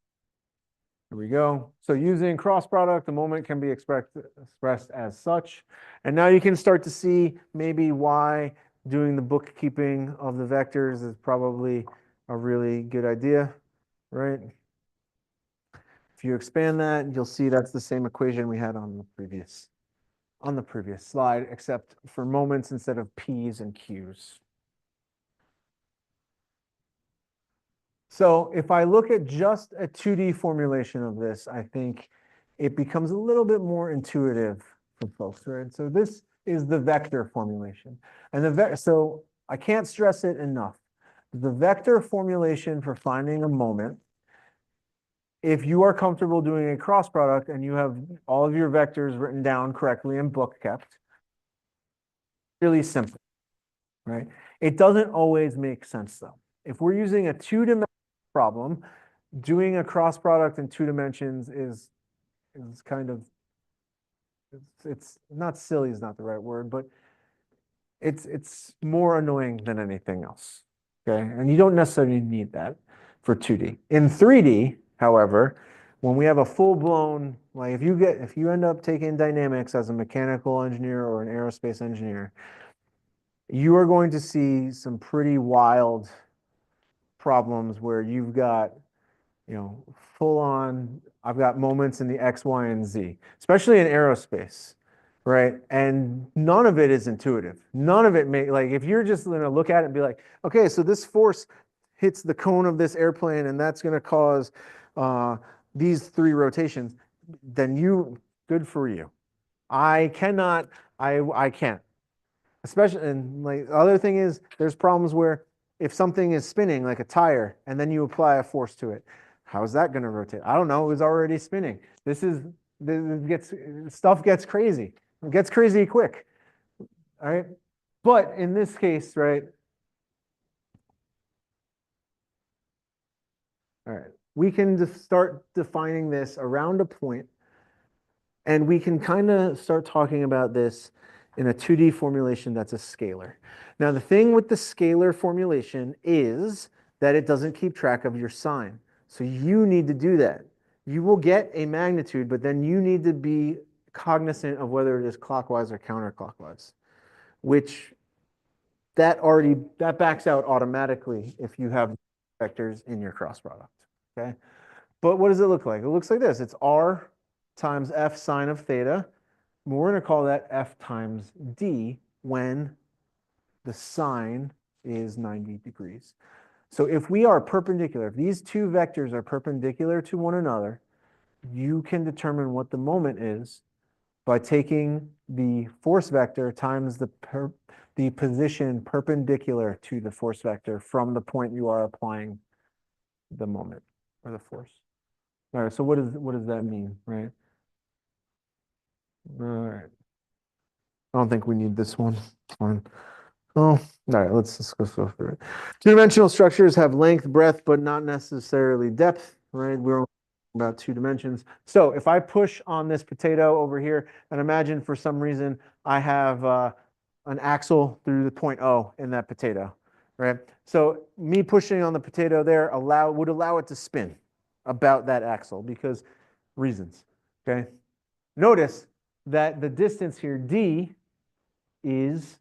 [SPEAKER 1] here we go. So using cross product, the moment can be expressed as such. And now you can start to see maybe why doing the bookkeeping of the vectors is probably a really good idea, right? If you expand that, you'll see that's the same equation we had on the previous slide, except for moments instead of P's and Q's. So if I look at just a 2D formulation of this, I think it becomes a little bit more intuitive for folks, right? So this is the vector formulation. And so I can't stress it enough. The vector formulation for finding a moment, if you are comfortable doing a cross product and you have all of your vectors written down correctly and book kept, really simple, right? It doesn't always make sense though. If we're using a two-dimensional problem, doing a cross product in 2 dimensions is kind of, it's not silly is not the right word, but it's more annoying than anything else. Okay, and you don't necessarily need that for 2D. In 3D, however, when we have a full-blown, like if you end up taking dynamics as a mechanical engineer or an aerospace engineer, you are going to see some pretty wild problems where you've got, full on, I've got moments in the X, Y, and Z, especially in aerospace, right? And none of it is intuitive. None of it like, if you're just gonna look at it and be like, okay, so this force hits the cone of this airplane and that's gonna cause these 3 rotations, then good for you. I cannot, I can't. Especially, and like the other thing is, there's problems where if something is spinning like a tire and then you apply a force to it, how is that going to rotate? I don't know. It was already spinning. Stuff gets crazy. It gets crazy quick. All right. But in this case, right? All right. We can just start defining this around a point, and we can kind of start talking about this in a 2D formulation that's a scalar. Now, the thing with the scalar formulation is that it doesn't keep track of your sign. So you need to do that. You will get a magnitude, but then you need to be cognizant of whether it is clockwise or counterclockwise, which that backs out automatically if you have vectors in your cross product, okay? But what does it look like? It looks like this. It's R times F sine of theta. We're going to call that F times D when the sine is 90 degrees. So if we are perpendicular, if these 2 vectors are perpendicular to one another, you can determine what the moment is by taking the force vector times the position perpendicular to the force vector from the point you are applying the moment or the force. All right, so what does that mean, right? All right. I don't think we need this one. It's fine. Oh, all right, let's just go through it. 2-dimensional structures have length, breadth, but not necessarily depth, right? We're only about 2 dimensions. So if I push on this potato over here, and imagine for some reason I have an axle through the point O in that potato, right? So me pushing on the potato there would allow it to spin about that axle because reasons, okay? Notice that the distance here, D, is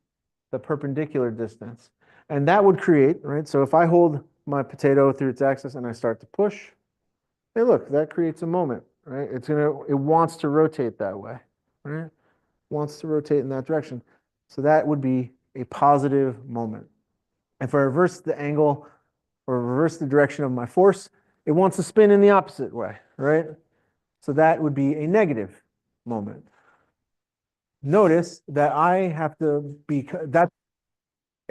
[SPEAKER 1] the perpendicular distance. And that would create, right? So if I hold my potato through its axis and I start to push, hey, look, that creates a moment, right? It wants to rotate that way, right? Wants to rotate in that direction. So that would be a positive moment. If I reverse the angle or reverse the direction of my force, it wants to spin in the opposite way, right? So that would be a negative moment. Notice that I have to be, that's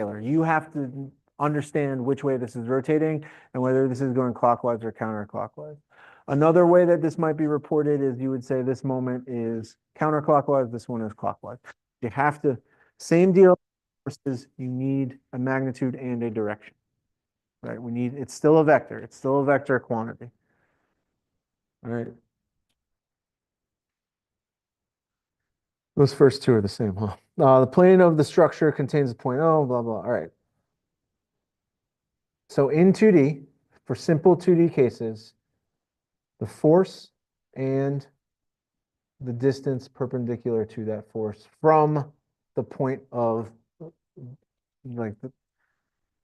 [SPEAKER 1] scalar. You have to understand which way this is rotating and whether this is going clockwise or counterclockwise. Another way that this might be reported is you would say this moment is counterclockwise, this one is clockwise. You have to, same deal, versus you need a magnitude and a direction, right? It's still a vector. It's still a vector quantity, all right? Those first 2 are the same, huh? The plane of the structure contains a point O, blah, blah. All right. So in 2D, for simple 2D cases, the force and the distance perpendicular to that force from the point of like the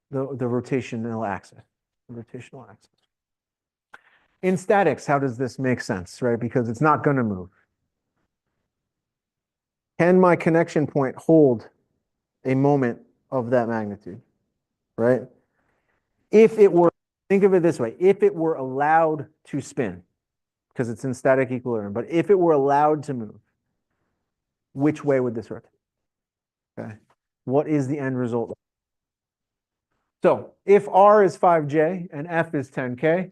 [SPEAKER 1] rotational axis, In statics, how does this make sense, right? Because it's not going to move. Can my connection point hold a moment of that magnitude, right? If it were think of it this way. If it were allowed to spin, because it's in static equilibrium, but if it were allowed to move, which way would this rotate? Okay. What is the end result? So if R is 5J and F is 10K,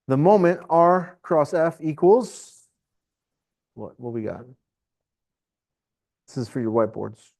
[SPEAKER 1] the moment R cross F equals what we got? This is for your whiteboards.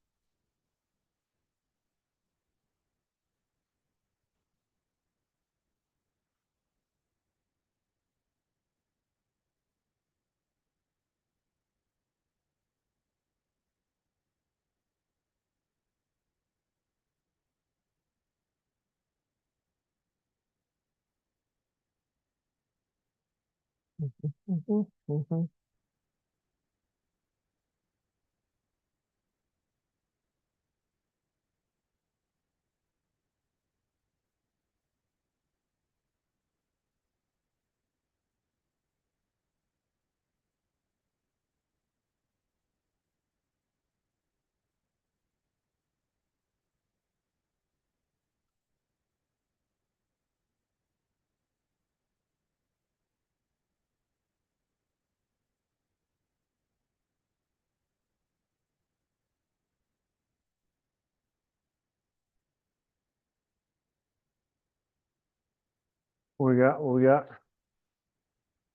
[SPEAKER 1] What we got? What we got?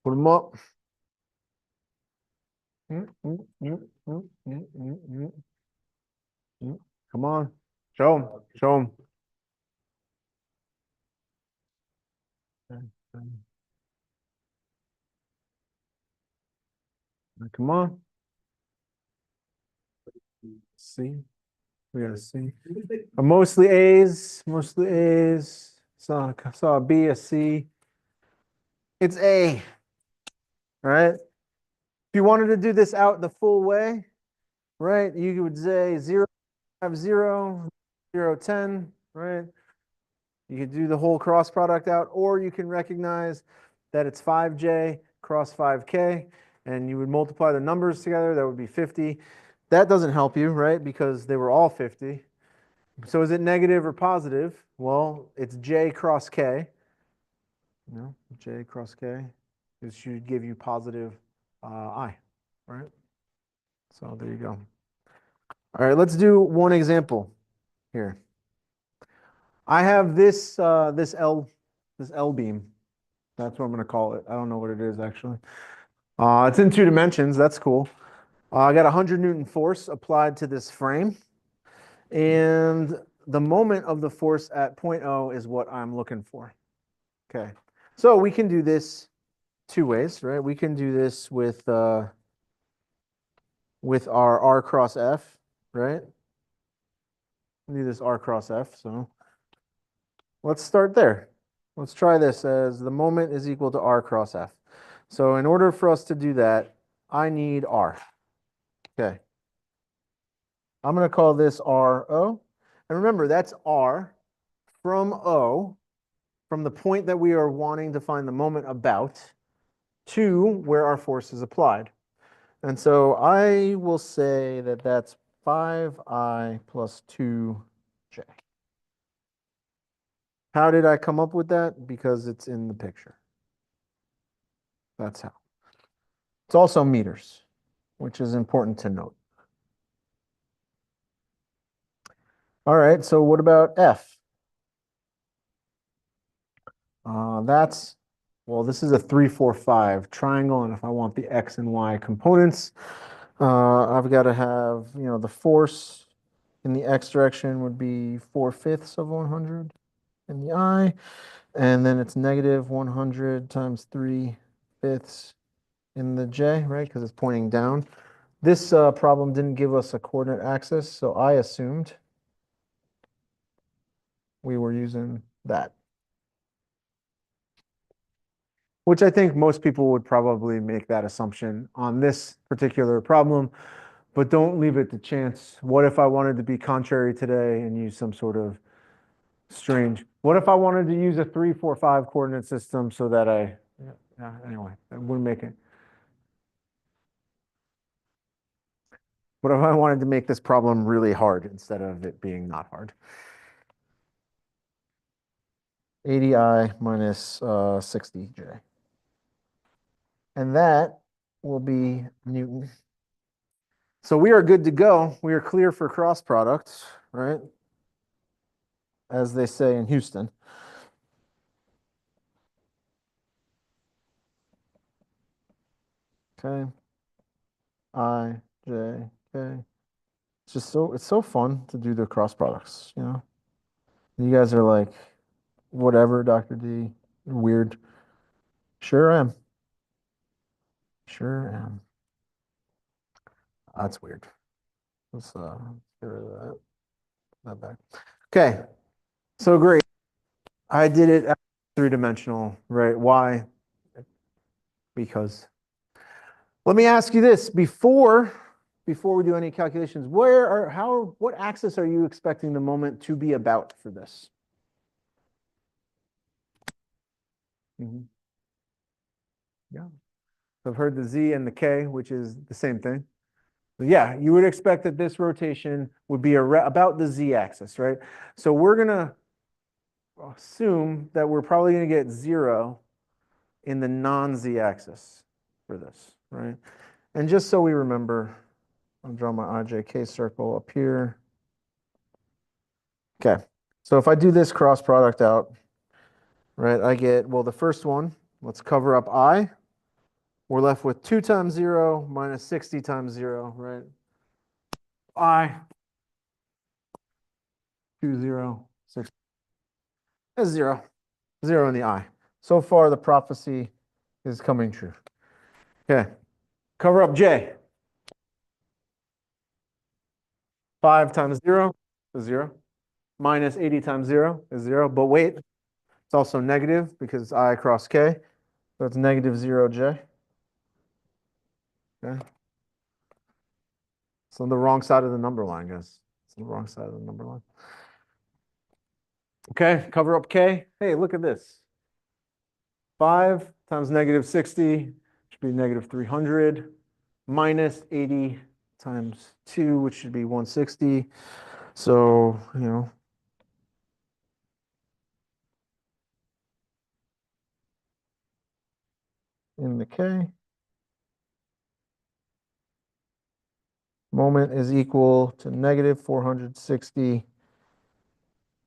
[SPEAKER 1] Put them up. Come on. Show them. Show them. Come on. See. We gotta see. Mostly A's. Mostly A's. Saw a B, a C. It's A. Right? If you wanted to do this out the full way, right, you would say 0, 5, 0, 0, 10, right? You could do the whole cross product out, or you can recognize that it's 5J cross 5K, and you would multiply the numbers together. That would be 50. That doesn't help you, right? Because they were all 50. So is it negative or positive? Well, it's J cross K. J cross K. This should give you positive I, right? So there you go. All right, let's do one example here. I have this this L beam. That's what I'm going to call it. I don't know what it is actually. It's in 2 dimensions. That's cool. I got 100 Newton force applied to this frame, and the moment of the force at point O is what I'm looking for. Okay, so we can do this 2 ways, right? We can do this with our R cross F, right? Do this R cross F. So let's start there. Let's try this as the moment is equal to R cross F. So in order for us to do that, I need R. Okay. I'm going to call this RO. And remember, that's R from O, from the point that we are wanting to find the moment about, to where our force is applied. And so I will say that that's 5I plus 2J. How did I come up with that? Because it's in the picture. That's how. It's also meters, which is important to note. All right, so what about F? Well, this is a 3, 4, 5 triangle, and if I want the X and Y components, I've got to have, the force in the X direction would be 4/5 of 100 in the I, and then it's negative 100 times 3/5 in the J, right? Because it's pointing down. This problem didn't give us a coordinate axis, so I assumed we were using that. Which I think most people would probably make that assumption on this particular problem, but don't leave it to chance. What if I wanted to be contrary today and use some sort of strange, what if I wanted to use a 3, 4, 5 coordinate system so that anyway, I wouldn't make it. What if I wanted to make this problem really hard instead of it being not hard? 80I minus 60J. And that will be Newton. So we are good to go. We are clear for cross products, right? As they say in Houston. Okay. I, J, K. It's just it's so fun to do the cross products, you know? You guys are like, whatever, Dr. D, weird. Sure am. Sure am. That's weird. Let's get rid of that back. Okay. So great. I did it at 3-dimensional, right? Why? Because. Let me ask you this before we do any calculations, what axis are you expecting the moment to be about for this? Yeah. I've heard the Z and the K, which is the same thing. But yeah, you would expect that this rotation would be about the Z axis, right? So we're going to assume that we're probably going to get 0 in the non-Z axis for this, right? And just so we remember, I'll draw my IJK circle up here. Okay, so if I do this cross product out, right, I get, well, the first one, let's cover up I. We're left with 2 times 0 minus 60 times 0, right? I, 2, 0, 6. That's 0. 0 in the I. So far, the prophecy is coming true. Okay, cover up J. 5 times 0 is 0. Minus 80 times 0 is 0. But wait, it's also negative because I cross K. So it's negative 0J. Okay. It's on the wrong side of the number line, guys. It's on the wrong side of the number line. Okay, cover up K. Hey, look at this. 5 times negative 60 should be negative 300. Minus 80 times 2, which should be 160. So, you know, in the K, moment is equal to negative 460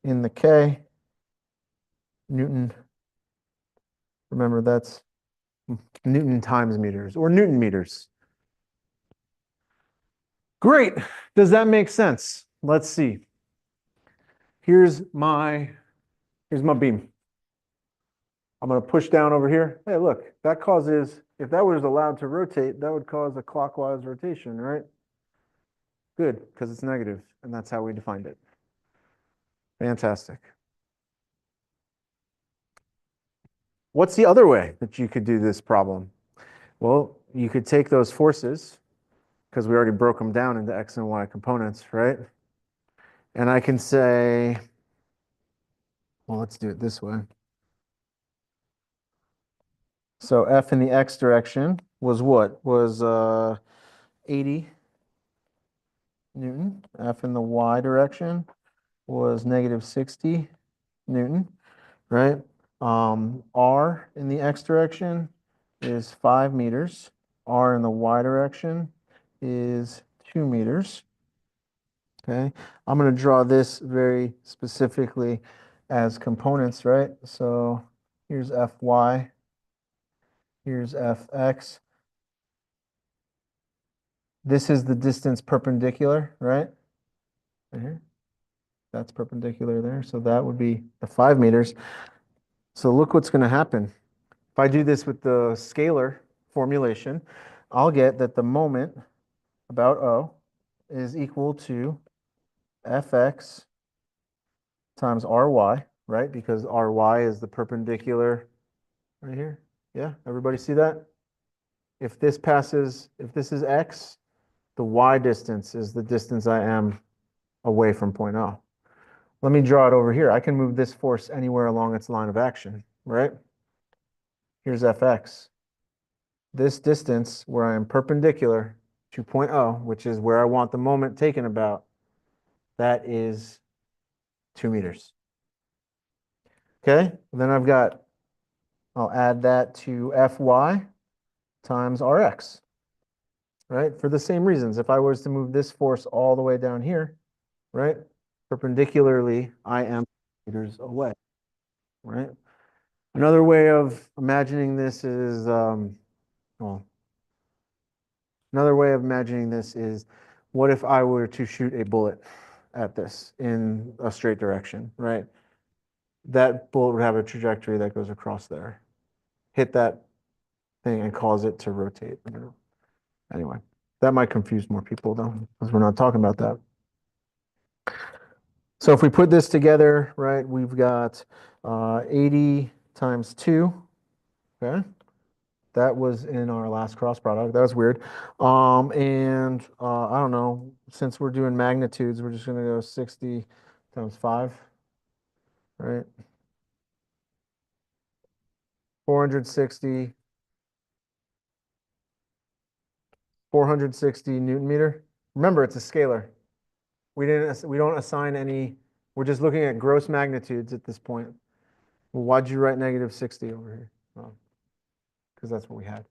[SPEAKER 1] in the K. Newton. Remember, that's Newton times meters or Newton meters. Great. Does that make sense? Let's see. Here's my beam. I'm going to push down over here. Hey, look, that causes, if that was allowed to rotate, that would cause a clockwise rotation, right? Good, because it's negative, and that's how we defined it. Fantastic. What's the other way that you could do this problem? Well, you could take those forces, because we already broke them down into X and Y components, right? And I can say, well, let's do it this way. So F in the X direction was what? Was 80 Newton. F in the Y direction was negative 60 Newton, right? R in the X direction is 5 meters. R in the Y direction is 2 meters. Okay, I'm going to draw this very specifically as components, right? So here's Fy, here's Fx. This is the distance perpendicular, right? Right here. That's perpendicular there. So that would be the 5 meters. So look what's going to happen. If I do this with the scalar formulation, I'll get that the moment about O is equal to Fx times Ry, right? Because Ry is the perpendicular right here. Yeah, everybody see that? If this is X, the Y distance is the distance I am away from point O. Let me draw it over here. I can move this force anywhere along its line of action, right? Here's Fx. This distance where I am perpendicular to point O, which is where I want the moment taken about, that is 2 meters. Okay, then I'll add that to Fy times Rx, right? For the same reasons, if I was to move this force all the way down here, right? Perpendicularly, I am meters away, right? Another way of imagining this is, well, another way of imagining this is, what if I were to shoot a bullet at this in a straight direction, right? That bullet would have a trajectory that goes across there, hit that thing and cause it to rotate. Anyway, that might confuse more people though, because we're not talking about that. So if we put this together, right, we've got 80 times 2, okay? That was in our last cross product. That was weird. And I don't know, since we're doing magnitudes, we're just going to go 60 times 5, right? 460 Newton meter. Remember, it's a scalar. We don't assign any, we're just looking at gross magnitudes at this point. Well, why'd you write negative 60 over here? Well, because that's what we had.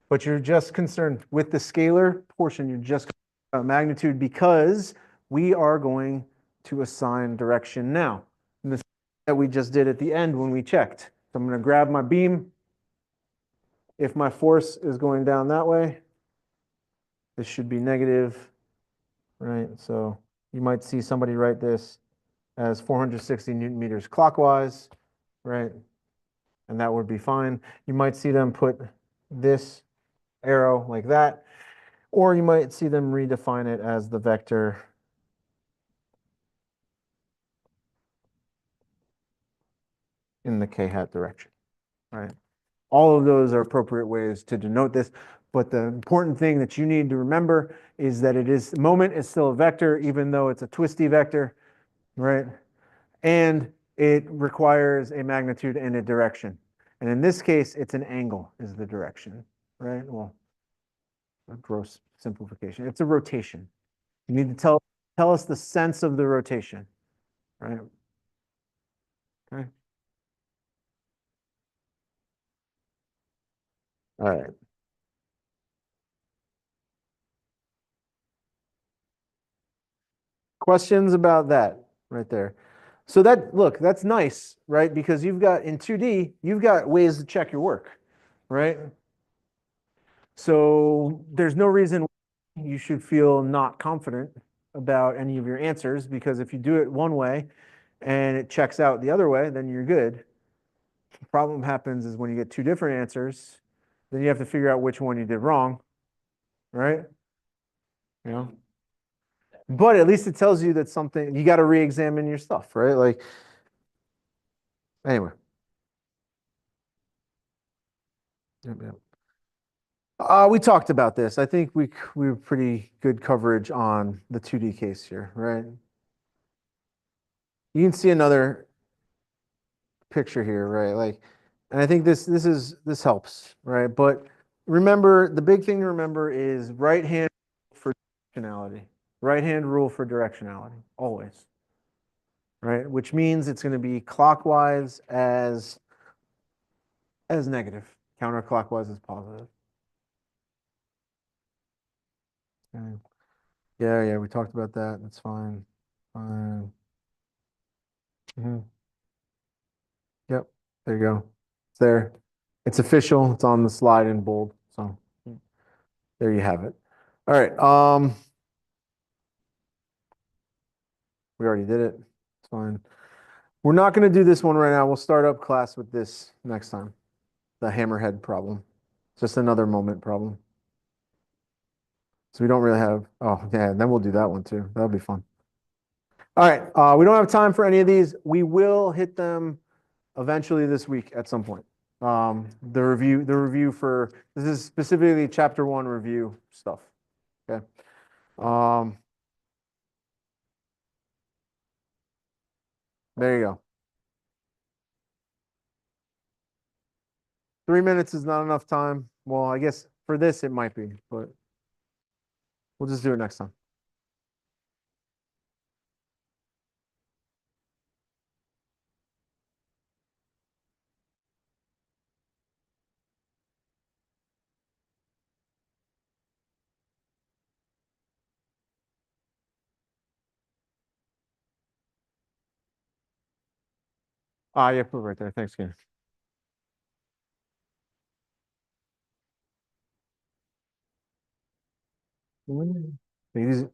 [SPEAKER 1] But you're just concerned with the scalar portion, you're just about magnitude because we are going to assign direction now. And this that we just did at the end when we checked. So I'm going to grab my beam. If my force is going down that way, this should be negative, right? So you might see somebody write this as 460 Newton meters clockwise, right? And that would be fine. You might see them put this arrow like that, or you might see them redefine it as the vector in the k-hat direction, right? All of those are appropriate ways to denote this, but the important thing that you need to remember is that moment is still a vector, even though it's a twisty vector, right? And it requires a magnitude and a direction. And in this case, it's an angle is the direction, right? Well, a gross simplification. It's a rotation. You need to tell us the sense of the rotation, right? Okay. All right. Questions about that right there? So look, that's nice, right? Because you've got in 2D, you've got ways to check your work, right? So there's no reason you should feel not confident about any of your answers, because if you do it one way and it checks out the other way, then you're good. The problem happens is when you get two different answers, then you have to figure out which one you did wrong, right? You know? But at least it tells you that something, you got to re-examine your stuff, right? Like, anyway. Yep, yep. We talked about this. I think we were pretty good coverage on the 2D case here, right? You can see another picture here, right? Like, and I think this helps, right? But remember, the big thing to remember is right hand for directionality. Right hand rule for directionality, always. Right? Which means it's going to be clockwise as negative, counterclockwise as positive. Okay. Yeah, we talked about that. That's fine. Fine. Yep, there you go. It's there. It's official. It's on the slide in bold. So there you have it. All right. We already did it. It's fine. We're not going to do this one right now. We'll start up class with this next time. The hammerhead problem. It's just another moment problem. So we don't really have, oh yeah, then we'll do that one too. That'll be fun. All right, we don't have time for any of these. We will hit them eventually this week at some point. The review for, this is specifically chapter 1 review stuff. Okay. There you go. 3 minutes is not enough time. Well, I guess for this it might be, but we'll just do it next time. Yeah, put it right there. Thanks, Ken. These,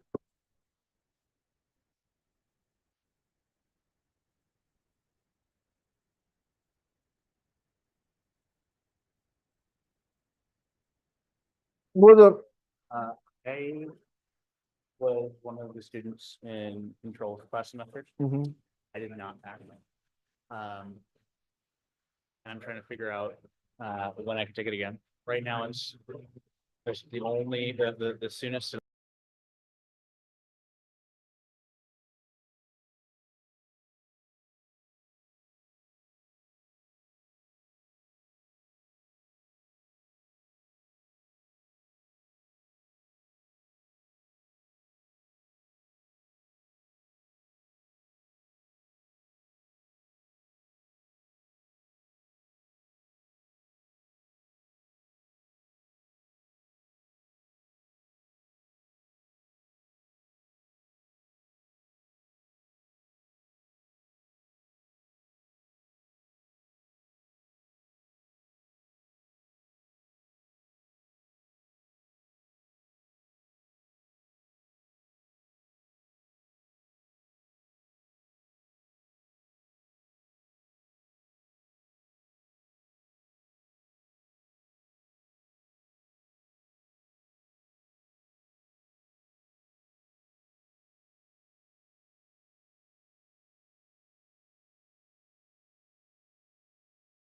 [SPEAKER 1] what the,
[SPEAKER 7] I was one of the students in control for class semester.
[SPEAKER 1] mhm.
[SPEAKER 7] I did not pack them. And I'm trying to figure out, when I can take it again. Right now, it's, there's the only, the soonest